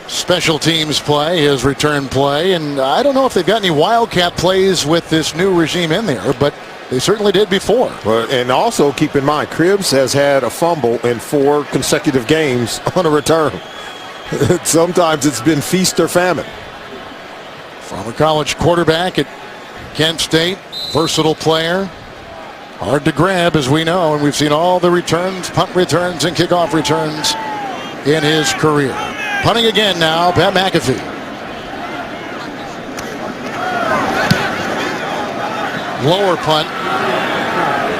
A: special teams play, his return play, and I don't know if they've got any Wildcat plays with this new regime in there, but they certainly did before.
B: Well, and also keep in mind, Cribbs has had a fumble in 4 consecutive games on a return. Sometimes it's been feast or famine.
A: Former college quarterback at Kent State, versatile player. Hard to grab, as we know, and we've seen all the returns, punt returns and kickoff returns in his career. Punting again now, Pat McAfee. Lower punt.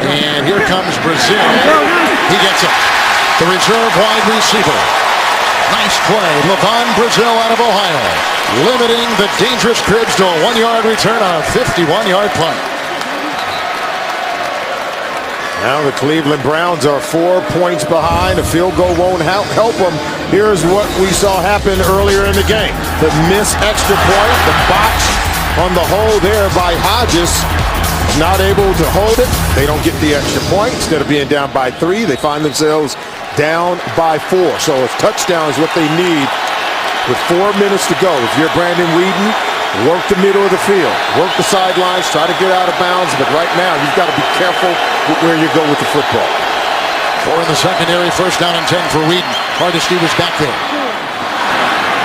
A: And here comes Brazil. He gets it. The reserve wide receiver. Nice play. Levon Brazil out of Ohio. Limiting the dangerous Cribbs to a 1-yard return on a 51-yard punt.
B: Now the Cleveland Browns are 4 points behind. A field goal won't help them. Here's what we saw happen earlier in the game. The missed extra point, the botch on the hole there by Hodges. Not able to hold it. They don't get the extra point. Instead of being down by 3, they find themselves down by 4. So a touchdown is what they need with 4 minutes to go. If you're Brandon Whedon, work the middle of the field, work the sidelines, try to get out of bounds. But right now, you've got to be careful with where you go with the football.
A: 4 in the secondary, 1st down and 10 for Whedon. Hardesty was back there.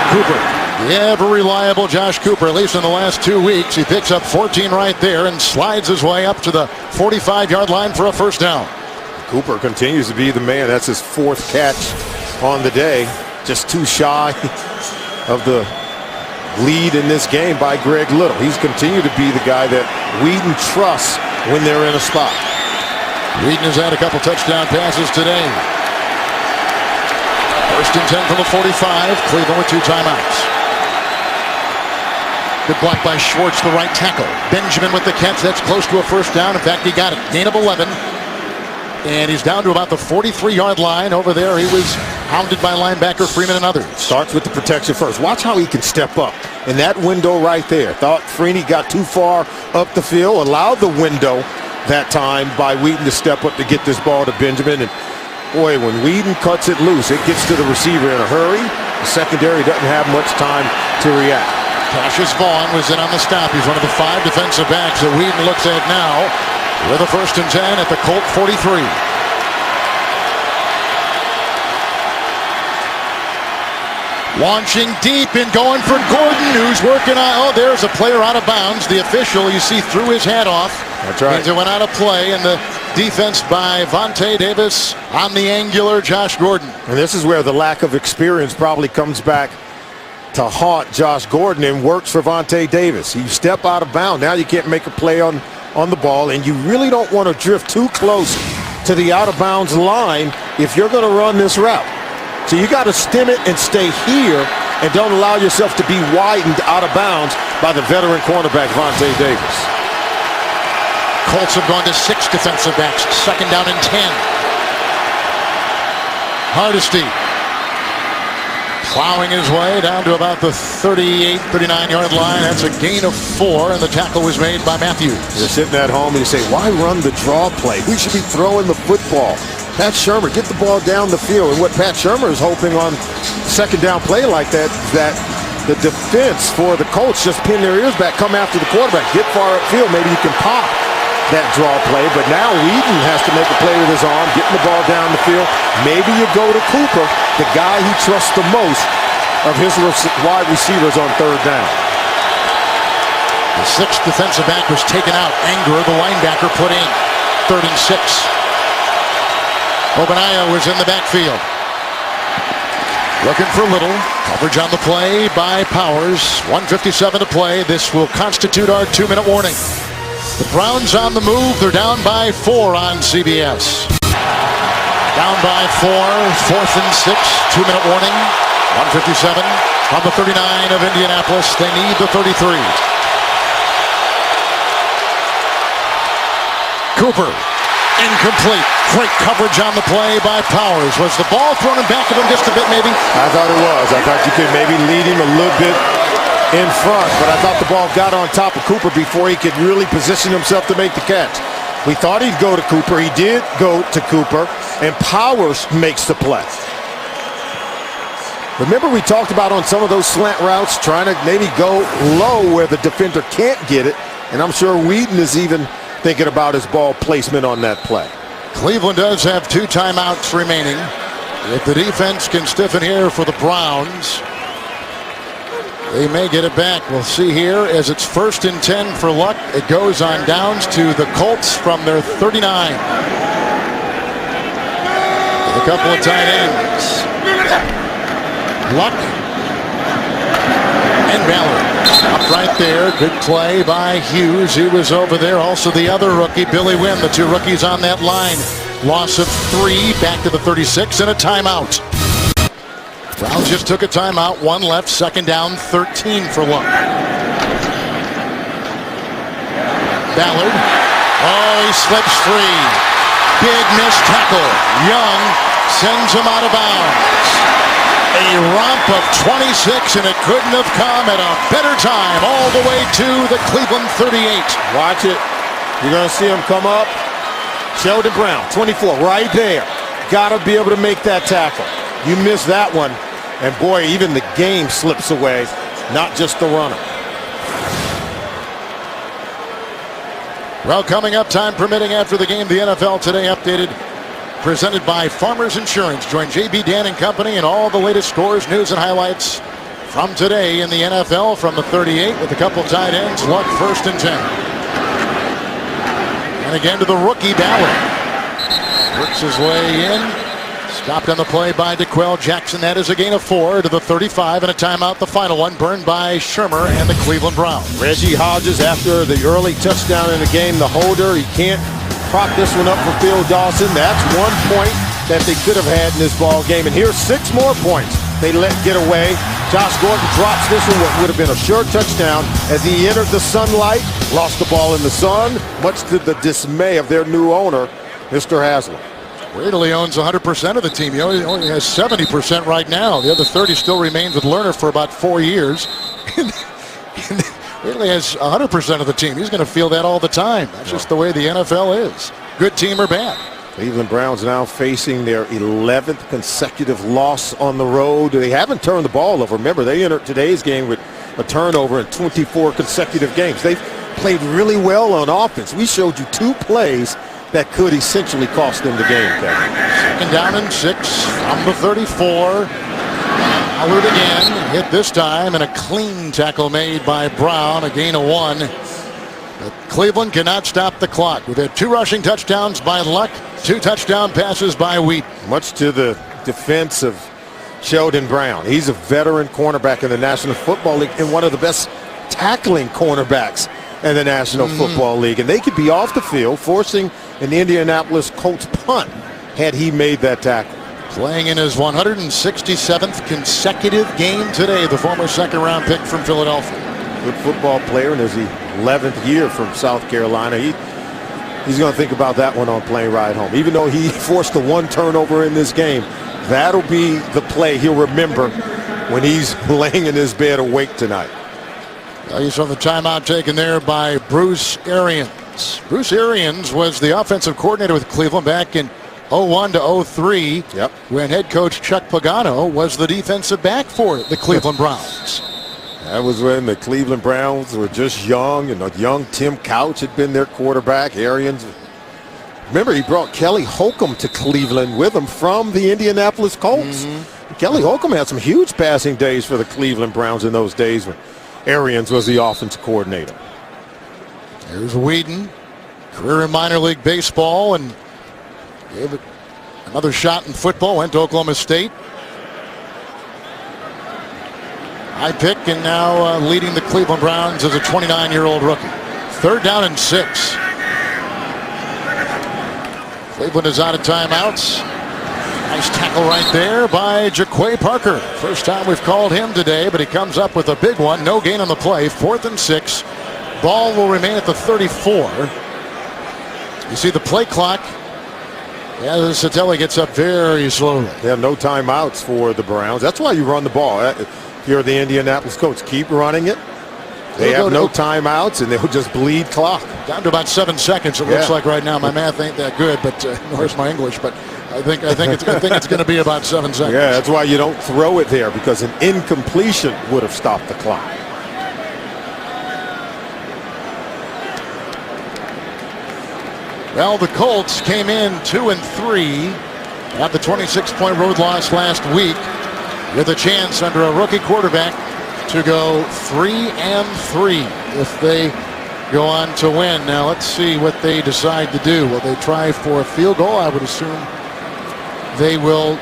A: Cooper, the ever reliable Josh Cooper, at least in the last 2 weeks. He picks up 14 right there and slides his way up to the 45-yard line for a 1st down.
B: Cooper continues to be the man. That's his 4th catch on the day. Just too shy of the lead in this game by Greg Little. He's continued to be the guy that Whedon trusts when they're in a spot.
A: Whedon has had a couple touchdown passes today. 1st and 10 from the 45. Cleveland with 2 timeouts. Good block by Schwartz, the right tackle. Benjamin with the catch. That's close to a 1st down. In fact, he got it. Gain of 11. And he's down to about the 43-yard line. Over there, he was hounded by linebacker Freeman and others.
B: Starts with the protection first. Watch how he can step up in that window right there. Thought Freeney got too far up the field. Allowed the window that time by Whedon to step up to get this ball to Benjamin. And boy, when Whedon cuts it loose, it gets to the receiver in a hurry. The secondary doesn't have much time to react.
A: Cassius Vaughn was in on the stop. He's one of the 5 defensive backs that Whedon looks at now. With a 1st and 10 at the Colt 43. Launching deep and going for Gordon, who's working on. Oh, there's a player out of bounds. The official, you see, threw his hat off.
B: That's right.
A: Means it went out of play, and the defense by Vontae Davis on the angular Josh Gordon.
B: And this is where the lack of experience probably comes back to haunt Josh Gordon and works for Vontae Davis. You step out of bounds. Now you can't make a play on the ball, and you really don't want to drift too close to the out-of-bounds line if you're going to run this route. So you got to stem it and stay here and don't allow yourself to be widened out of bounds by the veteran cornerback, Vontae Davis.
A: Colts have gone to 6 defensive backs, 2nd down and 10. Hardesty plowing his way down to about the 38, 39-yard line. That's a gain of 4, and the tackle was made by Matthews.
B: You're sitting at home and you say, why run the draw play? We should be throwing the football. Pat Shurmur, get the ball down the field. And what Pat Shurmur is hoping on 2nd down play like that the defense for the Colts just pin their ears back, come after the quarterback, get far upfield. Maybe you can pop that draw play, but now Whedon has to make a play with his arm, getting the ball down the field. Maybe you go to Cooper, the guy he trusts the most of his wide receivers on third down.
A: The sixth defensive back was taken out. Anger, the linebacker, put in. 3rd and 6. Obanaya was in the backfield. Looking for Little. Coverage on the play by Powers. 1:57 to play. This will constitute our 2-minute warning. The Browns on the move. They're down by 4 on CBS. Down by 4. 4th and 6. 2-minute warning. 1:57 from the 39 of Indianapolis. They need the 33. Cooper. Incomplete. Great coverage on the play by Powers. Was the ball thrown in back of him just a bit, maybe?
B: I thought it was. I thought you could maybe lead him a little bit in front, but I thought the ball got on top of Cooper before he could really position himself to make the catch. We thought he'd go to Cooper. He did go to Cooper, and Powers makes the play. Remember we talked about on some of those slant routes trying to maybe go low where the defender can't get it, and I'm sure Whedon is even thinking about his ball placement on that play.
A: Cleveland does have 2 timeouts remaining. If the defense can stiffen here for the Browns, they may get it back. We'll see here as it's 1st and 10 for Luck. It goes on downs to the Colts from their 39. With a couple of tight ends. Luck and Ballard. Up right there. Good play by Hughes. He was over there. Also the other rookie, Billy Wynn. The 2 rookies on that line. Loss of 3. Back to the 36 and a timeout. Browns just took a timeout. 1 left. 2nd down. 13 for Luck. Ballard. Oh, he slips free. Big missed tackle. Young sends him out of bounds. A romp of 26, and it couldn't have come at a better time, all the way to the Cleveland 38.
B: Watch it. You're going to see him come up. Sheldon Brown, 24, right there. Got to be able to make that tackle. You miss that one, and boy, even the game slips away, not just the runner.
A: Well, coming up, time permitting after the game, the NFL Today updated. Presented by Farmers Insurance. Join JB Dan and company and all the latest scores, news, and highlights from today in the NFL from the 38 with a couple tight ends. Luck 1st and 10. And again to the rookie Ballard. Works his way in. Stopped on the play by DeQuell Jackson. That is a gain of 4 to the 35 and a timeout. The final one burned by Shermer and the Cleveland Browns.
B: Reggie Hodges after the early touchdown in the game. The holder, he can't prop this one up for Phil Dawson. That's 1 point that they could have had in this ball game. And here's 6 more points they let get away. Josh Gordon drops this one, what would have been a sure touchdown as he entered the sunlight, lost the ball in the sun, much to the dismay of their new owner, Mr. Haslam.
A: Ridley owns 100% of the team. He only has 70% right now. The other 30 still remains with Lerner for about 4 years. Ridley has 100% of the team. He's going to feel that all the time. That's just the way the NFL is. Good team or bad.
B: Cleveland Browns now facing their 11th consecutive loss on the road. They haven't turned the ball over. Remember, they entered today's game with a turnover in 24 consecutive games. They've played really well on offense. We showed you 2 plays that could essentially cost them the game, Kevin.
A: 2nd down and 6 from the 34. Howard again, hit this time, and a clean tackle made by Brown, a gain of 1. But Cleveland cannot stop the clock. We've had 2 rushing touchdowns by Luck, 2 touchdown passes by Wheat.
B: Much to the defense of Sheldon Brown. He's a veteran cornerback in the National Football League and one of the best tackling cornerbacks in the National Football League. And they could be off the field, forcing an Indianapolis Colts punt had he made that tackle.
A: Playing in his 167th consecutive game today, the former 2nd-round pick from Philadelphia.
B: Good football player in his 11th year from South Carolina. He's going to think about that one on plane ride home. Even though he forced the 1 turnover in this game, that'll be the play he'll remember when he's laying in his bed awake tonight.
A: You saw the timeout taken there by Bruce Arians. Bruce Arians was the offensive coordinator with Cleveland back in 01 to 03,
B: yep,
A: when head coach Chuck Pagano was the defensive back for the Cleveland Browns.
B: That was when the Cleveland Browns were just young, and a young Tim Couch had been their quarterback. Arians, remember, he brought Kelly Holcomb to Cleveland with him from the Indianapolis Colts. Kelly Holcomb had some huge passing days for the Cleveland Browns in those days when Arians was the offensive coordinator.
A: There's Whedon, career in minor league baseball, and gave it another shot in football. Went to Oklahoma State. High pick, and now leading the Cleveland Browns as a 29-year-old rookie. 3rd down and 6. Cleveland is out of timeouts. Nice tackle right there by Jaquay Parker. First time we've called him today, but he comes up with a big one. No gain on the play. 4th and 6. Ball will remain at the 34. You see the play clock. As Sattelli gets up very slowly.
B: They have no timeouts for the Browns. That's why you run the ball. If you're the Indianapolis Colts, keep running it. They have no timeouts, and they'll just bleed clock.
A: Down to about 7 seconds. It looks like right now. My math ain't that good, but nor is my English. But I think it's going to be about 7 seconds.
B: Yeah, that's why you don't throw it there, because an incompletion would have stopped the clock.
A: Well, the Colts came in 2-3 at the 26-point road loss last week, with a chance under a rookie quarterback to go 3-3 if they go on to win. Now let's see what they decide to do. Will they try for a field goal? I would assume they will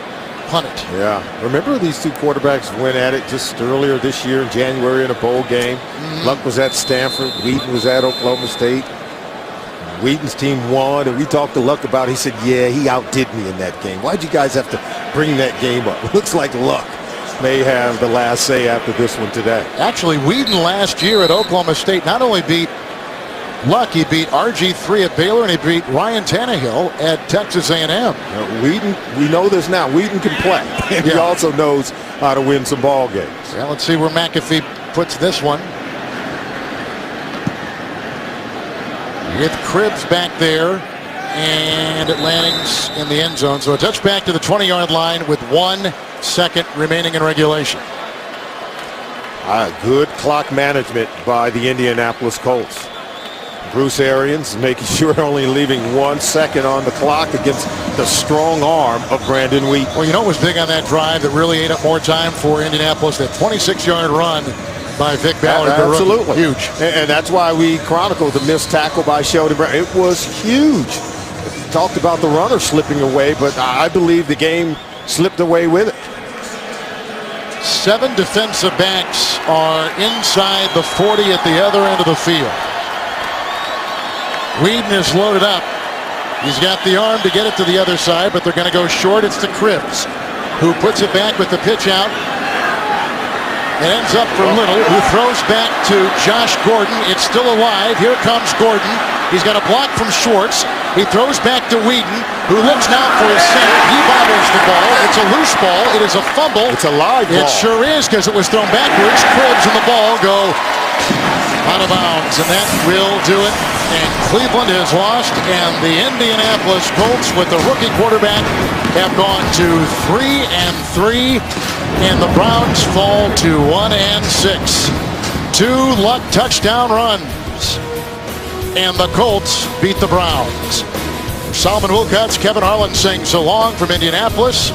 A: punt it.
B: Yeah. Remember, these two quarterbacks went at it just earlier this year in January in a bowl game. Luck was at Stanford. Whedon was at Oklahoma State. Whedon's team won, and we talked to Luck about it. He said, yeah, he outdid me in that game. Why'd you guys have to bring that game up? It looks like Luck may have the last say after this one today.
A: Actually, Whedon last year at Oklahoma State not only beat Luck, he beat RG3 at Baylor, and he beat Ryan Tannehill at Texas A&M.
B: Whedon, we know this now. Whedon can play, and he also knows how to win some ball games.
A: Well, let's see where McAfee puts this one. With Cribbs back there, and Atlantic's in the end zone. So a touchback to the 20-yard line with 1 second remaining in regulation.
B: Good clock management by the Indianapolis Colts. Bruce Arians making sure only leaving 1 second on the clock against the strong arm of Brandon Wheat.
A: Well, you know what was big on that drive that really ate up more time for Indianapolis? That 26-yard run by Vic Ballard.
B: Absolutely.
A: Huge.
B: And that's why we chronicled the missed tackle by Sheldon Brown. It was huge. Talked about the runner slipping away, but I believe the game slipped away with it.
A: 7 defensive backs are inside the 40 at the other end of the field. Whedon is loaded up. He's got the arm to get it to the other side, but they're going to go short. It's to Cribbs, who puts it back with the pitch out. It ends up for Little, who throws back to Josh Gordon. It's still alive. Here comes Gordon. He's got a block from Schwartz. He throws back to Whedon, who looks now for his center. He bobbles the ball. It's a loose ball. It is a fumble.
B: It's a live ball.
A: It sure is, because it was thrown backwards. Cribbs and the ball go out of bounds, and that will do it. And Cleveland has lost, and the Indianapolis Colts, with the rookie quarterback, have gone to 3-3, and the Browns fall to 1-6. 2 Luck touchdown runs, and the Colts beat the Browns. Solomon Wilcox, Kevin Harlan saying so long from Indianapolis.